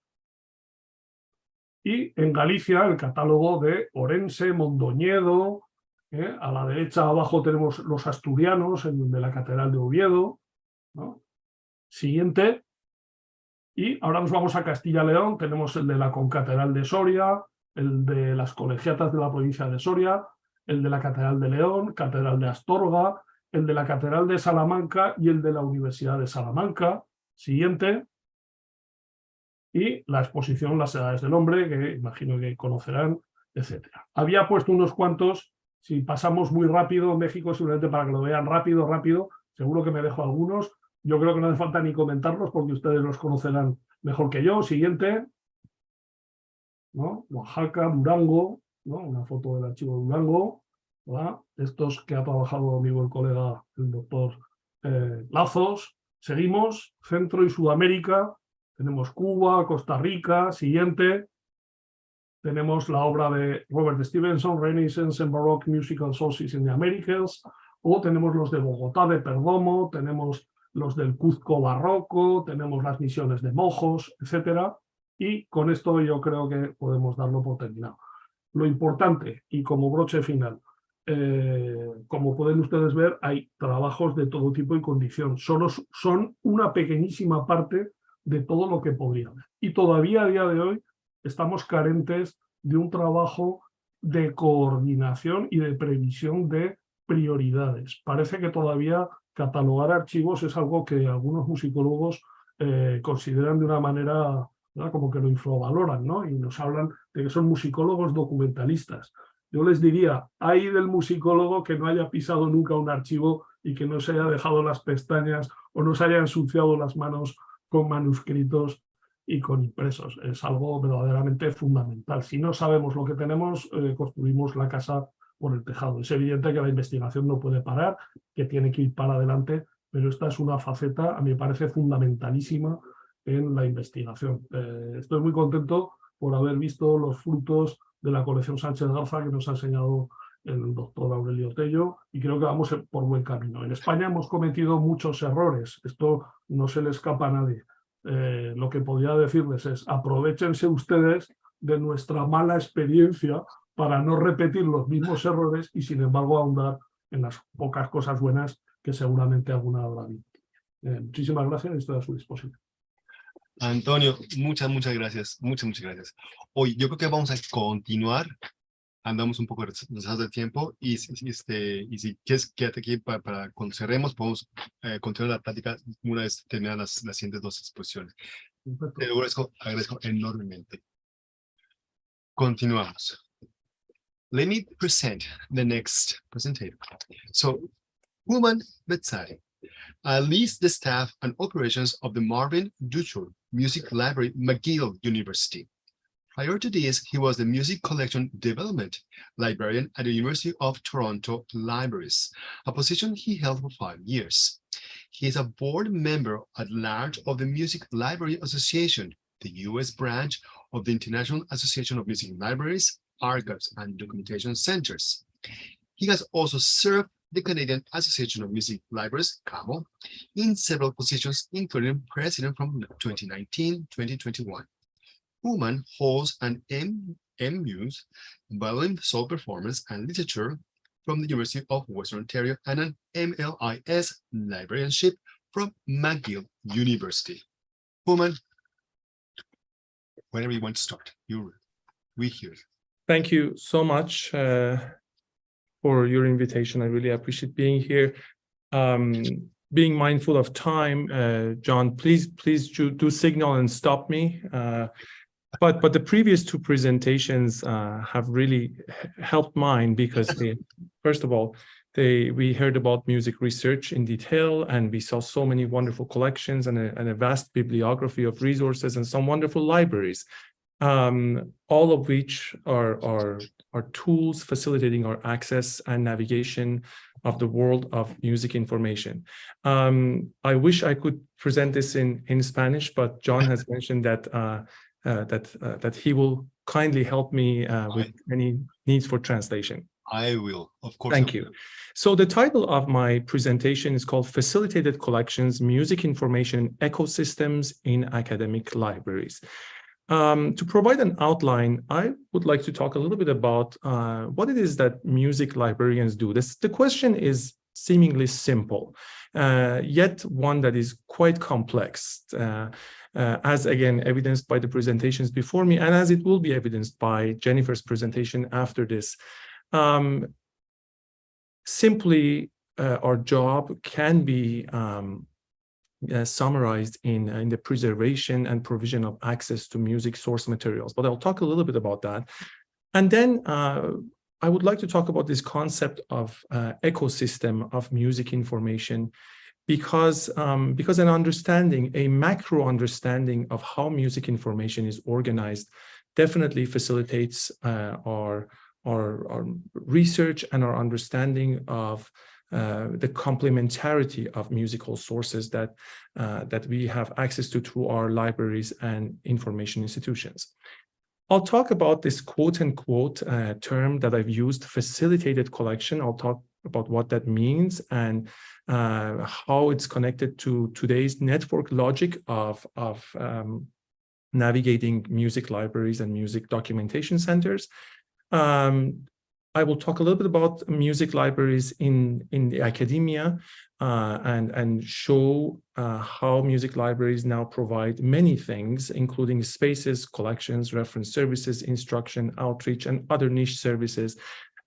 Y en Galicia el catálogo de Orense, Mondoñedo. A la derecha abajo tenemos los asturianos, el de la Catedral de Oviedo, ¿no? Siguiente. Y ahora nos vamos a Castilla-León. Tenemos el de la Concatedral de Soria, el de las colegiatas de la provincia de Soria, el de la Catedral de León, Catedral de Astorga, el de la Catedral de Salamanca y el de la Universidad de Salamanca. Siguiente. Y la exposición Las Edades del Hombre, que imagino que conocerán, etc. Había puesto unos cuantos. Si pasamos muy rápido, México, simplemente para que lo vean rápido, seguro que me dejo algunos. Yo creo que no hace falta ni comentarlos porque ustedes los conocerán mejor que yo. Siguiente. ¿No? Oaxaca, Durango, ¿no? Una foto del archivo de Durango. ¿Verdad? Estos que ha trabajado amigo el colega, el doctor Lazos. Seguimos. Centro y Sudamérica. Tenemos Cuba, Costa Rica. Siguiente. Tenemos la obra de Robert Stevenson, Renaissance and Baroque Musical Sources in the Americas, o tenemos los de Bogotá de Perdomo, tenemos los del Cuzco barroco, tenemos las misiones de Mojos, etc. Y con esto yo creo que podemos darlo por terminado. Lo importante, y como broche final, como pueden ustedes ver, hay trabajos de todo tipo y condición. Solo son una pequeñísima parte de todo lo que podría haber. Y todavía a día de hoy estamos carentes de un trabajo de coordinación y de previsión de prioridades. Parece que todavía catalogar archivos es algo que algunos musicólogos consideran de una manera, ¿verdad?, como que lo infravaloran, ¿no? Y nos hablan de que son musicólogos documentalistas. Yo les diría, hay del musicólogo que no haya pisado nunca un archivo y que no se haya dejado las pestañas o no se haya ensuciado las manos con manuscritos y con impresos. Es algo verdaderamente fundamental. Si no sabemos lo que tenemos, construimos la casa por el tejado. Es evidente que la investigación no puede parar, que tiene que ir para adelante, pero esta es una faceta, a mí me parece fundamentalísima en la investigación. Estoy muy contento por haber visto los frutos de la Colección Sánchez Garza que nos ha enseñado el doctor Aurelio Tello, y creo que vamos por buen camino. En España hemos cometido muchos errores, esto no se le escapa a nadie. Lo que podría decirles es, aprovéchense ustedes de nuestra mala experiencia para no repetir los mismos errores y, sin embargo, ahondar en las pocas cosas buenas que seguramente alguna habrá habido. Muchísimas gracias y estoy a su disposición. Antonio, muchas gracias. Muchas gracias. Hoy yo creo que vamos a continuar. Andamos un poco retrasados de tiempo y si quieres quédate aquí para cuando cerremos podemos continuar la plática una vez terminadas las siguientes dos exposiciones. Te lo agradezco enormemente. Continuamos. Let me present the next presentator. So, Houman Behzadi leads the staff and operations of the Marvin Duchamp Music Library, McGill University. Prior to this, he was the Music Collection Development Librarian at the University of Toronto Libraries, a position he held for 5 years. He is a board member at large of the Music Library Association, the U.S. branch of the International Association of Music Libraries, Archives, and Documentation Centers. He has also served the Canadian Association of Music Libraries, CAMO, in several positions, including president from 2019-2021. Houman holds an M.Mus, Violin Soul Performance and Literature from the University of Western Ontario and an MLIS Librarianship from McGill University. Houman, whenever you want to start, we hear. Thank you so much for your invitation. I really appreciate being here. Being mindful of time, John, please do signal and stop me. But the previous two presentations have really helped mine because first of all, we heard about music research in detail, and we saw so many wonderful collections and a vast bibliography of resources and some wonderful libraries, all of which are tools facilitating our access and navigation of the world of music information. I wish I could present this in Spanish, but John has mentioned that that he will kindly help me with any needs for translation. I will, of course. Thank you. So the title of my presentation is called Facilitated Collections, Music Information Ecosystems in Academic Libraries. To provide an outline, I would like to talk a little bit about what it is that music librarians do. The question is seemingly simple, yet one that is quite complex, as again evidenced by the presentations before me, and as it will be evidenced by Jennifer's presentation after this. Simply, our job can be summarized in the preservation and provision of access to music source materials, but I'll talk a little bit about that. And then I would like to talk about this concept of ecosystem of music information, because an understanding, a macro understanding of how music information is organized definitely facilitates our research and our understanding of the complementarity of musical sources that we have access to through our libraries and information institutions. I'll talk about this quote-unquote term that I've used, facilitated collection. I'll talk about what that means and how it's connected to today's network logic of navigating music libraries and music documentation centers. I will talk a little bit about music libraries in the academia and show how music libraries now provide many things, including spaces, collections, reference services, instruction, outreach, and other niche services.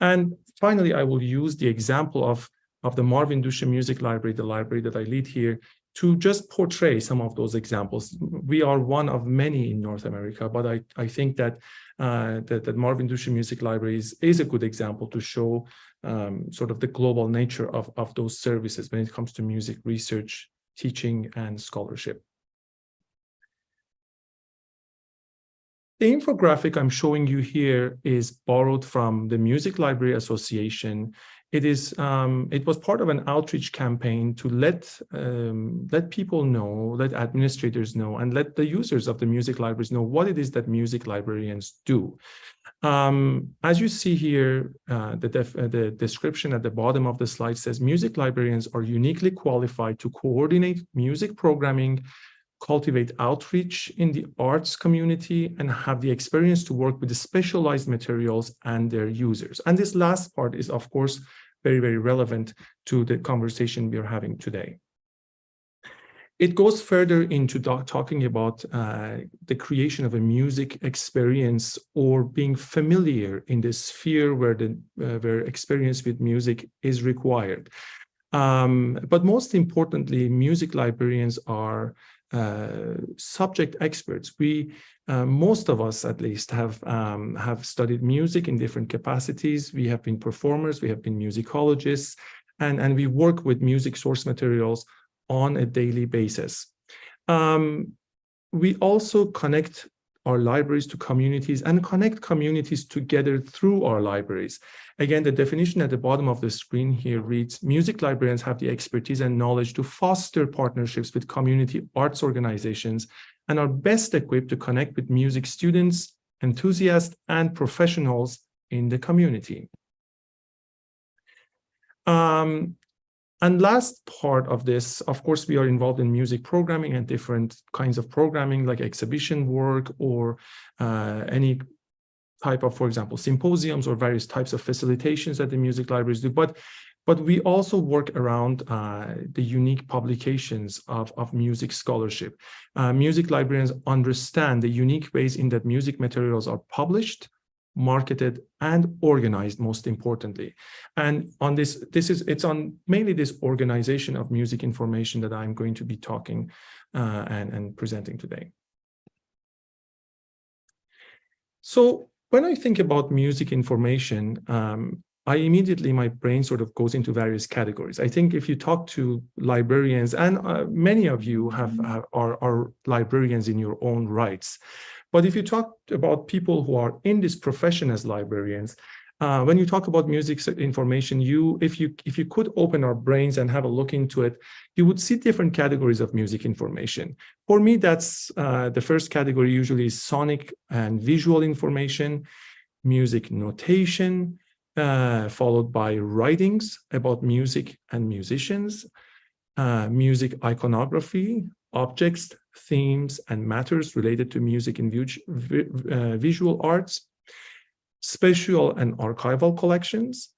And finally, I will use the example of the Marvin Duchem Music Library, the library that I lead here, to just portray some of those examples. We are one of many in North America, but I think that that Marvin Duchem Music Library is a good example to show sort of the global nature of those services when it comes to music research, teaching, and scholarship. The infographic I'm showing you here is borrowed from the Music Library Association. It was part of an outreach campaign to let people know, let administrators know, and let the users of the music libraries know what it is that music librarians do. As you see here, the description at the bottom of the slide says music librarians are uniquely qualified to coordinate music programming, cultivate outreach in the arts community, and have the experience to work with the specialized materials and their users. And this last part is, of course, very, very relevant to the conversation we are having today. It goes further into talking about the creation of a music experience, or being familiar in the sphere where experience with music is required. But most importantly, music librarians are subject experts. Most of us, at least, have studied music in different capacities. We have been performers, we have been musicologists, and we work with music source materials on a daily basis. We also connect our libraries to communities and connect communities together through our libraries. Again, the definition at the bottom of the screen here reads, music librarians have the expertise and knowledge to foster partnerships with community arts organizations and are best equipped to connect with music students, enthusiasts, and professionals in the community. And last part of this, of course, we are involved in music programming and different kinds of programming, like exhibition work or any type of, for example, symposiums or various types of facilitations that the music libraries do. But we also work around the unique publications of music scholarship. Music librarians understand the unique ways in that music materials are published, marketed, and organized, most importantly. And on it's on mainly this organization of music information that I'm going to be talking and presenting today. So when I think about music information, my brain sort of goes into various categories. I think if you talk to librarians, and many of you are librarians in your own rights, but if you talk about people who are in this profession as librarians, when you talk about music information, if you could open our brains and have a look into it, you would see different categories of music information. For me, that's the first category usually is sonic and visual information, music notation, followed by writings about music and musicians, music iconography, objects, themes, and matters related to music and visual arts, spatial and archival collections,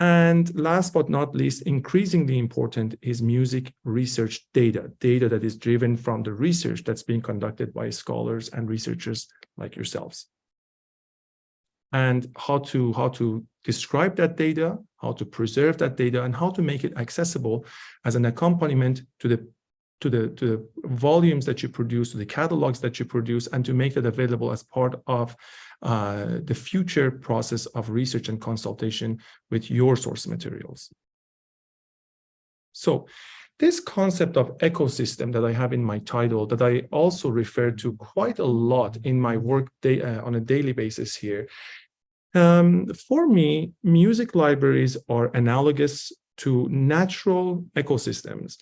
and last but not least, increasingly important, is music research data that is driven from the research that's being conducted by scholars and researchers like yourselves. And how to describe that data, how to preserve that data, and how to make it accessible as an accompaniment to the volumes that you produce, to the catalogs that you produce, and to make that available as part of the future process of research and consultation with your source materials. So this concept of ecosystem that I have in my title, that I also refer to quite a lot in my work on a daily basis here, for me, music libraries are analogous to natural ecosystems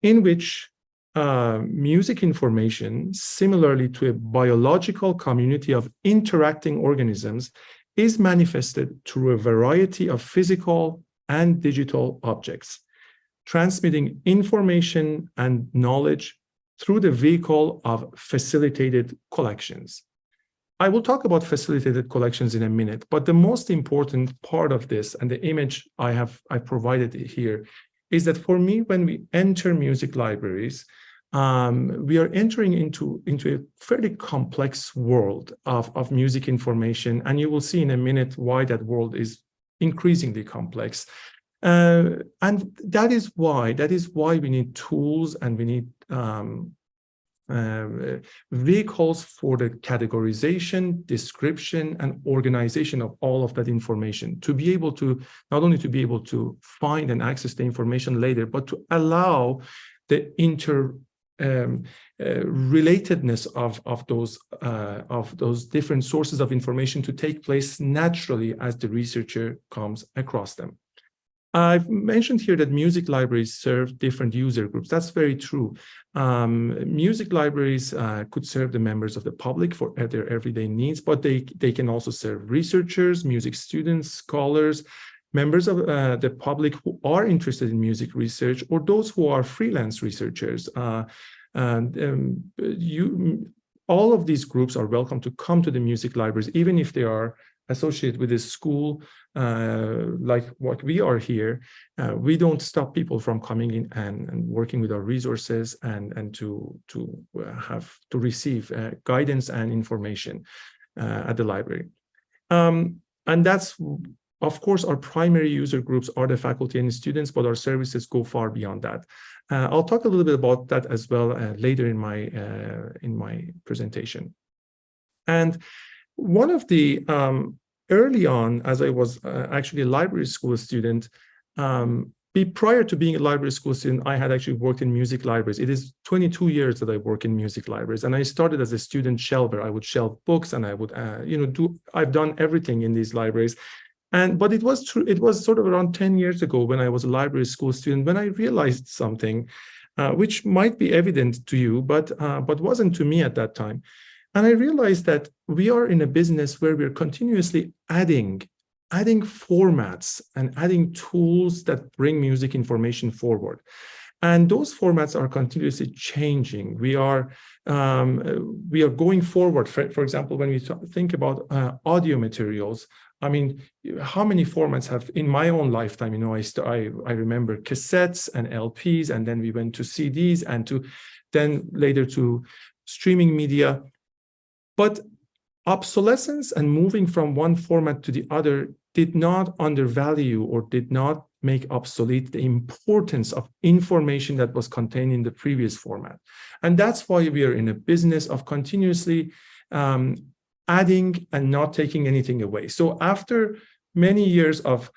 in which music information, similarly to a biological community of interacting organisms, is manifested through a variety of physical and digital objects, transmitting information and knowledge through the vehicle of facilitated collections. I will talk about facilitated collections in a minute, but the most important part of this, and the image I provided here, is that for me, when we enter music libraries, we are entering into a fairly complex world of music information, and you will see in a minute why that world is increasingly complex. And that is why we need tools, and we need vehicles for the categorization, description, and organization of all of that information, to be able to not only to be able to find and access the information later, but to allow the relatedness of those different sources of information to take place naturally as the researcher comes across them. I've mentioned here that music libraries serve different user groups. That's very true. Music libraries could serve the members of the public for their everyday needs, but they can also serve researchers, music students, scholars, members of the public who are interested in music research, or those who are freelance researchers. All of these groups are welcome to come to the music libraries, even if they are associated with a school like what we are here. We don't stop people from coming in and working with our resources and to receive guidance and information at the library. And that's, of course, our primary user groups are the faculty and students, but our services go far beyond that. I'll talk a little bit about that as well later in my presentation. And one of the early on, as I was actually a library school student, prior to being a library school student, I had actually worked in music libraries. It is 22 years that I work in music libraries, and I started as a student shelver. I would shelve books, and I would, I've done everything in these libraries. But it was true. It was sort of around 10 years ago when I was a library school student when I realized something, which might be evident to you, but wasn't to me at that time. And I realized that we are in a business where we're continuously adding formats and adding tools that bring music information forward. And those formats are continuously changing. We are going forward. For example, when we think about audio materials, I mean, how many formats have in my own lifetime? I remember cassettes and LPs, and then we went to CDs, and then later to streaming media. But obsolescence and moving from one format to the other did not undervalue or did not make obsolete the importance of information that was contained in the previous format. And that's why we are in a business of continuously adding and not taking anything away. So after many years of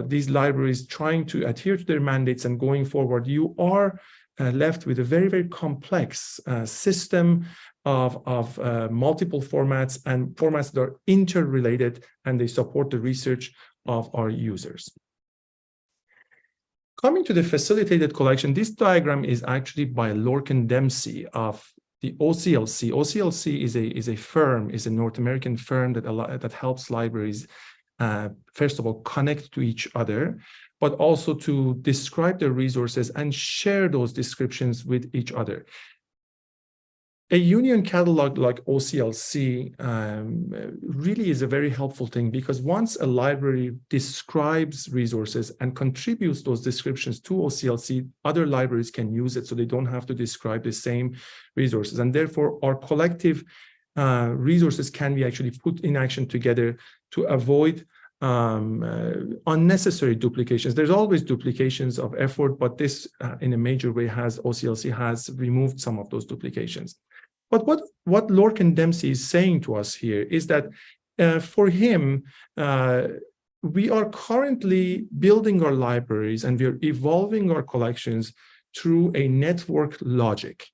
these libraries trying to adhere to their mandates and going forward, you are left with a very, very complex system of multiple formats and formats that are interrelated, and they support the research of our users. Coming to the facilitated collection, this diagram is actually by Lorcan Dempsey of the OCLC. OCLC is a North American firm that helps libraries, first of all, connect to each other, but also to describe their resources and share those descriptions with each other. A union catalog like OCLC really is a very helpful thing, because once a library describes resources and contributes those descriptions to OCLC, other libraries can use it, so they don't have to describe the same resources. And therefore, our collective resources can be actually put in action together to avoid unnecessary duplications. There's always duplications of effort, but this in a major way OCLC has removed some of those duplications. But what Lorcan Dempsey is saying to us here is that for him, we are currently building our libraries and we are evolving our collections through a network logic.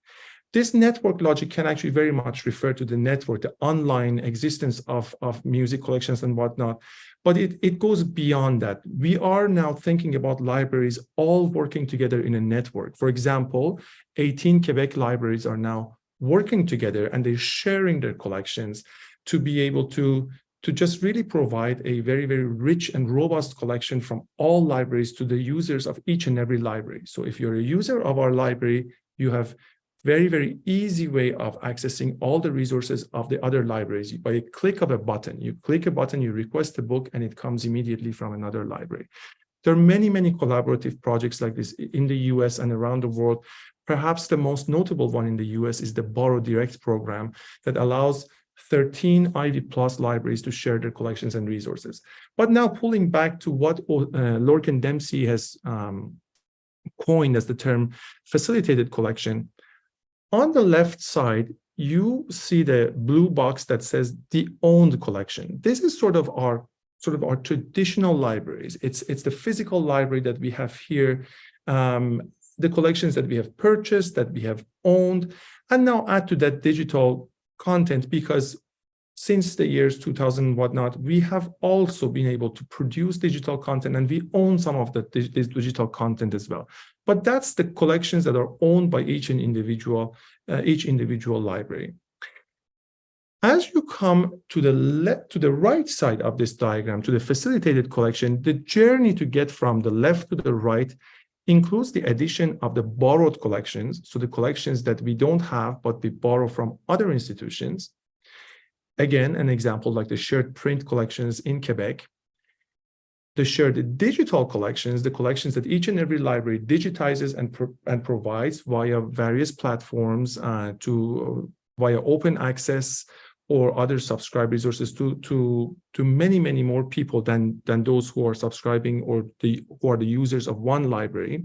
This network logic can actually very much refer to the network, the online existence of music collections and whatnot, but it goes beyond that. We are now thinking about libraries all working together in a network. For example, 18 Quebec libraries are now working together, and they're sharing their collections to be able to just really provide a very, very rich and robust collection from all libraries to the users of each and every library. So if you're a user of our library, you have very, very easy way of accessing all the resources of the other libraries. By a click of a button, you click a button, you request a book, and it comes immediately from another library. There are many, many collaborative projects like this in the US and around the world. Perhaps the most notable one in the US is the Borrow Direct program that allows 13 Ivy Plus libraries to share their collections and resources. But now pulling back to what Lorcan Dempsey has coined as the term facilitated collection, on the left side, you see the blue box that says the owned collection. This is sort of our traditional libraries. It's the physical library that we have here, the collections that we have purchased, that we have owned, and now add to that digital content, because since the years 2000 and whatnot, we have also been able to produce digital content, and we own some of this digital content as well. But that's the collections that are owned by each individual library. As you come to the right side of this diagram, to the facilitated collection, the journey to get from the left to the right includes the addition of the borrowed collections, so the collections that we don't have, but we borrow from other institutions. Again, an example like the shared print collections in Quebec. The shared digital collections, the collections that each and every library digitizes and provides via various platforms, via open access or other subscribe resources to many, many more people than those who are subscribing or who are the users of one library.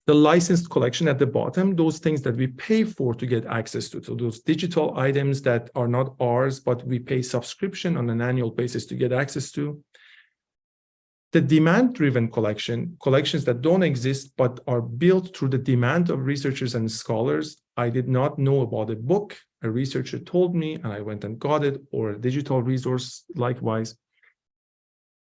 The licensed collection at the bottom, those things that we pay for to get access to. So those digital items that are not ours, but we pay subscription on an annual basis to get access to. The demand-driven collections that don't exist but are built through the demand of researchers and scholars. I did not know about a book, a researcher told me, and I went and got it, or a digital resource likewise.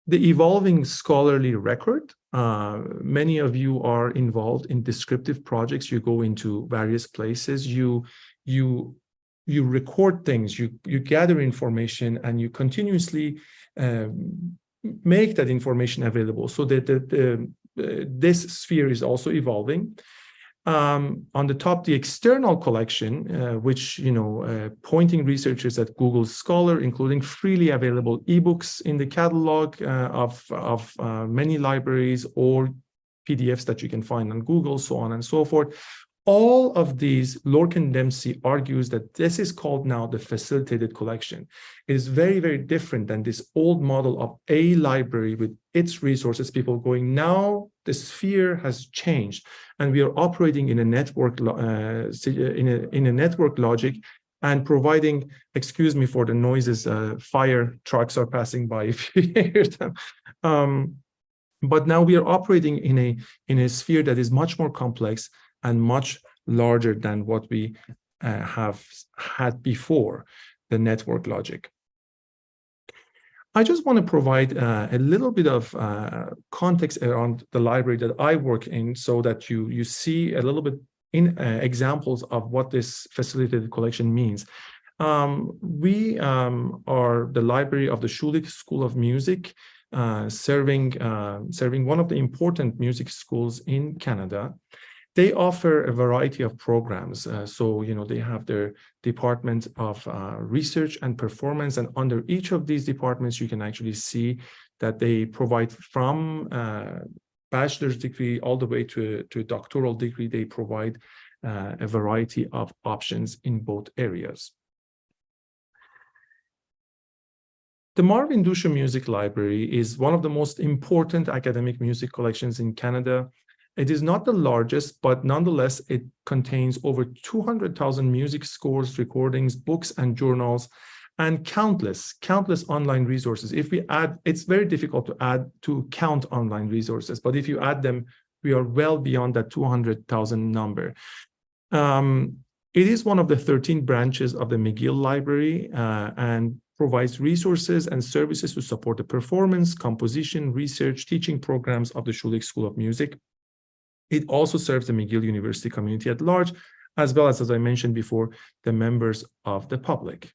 The evolving scholarly record. Many of you are involved in descriptive projects. You go into various places, you record things, you gather information, and you continuously make that information available, so that this sphere is also evolving. On the top, the external collection, which pointing researchers at Google Scholar, including freely available ebooks in the catalog of many libraries, or PDFs that you can find on Google, so on and so forth. All of these, Lorcan Dempsey argues that this is called now the facilitated collection. It is very, very different than this old model of a library with its resources, people going. Now the sphere has changed, and we are operating in a network in a network logic, and providing, excuse me for the noises, fire trucks are passing by if you hear them. But now we are operating in a sphere that is much more complex and much larger than what we have had before the network logic. I just want to provide a little bit of context around the library that I work in, so that you see a little bit in examples of what this facilitated collection means. We are the library of the Schulich School of Music, serving one of the important music schools in Canada. They offer a variety of programs. So, they have their department of research and performance, and under each of these departments, you can actually see that they provide from bachelor's degree all the way to a doctoral degree. They provide a variety of options in both areas. The Marvin Dusha Music Library is one of the most important academic music collections in Canada. It is not the largest, but nonetheless, it contains over 200,000 music scores, recordings, books, and journals, and countless online resources. If we add, it's very difficult to count online resources, but if you add them, we are well beyond that 200,000 number. It is one of the 13 branches of the McGill Library, and provides resources and services to support the performance, composition, research, teaching programs of the Schulich School of Music. It also serves the McGill University community at large, as well as I mentioned before, the members of the public.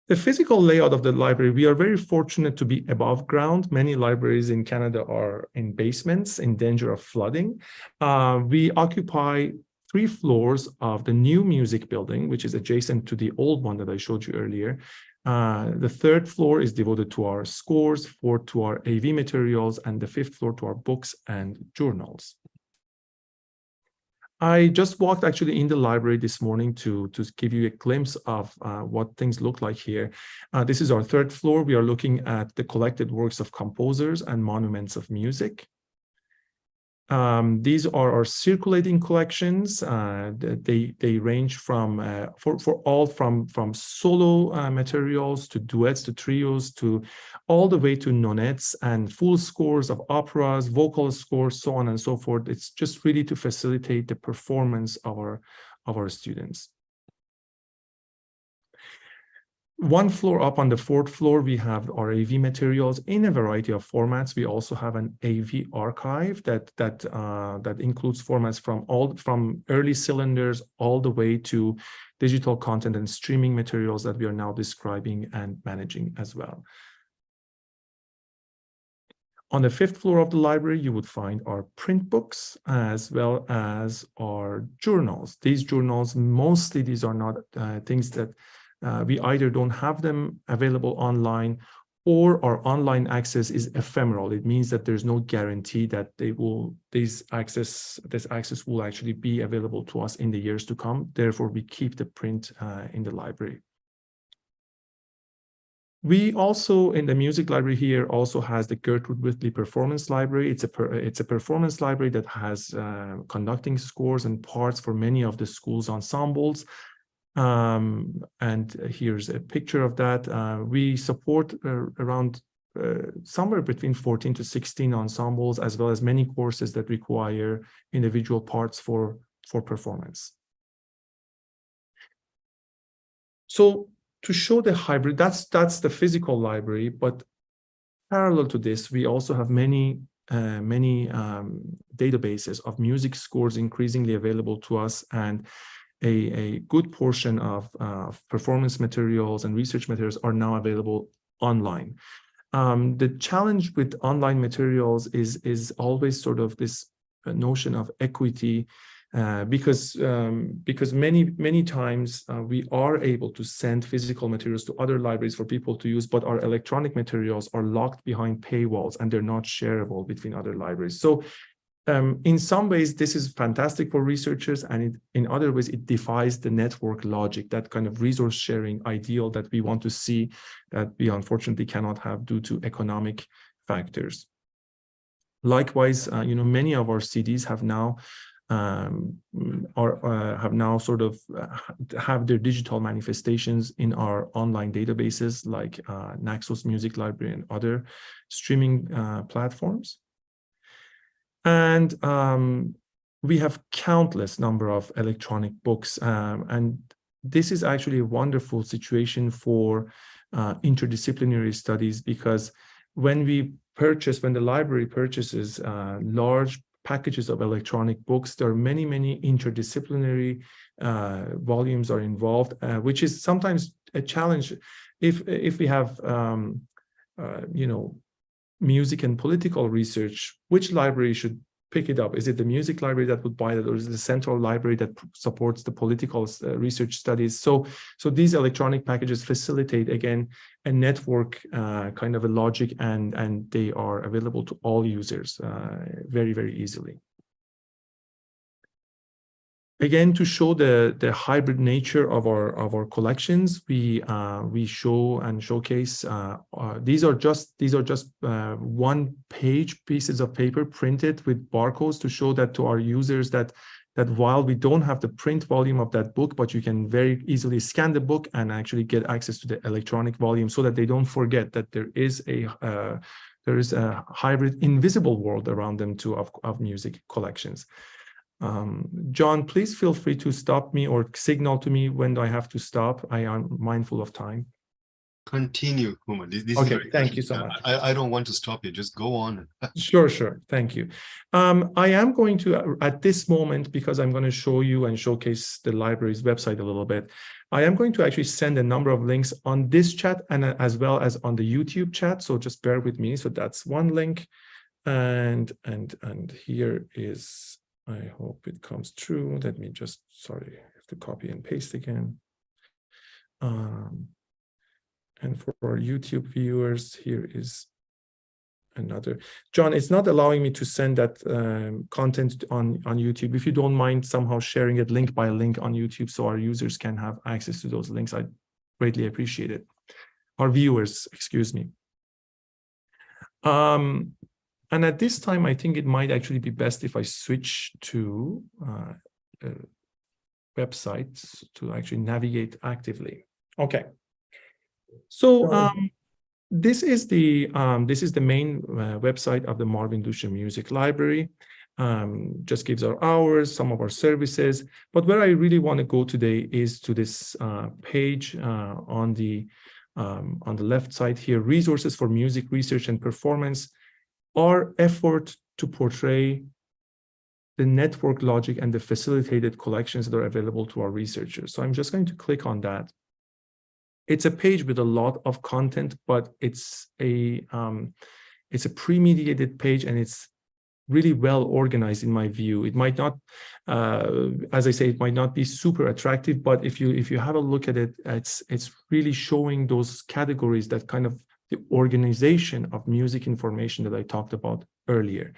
The physical layout of the library, we are very fortunate to be above ground. Many libraries in Canada are in basements in danger of flooding. We occupy 3 floors of the new music building, which is adjacent to the old one that I showed you earlier. The 3rd floor is devoted to our scores, 4th to our AV materials, and the 5th floor to our books and journals. I just walked actually in the library this morning to give you a glimpse of what things look like here. This is our 3rd floor. We are looking at the collected works of composers and monuments of music. These are our circulating collections. They range from from solo materials to duets to trios to all the way to nonettes and full scores of operas, vocal scores, so on and so forth. It's just really to facilitate the performance of our students. 1 floor up on the 4th floor, we have our AV materials in a variety of formats. We also have an AV archive that includes formats from early cylinders all the way to digital content and streaming materials that we are now describing and managing as well. On the 5th floor of the library, you would find our print books as well as our journals. These journals, mostly these are not things that we either don't have them available online, or our online access is ephemeral. It means that there's no guarantee that this access will actually be available to us in the years to come. Therefore, we keep the print in the library. We also, in the music library here, also has the Gertrude Whitley Performance Library. It's a performance library that has conducting scores and parts for many of the school's ensembles. And here's a picture of that. We support around somewhere between 14 to 16 ensembles, as well as many courses that require individual parts for performance. So to show the hybrid, that's the physical library, but parallel to this, we also have many databases of music scores increasingly available to us, and a good portion of performance materials and research materials are now available online. The challenge with online materials is always sort of this notion of equity, because many times we are able to send physical materials to other libraries for people to use, but our electronic materials are locked behind paywalls and they're not shareable between other libraries. So in some ways, this is fantastic for researchers, and in other ways, it defies the network logic, that kind of resource sharing ideal that we want to see, that we unfortunately cannot have due to economic factors. Likewise, many of our CDs have now have their digital manifestations in our online databases like Naxos Music Library and other streaming platforms. And we have countless number of electronic books, and this is actually a wonderful situation for interdisciplinary studies, because when the library purchases large packages of electronic books, there are many interdisciplinary volumes are involved, which is sometimes a challenge if we have music and political research. Which library should pick it up? Is it the music library that would buy it, or is it the central library that supports the political research studies? So these electronic packages facilitate, again, a network kind of a logic, and they are available to all users very easily. Again, to show the hybrid nature of our collections, we show and showcase these are just one-page pieces of paper printed with barcodes to show that to our users that while we don't have the print volume of that book, but you can very easily scan the book and actually get access to the electronic volume, so that they don't forget that there is a hybrid invisible world around them too of music collections. John, please feel free to stop me or signal to me when I have to stop. I am mindful of time. Continue, Houman. This is Okay, very thank you interesting. so much. I don't want to stop you. Just go on. Sure. Thank you. I am going to, at this moment, because I'm going to show you and showcase the library's website a little bit, I am going to actually send a number of links on this chat and as well as on the YouTube chat. So just bear with me. So that's one link. And here is, I hope it comes through. Let me just, sorry, I have to copy and paste again. And for our YouTube viewers, here is another. John, it's not allowing me to send that content on YouTube. If you don't mind somehow sharing it link by link on YouTube so our users can have access to those links, I'd greatly appreciate it. Our viewers, excuse me. And at this time, I think it might actually be best if I switch to websites to actually navigate actively. Okay. So this is the main website of the Marvin Lucian Music Library. Just gives our hours, some of our services. But where I really want to go today is to this page on the left side here, resources for music research and performance. Our effort to portray the network logic and the facilitated collections that are available to our researchers. So I'm just going to click on that. It's a page with a lot of content, but it's a pre-mediated page, and it's really well organized in my view. It might not, as I say, it might not be super attractive, but if you have a look at it, it's really showing those categories that kind of the organization of music information that I talked about earlier.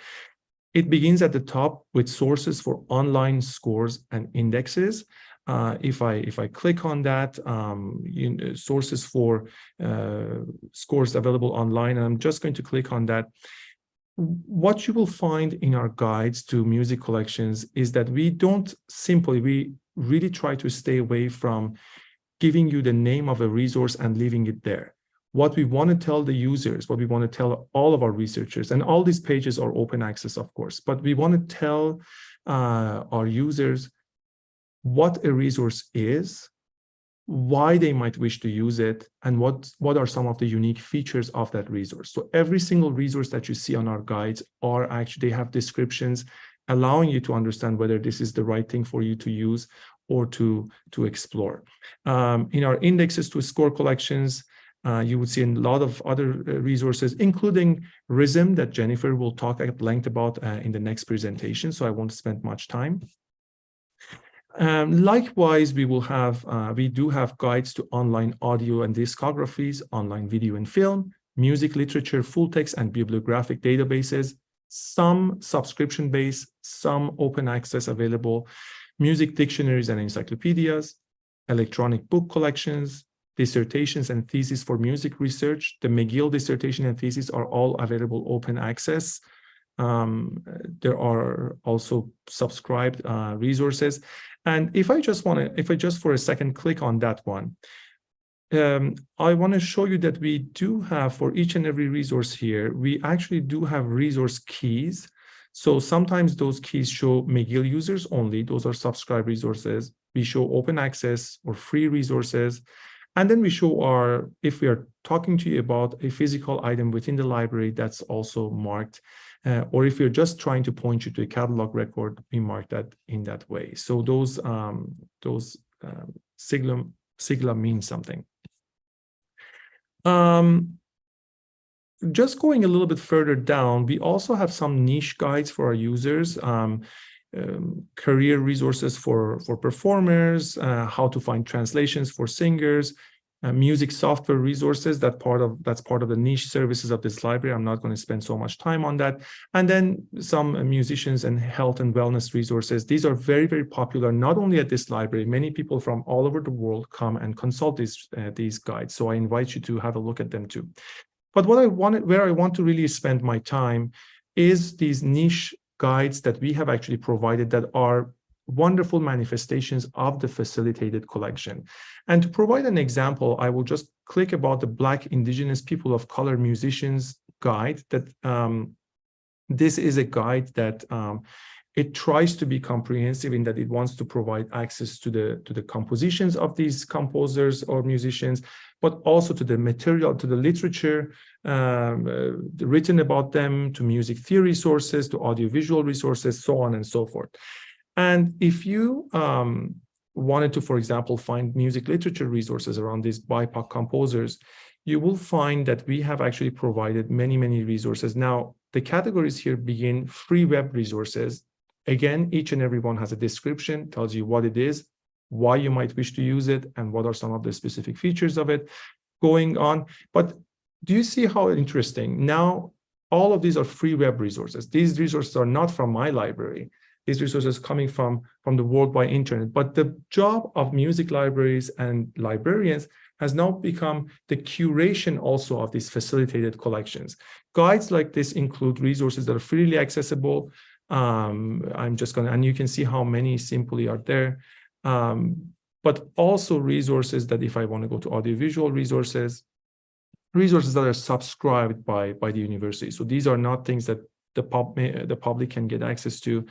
It begins at the top with sources for online scores and indexes. If I click on that, sources for scores available online, and I'm just going to click on that. What you will find in our guides to music collections is that we really try to stay away from giving you the name of a resource and leaving it there. What we want to tell the users, what we want to tell all of our researchers, and all these pages are open access, of course, but we want to tell our users what a resource is, why they might wish to use it, and what are some of the unique features of that resource. So every single resource that you see on our guides are actually, they have descriptions allowing you to understand whether this is the right thing for you to use or to explore. In our indexes to score collections, you would see a lot of other resources, including RISM that Jennifer will talk at length about in the next presentation, so I won't spend much time. Likewise, we do have guides to online audio and discographies, online video and film, music literature, full text and bibliographic databases, some subscription-based, some open access available, music dictionaries and encyclopedias, electronic book collections, dissertations and theses for music research. The McGill dissertation and thesis are all available open access. There are also subscribed resources. And if I just for a second click on that one, I want to show you that we do have, for each and every resource here, we actually do have resource keys. So sometimes those keys show McGill users only. Those are subscribed resources. We show open access or free resources. And then we show if we are talking to you about a physical item within the library, that's also marked. Or if you're just trying to point you to a catalog record, we mark that in that way. So those sigla means something. Just going a little bit further down, we also have some niche guides for our users. Career resources for performers, how to find translations for singers, music software resources. That's part of the niche services of this library. I'm not going to spend so much time on that. And then some musicians and health and wellness resources. These are very, very popular, not only at this library. Many people from all over the world come and consult these guides. So I invite you to have a look at them too. But where I want to really spend my time is these niche guides that we have actually provided that are wonderful manifestations of the facilitated collection. And to provide an example, I will just click about the Black Indigenous People of Color Musicians guide. That this is a guide that It tries to be comprehensive in that it wants to provide access to the compositions of these composers or musicians, but also to the material, to the literature written about them, to music theory sources, to audiovisual resources, so on and so forth. And if you wanted to, for example, find music literature resources around these BIPOC composers, you will find that we have actually provided many, many resources. Now, the categories here begin free web resources. Again, each and every one has a description, tells you what it is, why you might wish to use it, and what are some of the specific features of it going on. But do you see how interesting? Now, all of these are free web resources. These resources are not from my library. These resources coming from the worldwide internet. But the job of music libraries and librarians has now become the curation also of these facilitated collections. Guides like this include resources that are freely accessible. I'm just gonna, and you can see how many simply are there. But also resources that if I want to go to audiovisual resources that are subscribed by the university. So these are not things that the public can get access to.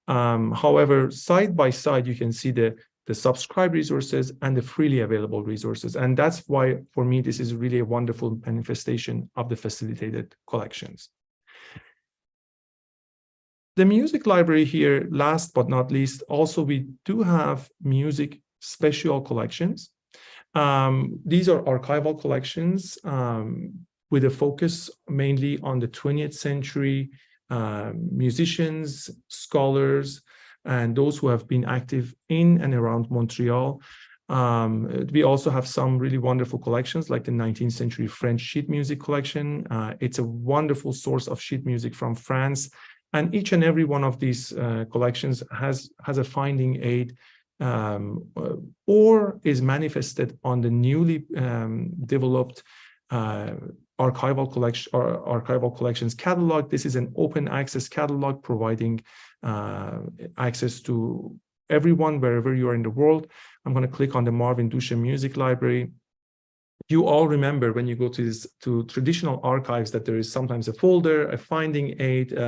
However, side by side, you can see the subscribed resources and the freely available resources. And that's why, for me, this is really a wonderful manifestation of the facilitated collections. The music library here, last but not least, also we do have music special collections. These are archival collections with a focus mainly on the 20th century musicians, scholars, and those who have been active in and around Montreal. We also have some really wonderful collections like the 19th century French sheet music collection. It's a wonderful source of sheet music from France. And each and every one of these collections has a finding aid or is manifested on the newly developed archival collections catalog. This is an open access catalog providing access to everyone wherever you are in the world. I'm going to click on the Marvin Duchamp Music Library. You all remember when you go to traditional archives that there is sometimes a folder, a finding aid,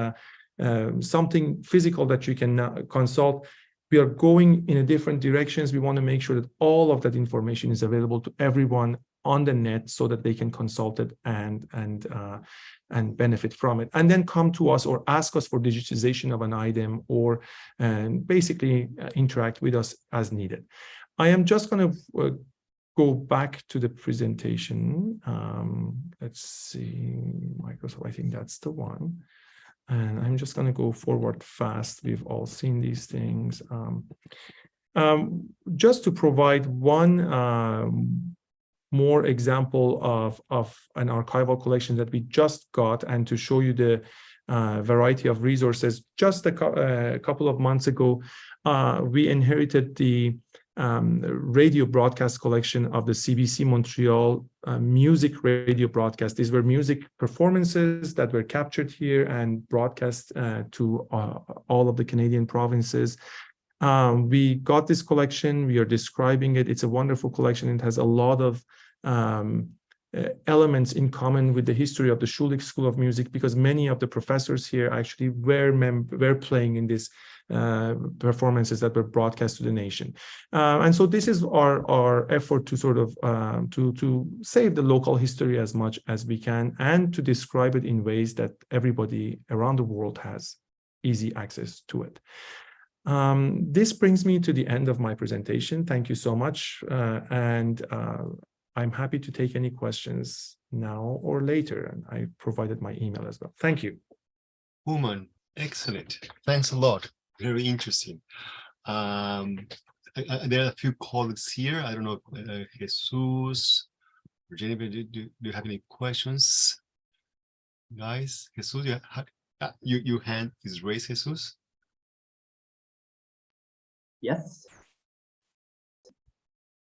something physical that you can consult. We are going in a different directions. We want to make sure that all of that information is available to everyone on the net so that they can consult it and benefit from it, and then come to us or ask us for digitization of an item or basically interact with us as needed. I am just going to go back to the presentation. Let's see, Microsoft, I think that's the one. And I'm just going to go forward fast. We've all seen these things. Just to provide one more example of an archival collection that we just got and to show you the variety of resources. Just a couple of months ago, we inherited the radio broadcast collection of the CBC Montreal music radio broadcast. These were music performances that were captured here and broadcast to all of the Canadian provinces. We got this collection, we are describing it. It's a wonderful collection. It has a lot of elements in common with the history of the Schulich School of Music, because many of the professors here actually were playing in these performances that were broadcast to the nation. And so this is our effort to sort of to save the local history as much as we can and to describe it in ways that everybody around the world has easy access to it. This brings me to the end of my presentation. Thank you so much. And I'm happy to take any questions now or later. And I provided my email as well. Thank you. Houman, excellent. Thanks a lot. Very interesting. There are a few colleagues here. I don't know, Jesus, Virginia, do you have any questions? Guys, Jesus, your hand is raised, Jesus. Yes.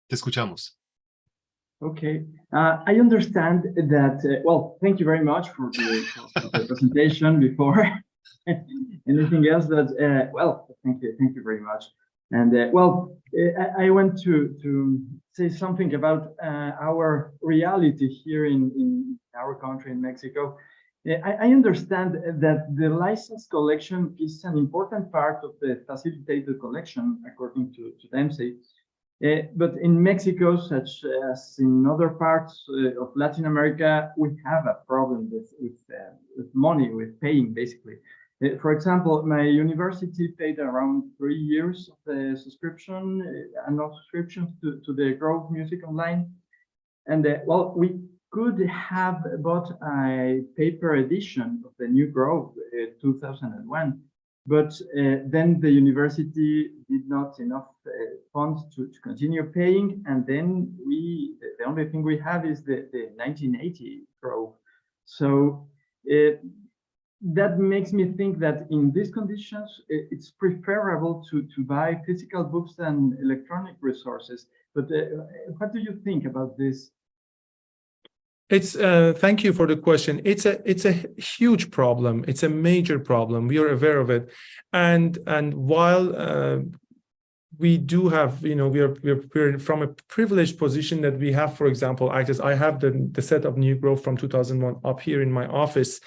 Te escuchamos. Okay. I understand that, well, thank you very much for the presentation before anything else. That, well, thank you very much. And, well, I want to say something about our reality here in our country, in Mexico. I understand that the licensed collection is an important part of the facilitated collection, according to Dempsey. But in Mexico, such as in other parts of Latin America, we have a problem with money, with paying, basically. For example, my university paid around 3 years of the subscription, annual subscription to the Grove Music Online. And well, we could have bought a paper edition of the new Grove 2001, but then the university did not enough funds to continue paying, and then the only thing we have is the 1980 Grove. So that makes me think that in these conditions, it's preferable to buy physical books than electronic resources. But what do you think about this? It's thank you for the question. It's a huge problem. It's a major problem. We are aware of it, and while we do have, we're from a privileged position that we have, for example, access. I have the set of New Grove from 2001 up here in my office,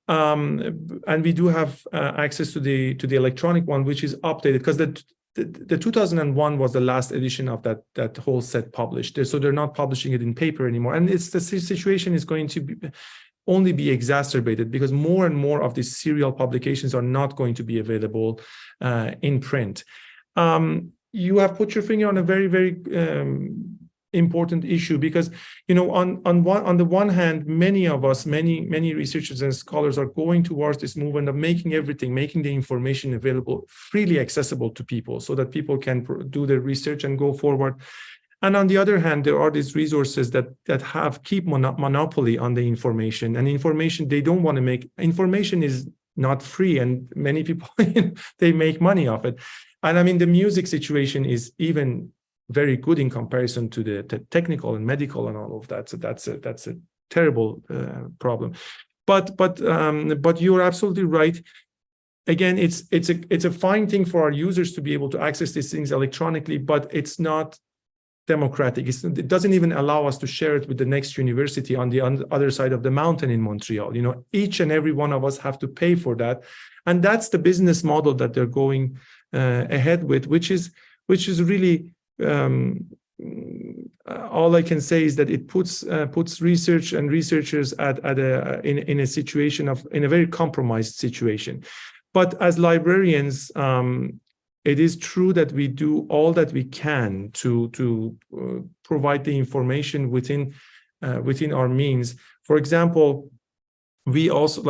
and we do have access to the electronic one, which is updated, because the 2001 was the last edition of that whole set published. So they're not publishing it in paper anymore. And the situation is going to only be exacerbated because more and more of these serial publications are not going to be available in print. You have put your finger on a very, very important issue, because on the one hand, many of us, many researchers and scholars are going towards this movement of making the information available, freely accessible to people, so that people can do their research and go forward. And on the other hand, there are these resources that keep monopoly on the information, and information they don't want to make. Information is not free, and many people they make money off it. And I mean, the music situation is even very good in comparison to the technical and medical and all of that. So that's a terrible problem. But you're absolutely right. Again, it's a fine thing for our users to be able to access these things electronically, but it's not democratic. It doesn't even allow us to share it with the next university on the other side of the mountain in Montreal. Each and every one of us have to pay for that, and that's the business model that they're going ahead with, which is really. All I can say is that it puts research and researchers in a very compromised situation. But as librarians, it is true that we do all that we can to provide the information within our means. For example, we also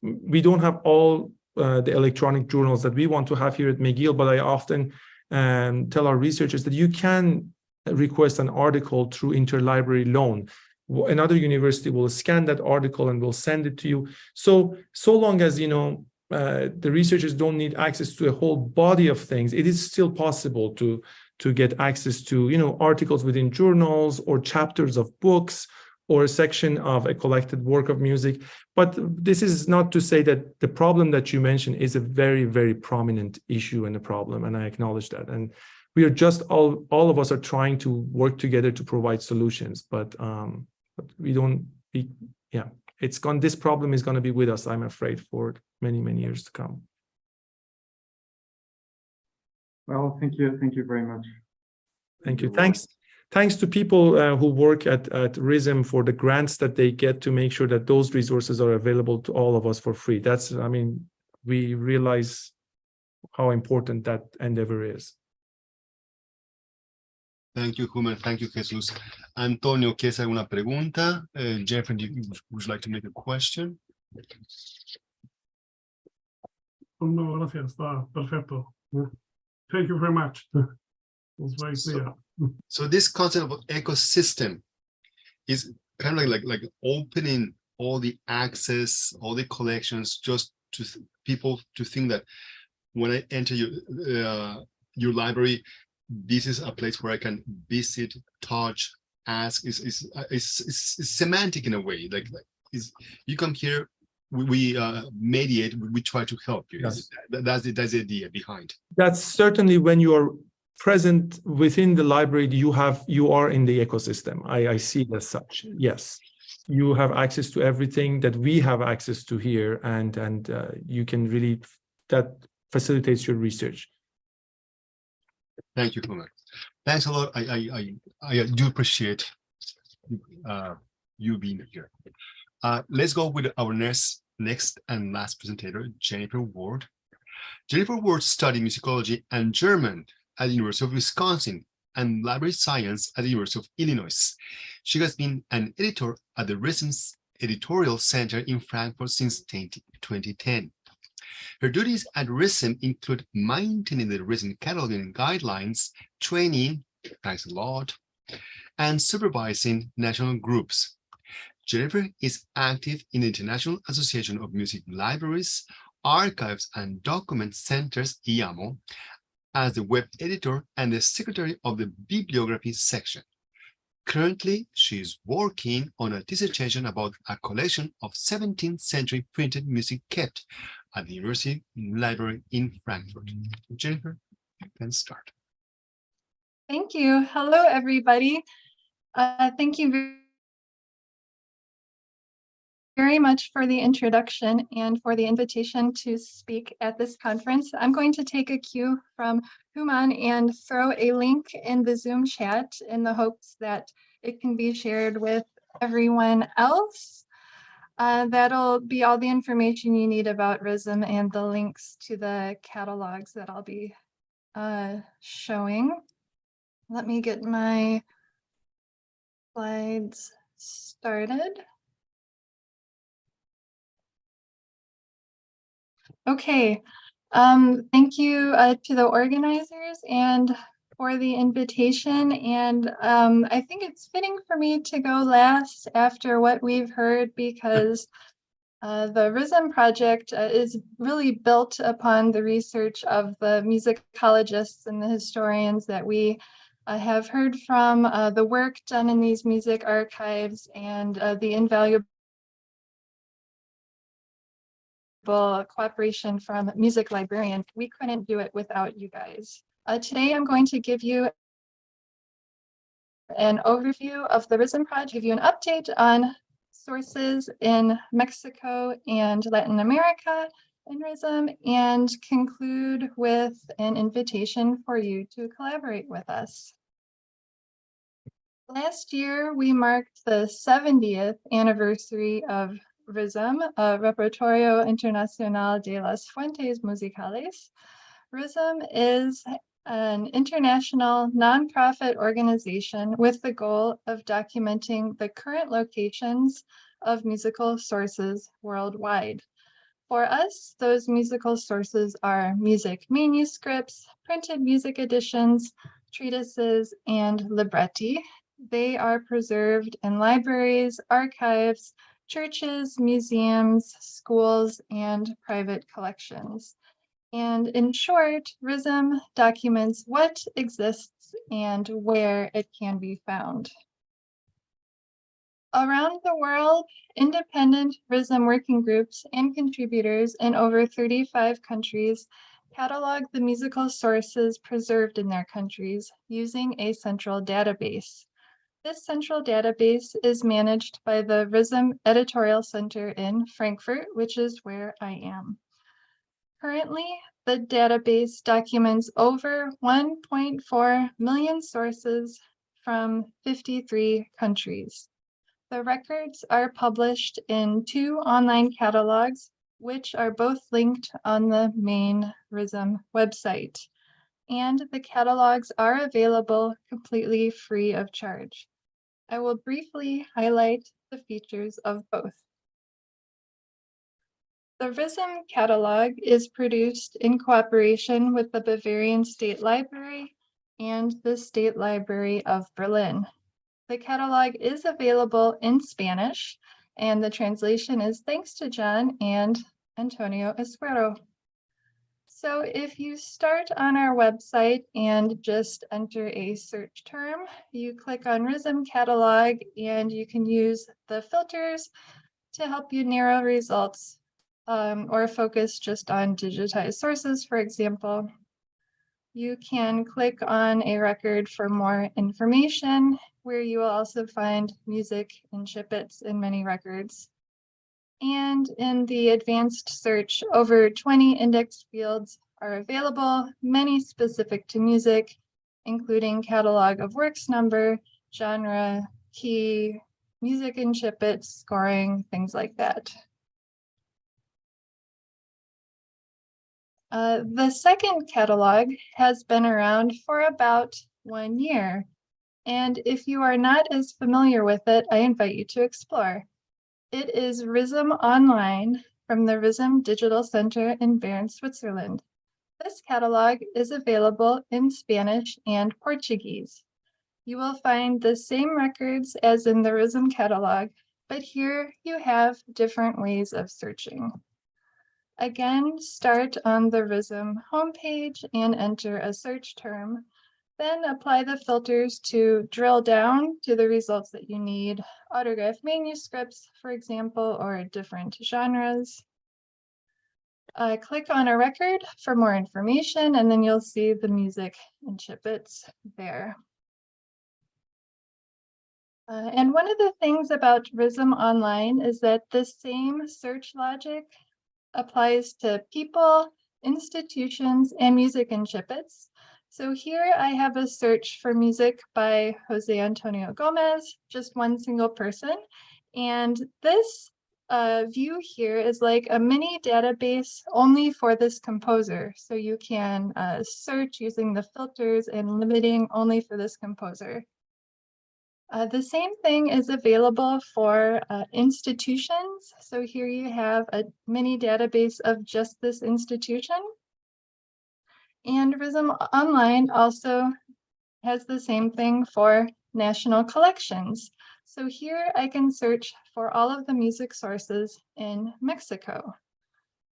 we don't have all the electronic journals that we want to have here at McGill, but I often tell our researchers that you can request an article through interlibrary loan. Another university will scan that article and will send it to you. So long as the researchers don't need access to a whole body of things, it is still possible to get access to articles within journals or chapters of books or a section of a collected work of music. But this is not to say that the problem that you mentioned is a very, very prominent issue and a problem, and I acknowledge that. And we are just all of us are trying to work together to provide solutions, but we don't. It's gone. This problem is going to be with us, I'm afraid, for many, many years to come. Well, thank you very much. Thank you. Thanks to people who work at RISM for the grants that they get to make sure that those resources are available to all of us for free. We realize how important that endeavor is. Thank you, Houman. Thank you, Jesus. Antonio, ¿quieres alguna pregunta? Jeffrey, would you like to make a question? No, gracias. Está perfecto. Thank you very much. It's very clear. So this concept of ecosystem is kind of like opening all the access, all the collections, just to people to think that when I enter your library, this is a place where I can visit, touch, ask. It's semantic in a way. Like you come here, we mediate, we try to help you. Yes. That's the idea behind. That's certainly when you are present within the library, you are in the ecosystem. I see it as such. Yes. you have access to everything that we have access to here, and you can really, that facilitates your research. Thank you, Houman. Thanks a lot. I do appreciate you being here. Let's go with our next and last presenter, Jennifer Ward. Jennifer Ward studied musicology and German at the University of Wisconsin and library science at the University of Illinois. She has been an editor at the RISM's Editorial Center in Frankfurt since 2010. Her duties at RISM include maintaining the RISM cataloging guidelines, training, thanks a lot, and supervising national groups. Jennifer is active in the International Association of Music Libraries, Archives and Document Centers, IAMO, as the web editor and the secretary of the bibliography section. Currently, she is working on a dissertation about a collection of 17th century printed music kept at the University Library in Frankfurt. Jennifer, you can start. Thank you. Hello, everybody. Thank you very much for the introduction and for the invitation to speak at this conference. I'm going to take a cue from Houman and throw a link in the Zoom chat in the hopes that it can be shared with everyone else. That'll be all the information you need about RISM and the links to the catalogs that I'll be showing. Let me get my slides started. Okay, thank you to the organizers and for the invitation. And I think it's fitting for me to go last after what we've heard, because the RISM project is really built upon the research of the musicologists and the historians that we have heard from, the work done in these music archives, and the invaluable cooperation from music librarians. We couldn't do it without you guys. Today I'm going to give you an overview of the RISM project, give you an update on sources in Mexico and Latin America in RISM, and conclude with an invitation for you to collaborate with us. Last year, we marked the 70th anniversary of RISM, Repertorio Internacional de las Fuentes Musicales. RISM is an international nonprofit organization with the goal of documenting the current locations of musical sources worldwide. For us, those musical sources are music manuscripts, printed music editions, treatises, and libretti. They are preserved in libraries, archives, churches, museums, schools, and private collections. And in short, RISM documents what exists and where it can be found. Around the world, independent RISM working groups and contributors in over 35 countries catalog the musical sources preserved in their countries using a central database. This central database is managed by the RISM Editorial Center in Frankfurt, which is where I am. Currently, the database documents over 1.4 million sources from 53 countries. The records are published in 2 online catalogs, which are both linked on the main RISM website. And the catalogs are available completely free of charge. I will briefly highlight the features of both. The RISM catalog is produced in cooperation with the Bavarian State Library and the State Library of Berlin. The catalog is available in Spanish, and the translation is thanks to John and Antonio Esquero. So if you start on our website and just enter a search term, you click on RISM catalog, and you can use the filters to help you narrow results or focus just on digitized sources, for example. you can click on a record for more information, where you will also find music and snippets in many records. And in the advanced search, over 20 index fields are available, many specific to music, including catalog of works number, genre, key, music and snippets, scoring, things like that. The second catalog has been around for about 1 year. And if you are not as familiar with it, I invite you to explore. It is RISM Online from the RISM Digital Center in Bern, Switzerland. This catalog is available in Spanish and Portuguese. You will find the same records as in the RISM catalog, but here you have different ways of searching. Again, start on the RISM homepage and enter a search term. Then apply the filters to drill down to the results that you need, autographed manuscripts, for example, or different genres. Click on a record for more information, and then you'll see the music and snippets there. And one of the things about RISM Online is that the same search logic applies to people, institutions, and music and snippets. So here I have a search for music by Jose Antonio Gomez, just one single person. And this view here is like a mini database only for this composer. So you can search using the filters and limiting only for this composer. The same thing is available for institutions. So here you have a mini database of just this institution. And RISM Online also has the same thing for national collections. So here I can search for all of the music sources in Mexico.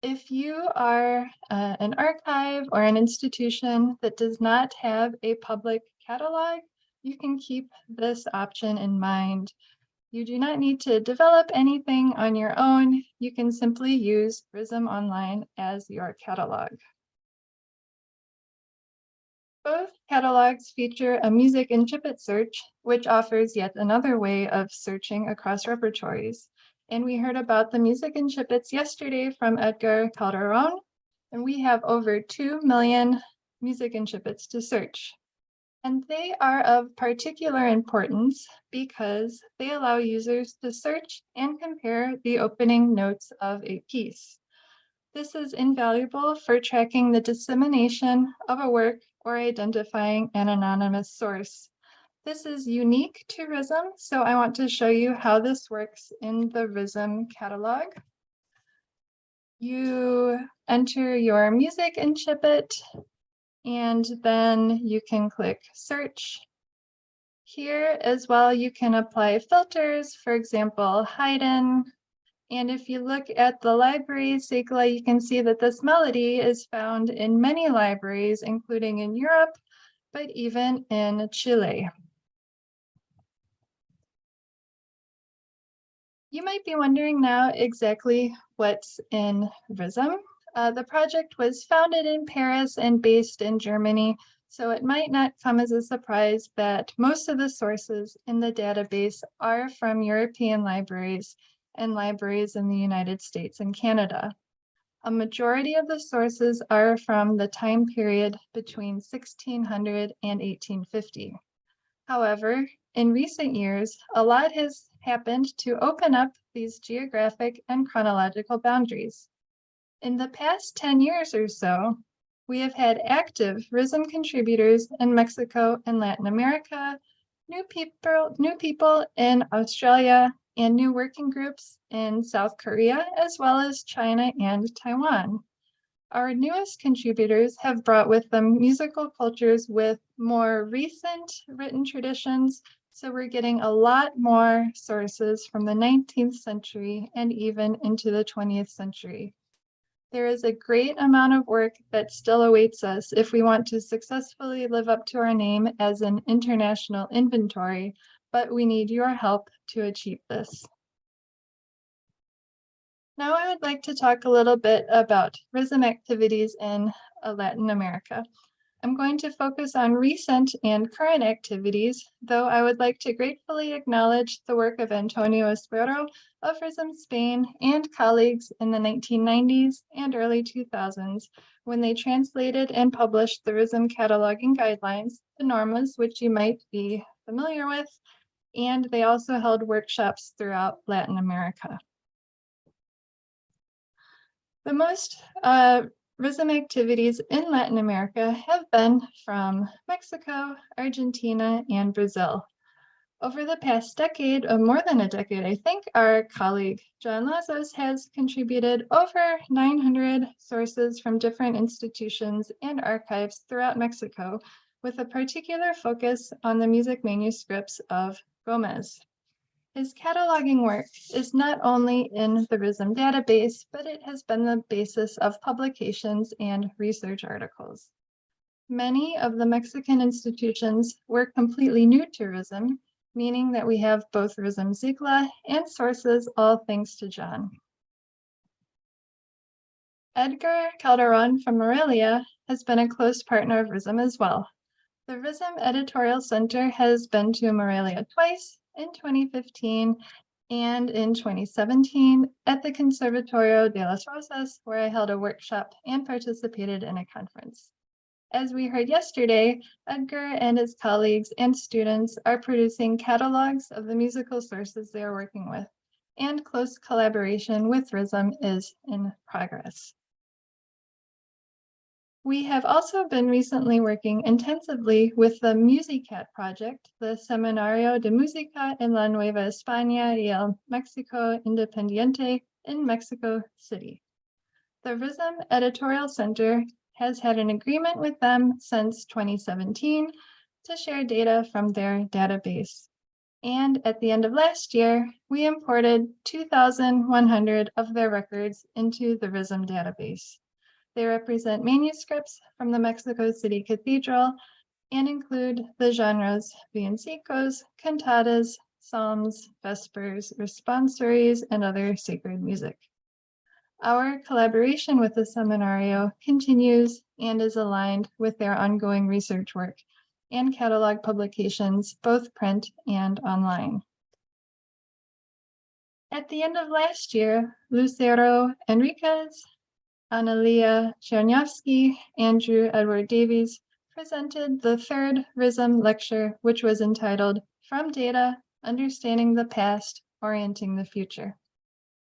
If you are an archive or an institution that does not have a public catalog, you can keep this option in mind. You do not need to develop anything on your own. You can simply use RISM Online as your catalog. Both catalogs feature a music and snippet search, which offers yet another way of searching across repertories. And we heard about the music and snippets yesterday from Edgar Calderon, and we have over 2 million music and snippets to search. And they are of particular importance because they allow users to search and compare the opening notes of a piece. This is invaluable for tracking the dissemination of a work or identifying an anonymous source. This is unique to RISM, so I want to show you how this works in the RISM catalog. You enter your music and snippet, and then you can click search. Here as well, you can apply filters, for example, Haydn. And if you look at the library SEGLA, you can see that this melody is found in many libraries, including in Europe, but even in Chile. You might be wondering now exactly what's in RISM. The project was founded in Paris and based in Germany, so it might not come as a surprise that most of the sources in the database are from European libraries and libraries in the United States and Canada. A majority of the sources are from the time period between 1600 and 1850. However, in recent years, a lot has happened to open up these geographic and chronological boundaries. In the past 10 years or so, we have had active RISM contributors in Mexico and Latin America, new people in Australia, and new working groups in South Korea, as well as China and Taiwan. Our newest contributors have brought with them musical cultures with more recent written traditions, so we're getting a lot more sources from the 19th century and even into the 20th century. There is a great amount of work that still awaits us if we want to successfully live up to our name as an international inventory, but we need your help to achieve this. Now I would like to talk a little bit about RISM activities in Latin America. I'm going to focus on recent and current activities, though I would like to gratefully acknowledge the work of Antonio Espero of RISM Spain and colleagues in the 1990s and early 2000s when they translated and published the RISM cataloging guidelines, the normas, which you might be familiar with, and they also held workshops throughout Latin America. The most RISM activities in Latin America have been from Mexico, Argentina, and Brazil. Over the past decade, or more than a decade, I think, our colleague John Lazos has contributed over 900 sources from different institutions and archives throughout Mexico, with a particular focus on the music manuscripts of Gomez. His cataloging work is not only in the RISM database, but it has been the basis of publications and research articles. Many of the Mexican institutions were completely new to RISM, meaning that we have both RISM Sigla and sources, all thanks to John. Edgar Calderon from Morelia has been a close partner of RISM as well. The RISM Editorial Center has been to Morelia twice, in 2015 and in 2017 at the Conservatorio de las Rosas, where I held a workshop and participated in a conference. As we heard yesterday, Edgar and his colleagues and students are producing catalogs of the musical sources they are working with, and close collaboration with RISM is in progress. We have also been recently working intensively with the MusiCat project, the Seminario de Música en la Nueva España y el México Independiente in Mexico City. The RISM Editorial Center has had an agreement with them since 2017 to share data from their database. And at the end of last year, we imported 2,100 of their records into the RISM database. They represent manuscripts from the Mexico City Cathedral and include the genres villancicos, cantatas, psalms, vespers, responsories, and other sacred music. Our collaboration with the Seminario continues and is aligned with their ongoing research work and catalog publications, both print and online. At the end of last year, Lucero Enriquez, Analia Chernyavsky, Andrew Edward Davies presented the third RISM lecture, which was entitled From Data, Understanding the Past, Orienting the Future.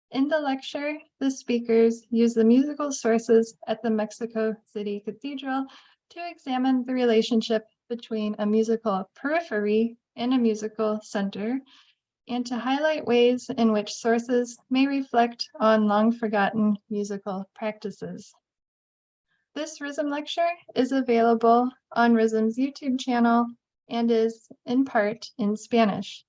In the lecture, the speakers used the musical sources at the Mexico City Cathedral to examine the relationship between a musical periphery and a musical center, and to highlight ways in which sources may reflect on long-forgotten musical practices. This RISM lecture is available on RISM's YouTube channel and is, in part, in Spanish.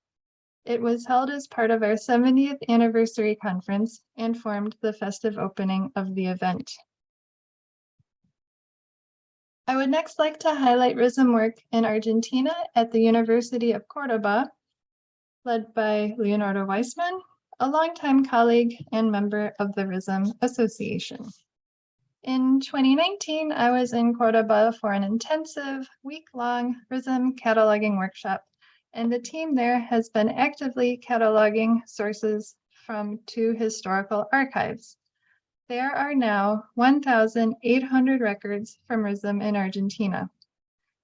It was held as part of our 70th anniversary conference and formed the festive opening of the event. I would next like to highlight RISM work in Argentina at the University of Cordoba, led by Leonardo Weissman, a longtime colleague and member of the RISM Association. In 2019, I was in Cordoba for an intensive week-long RISM cataloging workshop, and the team there has been actively cataloging sources from 2 historical archives. There are now 1,800 records from RISM in Argentina.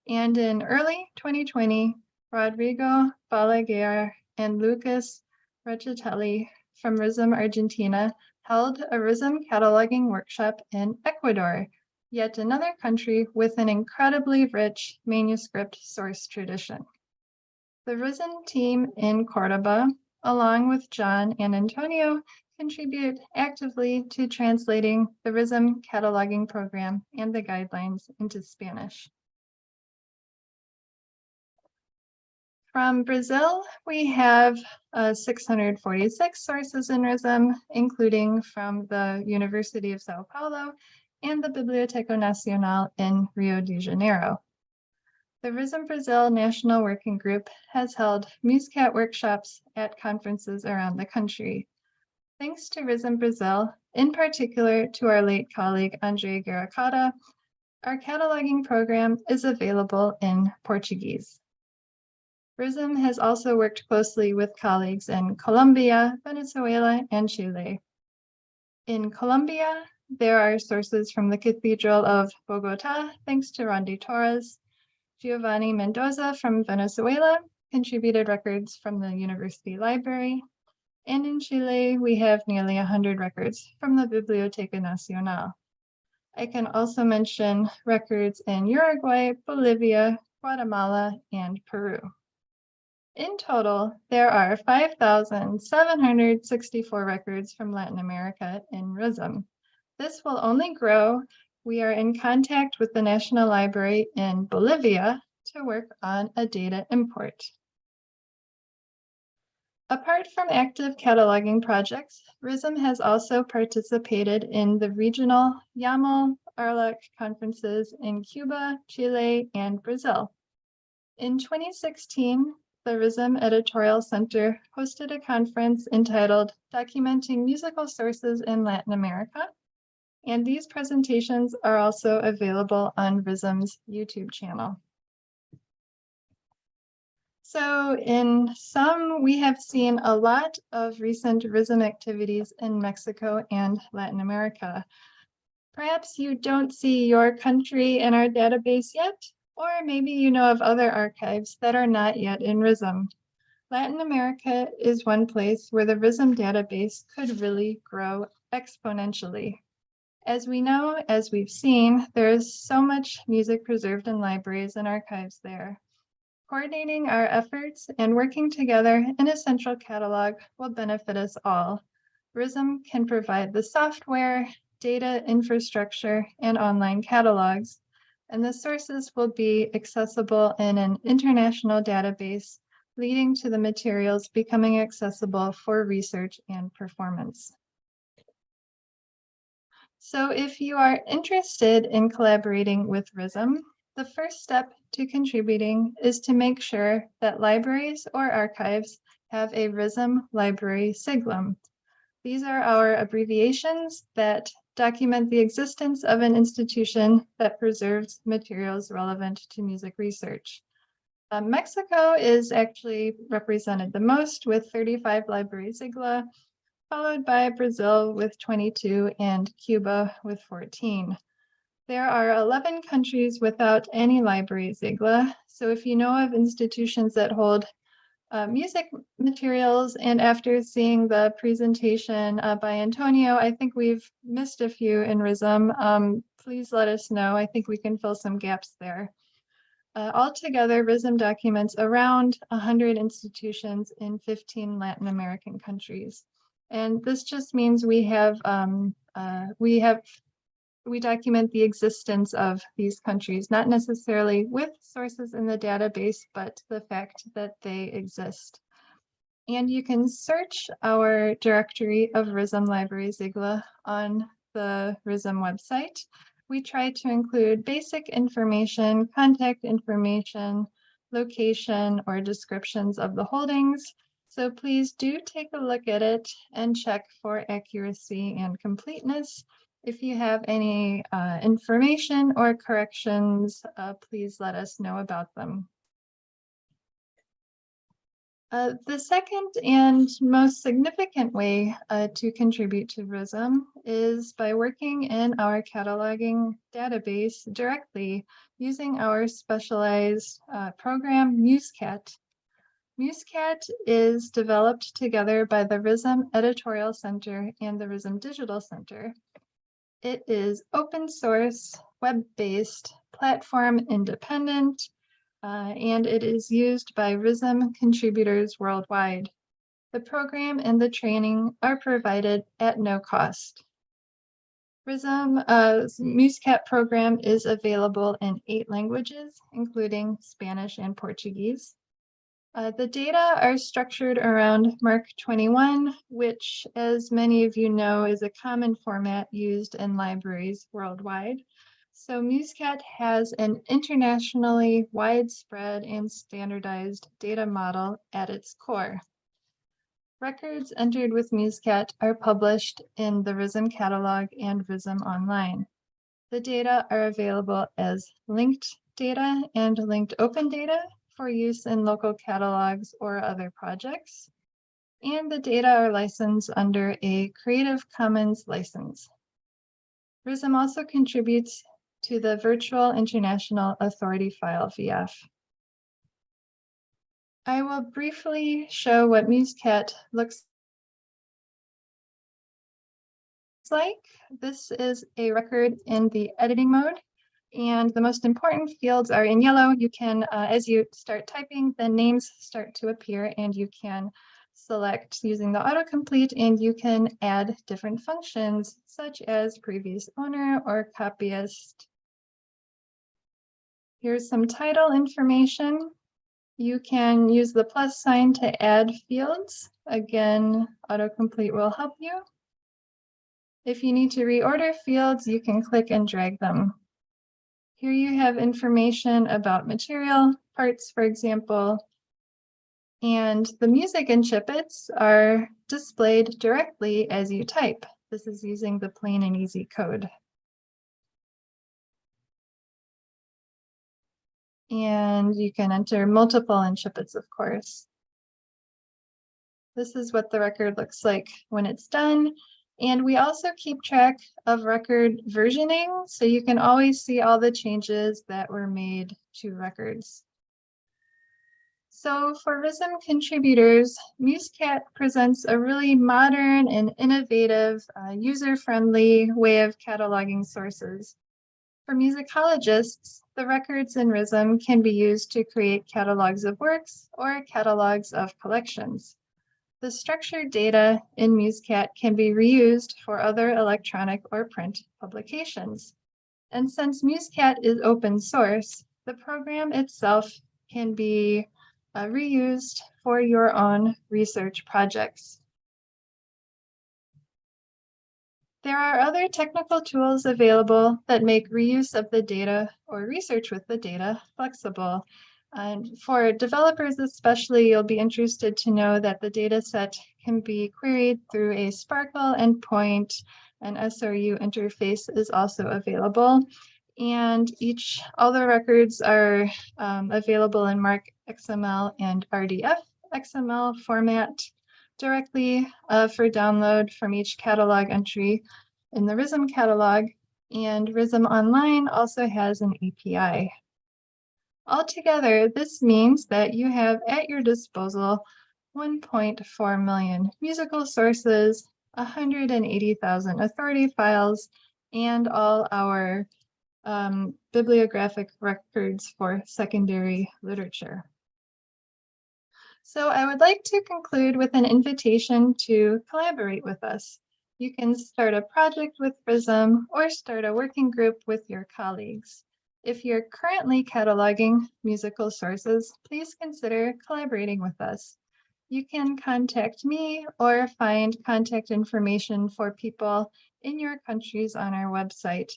And in early 2020, Rodrigo Balaguer and Lucas Rachatelli from RISM Argentina held a RISM cataloging workshop in Ecuador, yet another country with an incredibly rich manuscript source tradition. The RISM team in Cordoba, along with John and Antonio, contribute actively to translating the RISM cataloging program and the guidelines into Spanish. From Brazil, we have 646 sources in RISM, including from the University of Sao Paulo and the Biblioteca Nacional in Rio de Janeiro. The RISM Brazil National Working Group has held MusiCat workshops at conferences around the country. Thanks to RISM Brazil, in particular to our late colleague Andre Garacata, Our cataloging program is available in Portuguese. RISM has also worked closely with colleagues in Colombia, Venezuela, and Chile. In Colombia, there are sources from the Cathedral of Bogota, thanks to Randy Torres. Giovanni Mendoza from Venezuela contributed records from the University Library. And in Chile, we have nearly 100 records from the Biblioteca Nacional. I can also mention records in Uruguay, Bolivia, Guatemala, and Peru. In total, there are 5,764 records from Latin America in RISM. This will only grow. We are in contact with the National Library in Bolivia to work on a data import. Apart from active cataloging projects, RISM has also participated in the regional YAML, ARLAC conferences in Cuba, Chile, and Brazil. In 2016, the RISM Editorial Center hosted a conference entitled Documenting Musical Sources in Latin America, and these presentations are also available on RISM's YouTube channel. So in sum, we have seen a lot of recent RISM activities in Mexico and Latin America. Perhaps you don't see your country in our database yet, or maybe you know of other archives that are not yet in RISM. Latin America is one place where the RISM database could really grow exponentially. As we know, as we've seen, there is so much music preserved in libraries and archives there. Coordinating our efforts and working together in a central catalog will benefit us all. RISM can provide the software, data infrastructure, and online catalogs, and the sources will be accessible in an international database, leading to the materials becoming accessible for research and performance. So if you are interested in collaborating with RISM, the first step to contributing is to make sure that libraries or archives have a RISM library siglum. These are our abbreviations that document the existence of an institution that preserves materials relevant to music research. Mexico is actually represented the most with 35 library sigla, followed by Brazil with 22 and Cuba with 14. There are 11 countries without any library sigla, so if you know of institutions that hold music materials, and after seeing the presentation by Antonio, I think we've missed a few in RISM. Please let us know. I think we can fill some gaps there. Altogether, RISM documents around 100 institutions in 15 Latin American countries. And this just means we document the existence of these countries, not necessarily with sources in the database, but the fact that they exist. And you can search our directory of RISM Library Sigla on the RISM website. We try to include basic information, contact information, location, or descriptions of the holdings. So please do take a look at it and check for accuracy and completeness. If you have any information or corrections, please let us know about them. The second and most significant way to contribute to RISM is by working in our cataloging database directly using our specialized program, MuseCat. MuseCat is developed together by the RISM Editorial Center and the RISM Digital Center. It is open source, web-based, platform independent, and it is used by RISM contributors worldwide. The program and the training are provided at no cost. RISM's MuseCat program is available in 8 languages, including Spanish and Portuguese. The data are structured around Mark 21, which, as many of you know, is a common format used in libraries worldwide. So MuseCat has an internationally widespread and standardized data model at its core. Records entered with MuseCat are published in the RISM catalog and RISM Online. The data are available as linked data and linked open data for use in local catalogs or other projects. And the data are licensed under a Creative Commons license. RISM also contributes to the Virtual International Authority File, VF. I will briefly show what MuseCat looks like. This is a record in the editing mode, and the most important fields are in yellow. You can, as you start typing, the names start to appear, and you can select using the autocomplete, and you can add different functions such as previous owner or copyist. Here's some title information. You can use the plus sign to add fields. Again, autocomplete will help you. If you need to reorder fields, you can click and drag them. Here you have information about material, parts, for example, and the music and snippets are displayed directly as you type. This is using the plain and easy code. And you can enter multiple snippets, of course. This is what the record looks like when it's done. And we also keep track of record versioning, so you can always see all the changes that were made to records. So for RISM contributors, MuseCat presents a really modern and innovative, user-friendly way of cataloging sources. For musicologists, the records in RISM can be used to create catalogs of works or catalogs of collections. The structured data in MuseCat can be reused for other electronic or print publications. And since MuseCat is open source, the program itself can be reused for your own research projects. There are other technical tools available that make reuse of the data or research with the data flexible. And for developers especially, you'll be interested to know that the data set can be queried through a Sparkle endpoint. An SRU interface is also available. And all the records are available in MARC XML and RDF XML format directly for download from each catalog entry in the RISM catalog. And RISM Online also has an API. Altogether, this means that you have at your disposal 1.4 million musical sources, 180,000 authority files, and all our bibliographic records for secondary literature. So I would like to conclude with an invitation to collaborate with us. You can start a project with RISM or start a working group with your colleagues. If you're currently cataloging musical sources, please consider collaborating with us. You can contact me or find contact information for people in your countries on our website.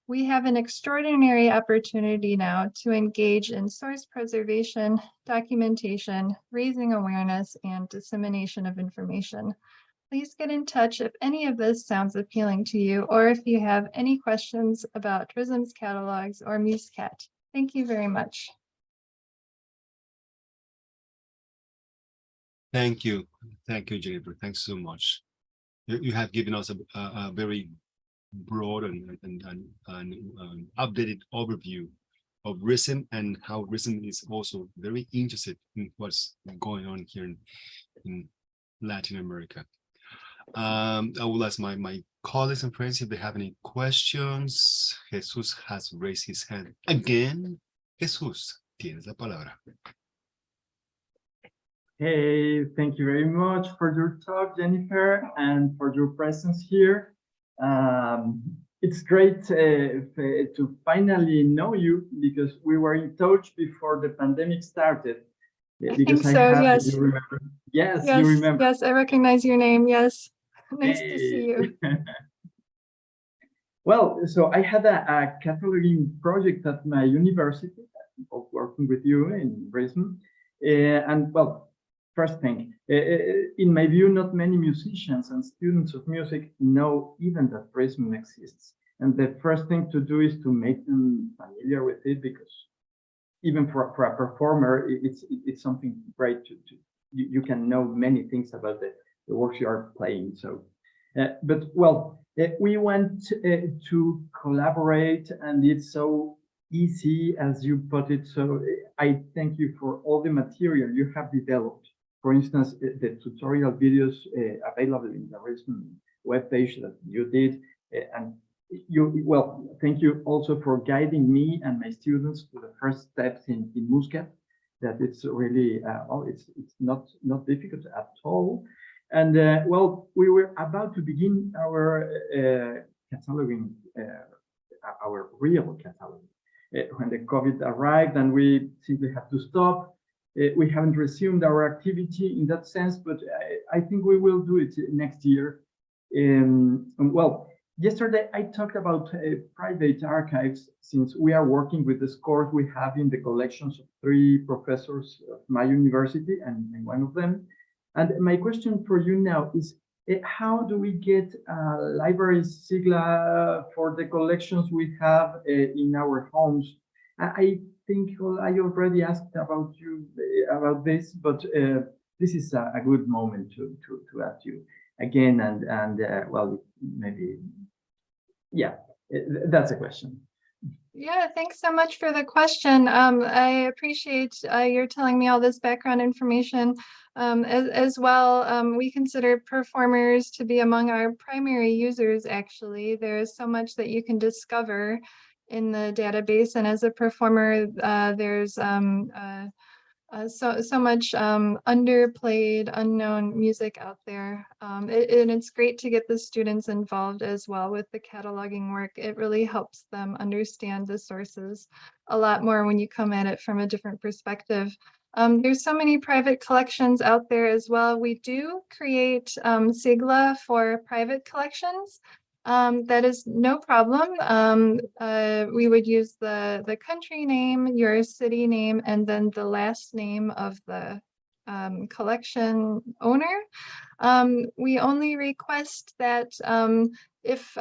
We have an extraordinary opportunity now to engage in source preservation, documentation, raising awareness, and dissemination of information. Please get in touch if any of this sounds appealing to you, or if you have any questions about RISM's catalogs or MuseCat. Thank you very much. Thank you, Jennifer. Thanks so much. You have given us a very broad and updated overview of RISM and how RISM is also very interested in what's going on here in Latin America. I will ask my colleagues and friends if they have any questions. Jesus has raised his hand again. Jesus, tienes la palabra. Hey, thank you very much for your talk, Jennifer, and for your presence here. It's great to finally know you, because we were in touch before the pandemic started. Because I think so, yes. You remember? Yes, yes, you remember. Yes, I recognize your name. Yes, nice to see you. Well, so I had a cataloging project at my university, working with you in RISM, and well. First thing, in my view, not many musicians and students of music know even that RISM exists. And the first thing to do is to make them familiar with it, because even for a performer, it's something great you can know many things about the works you are playing. So, but well, we want to collaborate, and it's so easy as you put it. So I thank you for all the material you have developed. For instance, the tutorial videos available in the recent webpage that you did, and well, thank you also for guiding me and my students to the first steps in música. That it's really it's not difficult at all. And well, we were about to begin our cataloging, our real cataloging, when the COVID arrived, and we simply had to stop. We haven't resumed our activity in that sense, but I think we will do it next year. Well, yesterday I talked about private archives, since we are working with the scores we have in the collections of 3 professors of my university, and one of them. And my question for you now is, how do we get a library sigla for the collections we have in our homes? I think I already asked about this, but this is a good moment to ask you again, and well, maybe, yeah, that's a question. Yeah, thanks so much for the question. I appreciate your telling me all this background information. As well, we consider performers to be among our primary users, actually. There's so much that you can discover in the database, and as a performer, there's so much underplayed, unknown music out there. And it's great to get the students involved as well with the cataloging work. It really helps them understand the sources a lot more when you come at it from a different perspective. There's so many private collections out there as well. We do create sigla for private collections. That is no problem. We would use the country name, your city name, and then the last name of the collection owner. We only request that if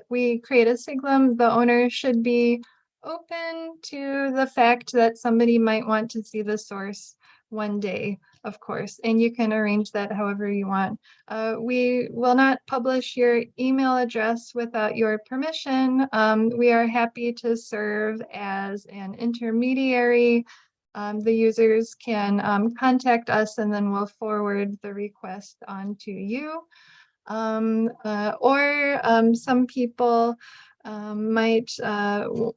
we create a siglum, the owner should be open to the fact that somebody might want to see the source one day, of course, and you can arrange that however you want. We will not publish your email address without your permission. We are happy to serve as an intermediary. The users can contact us, and then we'll forward the request on to you. Or some people might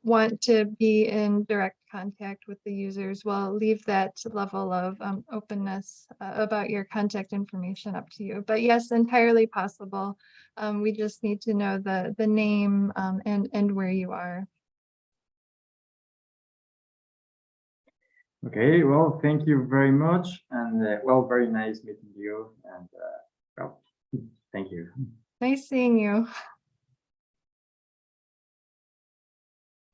want to be in direct contact with the users. We'll leave that level of openness about your contact information up to you. But yes, entirely possible. We just need to know the name and where you are. Okay, well, thank you very much, and well, very nice meeting you, and well, thank you. Nice seeing you.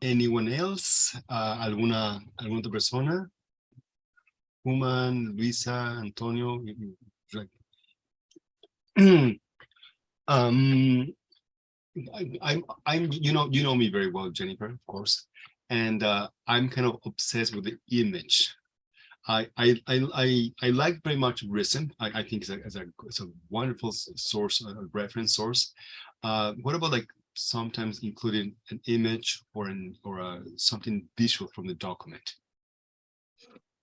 Anyone else? ¿Alguna otra persona? Houman, Luisa, Antonio. I'm you know me very well, Jennifer, of course, and I'm kind of obsessed with the image. I like very much rhythm. I think it's a wonderful source, a reference source. What about like sometimes including an image or something visual from the document?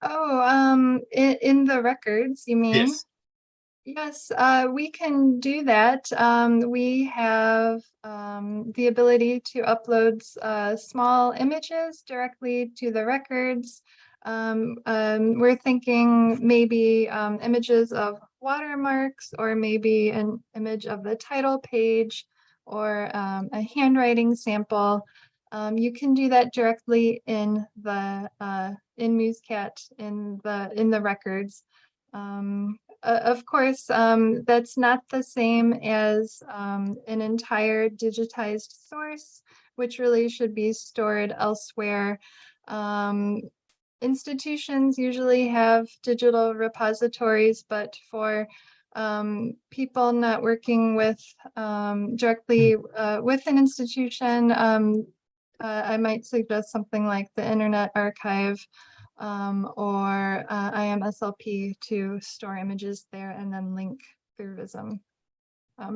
Oh, in the records, you mean? Yes. Yes, we can do that. We have the ability to upload small images directly to the records. We're thinking maybe images of watermarks, or maybe an image of the title page, or a handwriting sample. You can do that directly in the in Muscat in the records. Of course, that's not the same as an entire digitized source, which really should be stored elsewhere. Institutions usually have digital repositories, but for people not working with directly with an institution, I might suggest something like the Internet Archive or IMSLP to store images there and then link through RISM.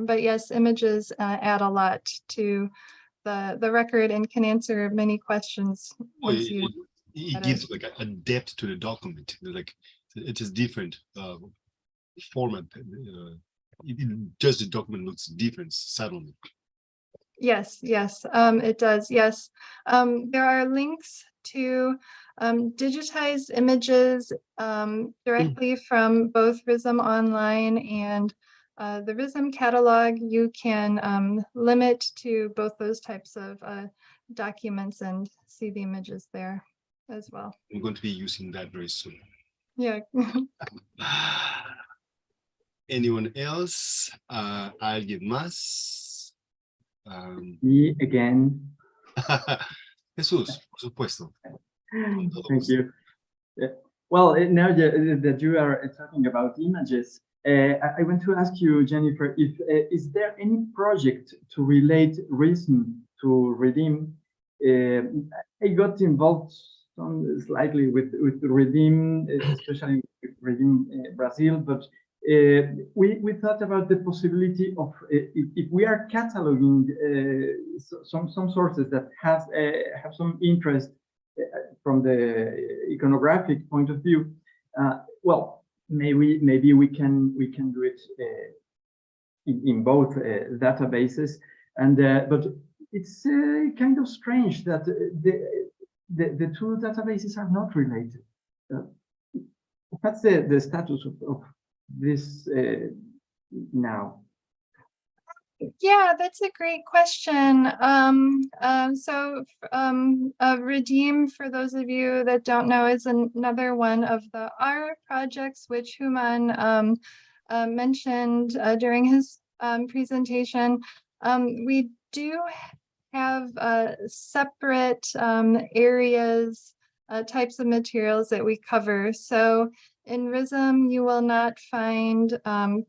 But yes, images add a lot to the record and can answer many questions once you. It gives like a depth to the document. Like it is different format. Just the document looks different suddenly. Yes, yes, it does. Yes, there are links to digitized images directly from both RISM Online and the RISM catalog. You can limit to both those types of documents and see the images there as well. I'm going to be using that very soon. Yeah. Anyone else? ¿Alguien más? Me again. Jesús, por supuesto. Thank you. Well, now that you are talking about images, I want to ask you, Jennifer, if is there any project to relate RISM to Redeem? I got involved slightly with Redeem, especially with Redeem Brazil, but we thought about the possibility of if we are cataloging some sources that have some interest from the iconographic point of view. Well, maybe we can do it in both databases, and but it's kind of strange that the two databases are not related. What's the status of this now? Yeah, that's a great question. Redeem, for those of you that don't know, is another one of the R projects, which Houman mentioned during his presentation. We do have separate areas, types of materials that we cover. So in RISM, you will not find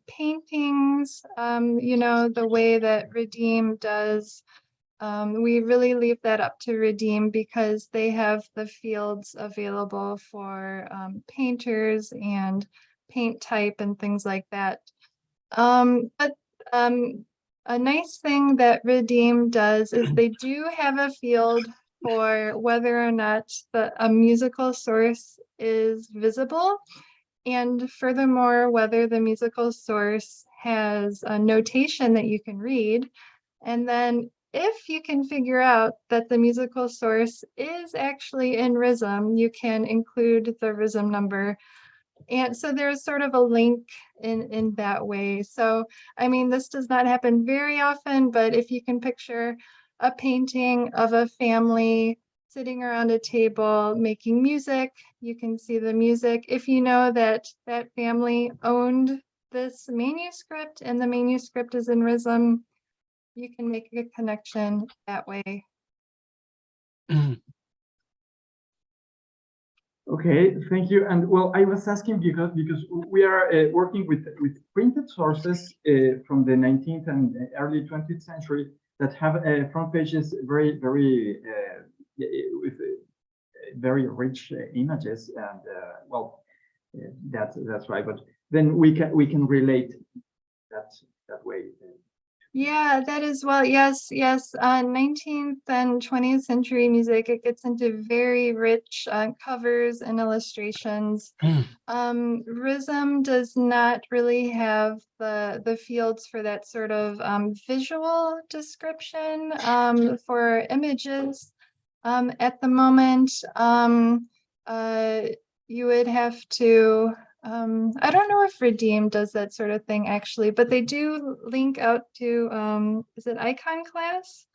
paintings, you know, the way that Redeem does. We really leave that up to Redeem because they have the fields available for painters and paint type and things like that. But a nice thing that Redeem does is they do have a field for whether or not a musical source is visible. And furthermore, whether the musical source has a notation that you can read. And then if you can figure out that the musical source is actually in RISM, you can include the RISM number. And so there's sort of a link in that way. So, I mean, this does not happen very often, but if you can picture a painting of a family sitting around a table making music, you can see the music. If you know that that family owned this manuscript and the manuscript is in RISM, you can make a connection that way. Okay, thank you. And well, I was asking because we are working with printed sources from the 19th and early 20th century that have front pages very with very rich images, and well, that's right. But then we can relate that way. Yeah, that is, well, yes. 19th and 20th century music, it gets into very rich covers and illustrations. RISM does not really have the fields for that sort of visual description for images. At the moment, you would have to, I don't know if Redeem does that sort of thing actually, but they do link out to, is it icon class?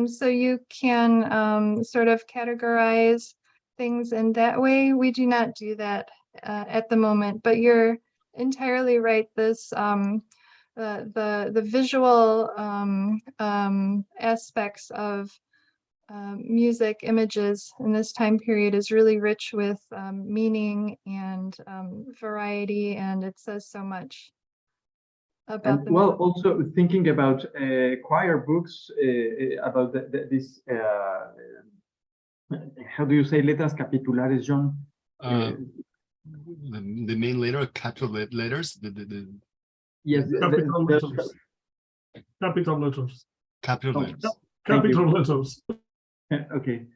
So you can sort of categorize things in that way. We do not do that at the moment, but you're entirely right. This the visual aspects of music images in this time period is really rich with meaning and variety, and it says so much. about And the well, also thinking about choir books, about this, how do you say letras capitulares, John? The main letter, capital letters, Yes, Capital letters. Capital letters. capital Oh, letters. Thank you. Capital letters. Okay.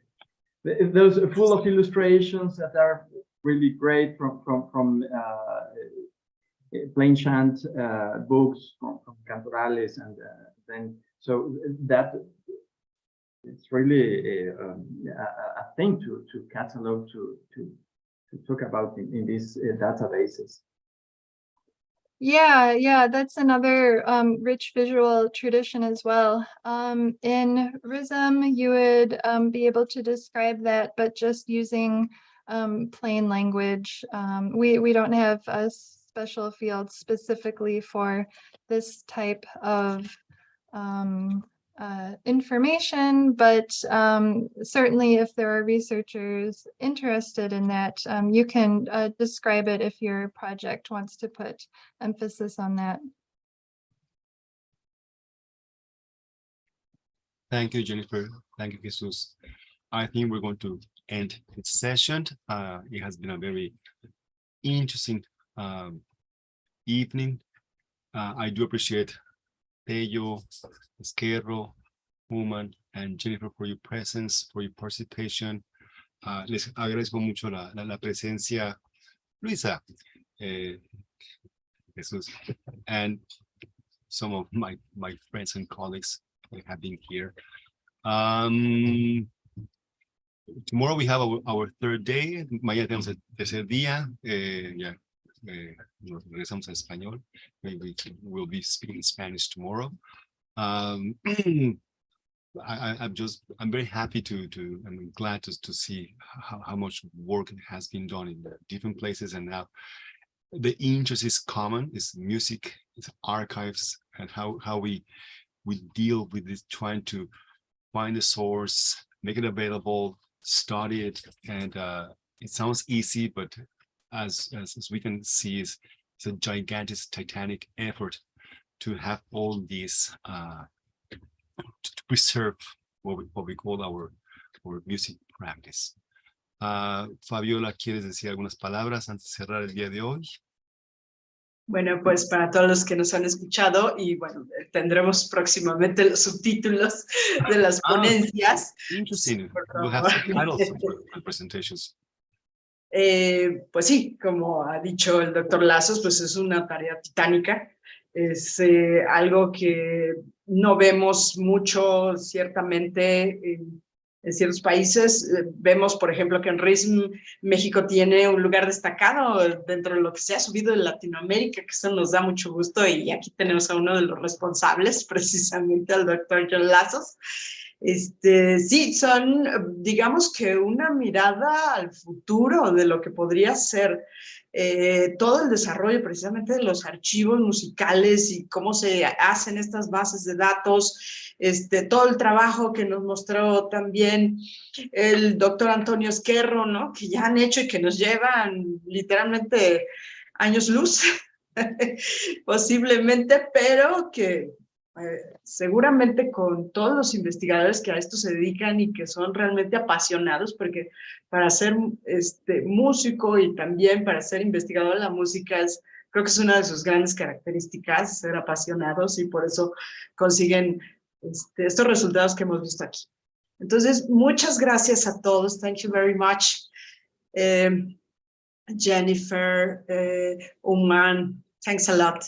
Those full of illustrations that are really great from plain chant books from cantorales, and then so that it's really a thing to catalog, to talk about in these databases. Yeah, that's another rich visual tradition as well. In RISM, you would be able to describe that, but just using plain language. We don't have a special field specifically for this type of information, but certainly if there are researchers interested in that, you can describe it if your project wants to put emphasis on that. Thank you, Jennifer. Thank you, Jesus. I think we're going to end this session. It has been a very interesting evening. I do appreciate Tello, Esquerro, Houman, and Jennifer for your presence, for your participation. Les agradezco mucho la presencia, Luisa, Jesus, and some of my friends and colleagues that have been here. Tomorrow we have our third day. Mañana tenemos el tercer día. Nos regresamos a español. Maybe we'll be speaking Spanish tomorrow. I'm very happy I'm glad to see how much work has been done in different places, and now the interest is common. It's music, it's archives, and how we deal with this, trying to find the source, make it available, study it, and it sounds easy, but as we can see, it's a gigantic, titanic effort to have all these to preserve what we call our music practice. Fabiola, ¿quieres decir algunas palabras antes de cerrar el día de hoy? Bueno, pues para todos los que nos han escuchado, y bueno, tendremos próximamente los subtítulos de las ponencias. Interesting. We'll have subtitles for the presentations. Pues sí, como ha dicho el doctor Lazos, pues es una tarea titánica. Es algo que no vemos mucho, ciertamente, en ciertos países. Vemos, por ejemplo, que en RISM México tiene un lugar destacado dentro de lo que se ha subido en Latinoamérica, que eso nos da mucho gusto, y aquí tenemos a uno de los responsables, precisamente al doctor John Lazos. Sí, son, digamos que una mirada al futuro de lo que podría ser todo el desarrollo precisamente de los archivos musicales y cómo se hacen estas bases de datos, todo el trabajo que nos mostró también el doctor Antonio Esquerro, ¿no? Que ya han hecho y que nos llevan literalmente años luz, posiblemente, pero que seguramente con todos los investigadores que a esto se dedican y que son realmente apasionados, porque para ser músico y también para ser investigador de la música creo que es una de sus grandes características, ser apasionados, y por eso consiguen estos resultados que hemos visto aquí. Entonces, muchas gracias a todos. Thank you very much. Jennifer, Houman, thanks a lot.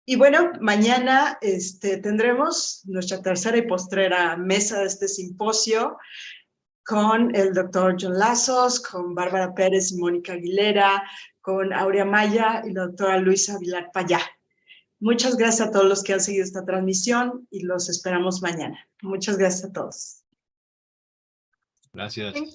Y bueno, mañana tendremos nuestra tercera y postrera mesa de este simposio con el doctor John Lazos, con Bárbara Pérez y Mónica Aguilera, con Aurea Maya y la doctora Luisa Vilar Payá. Muchas gracias a todos los que han seguido esta transmisión y los esperamos mañana. Muchas gracias a todos. Gracias.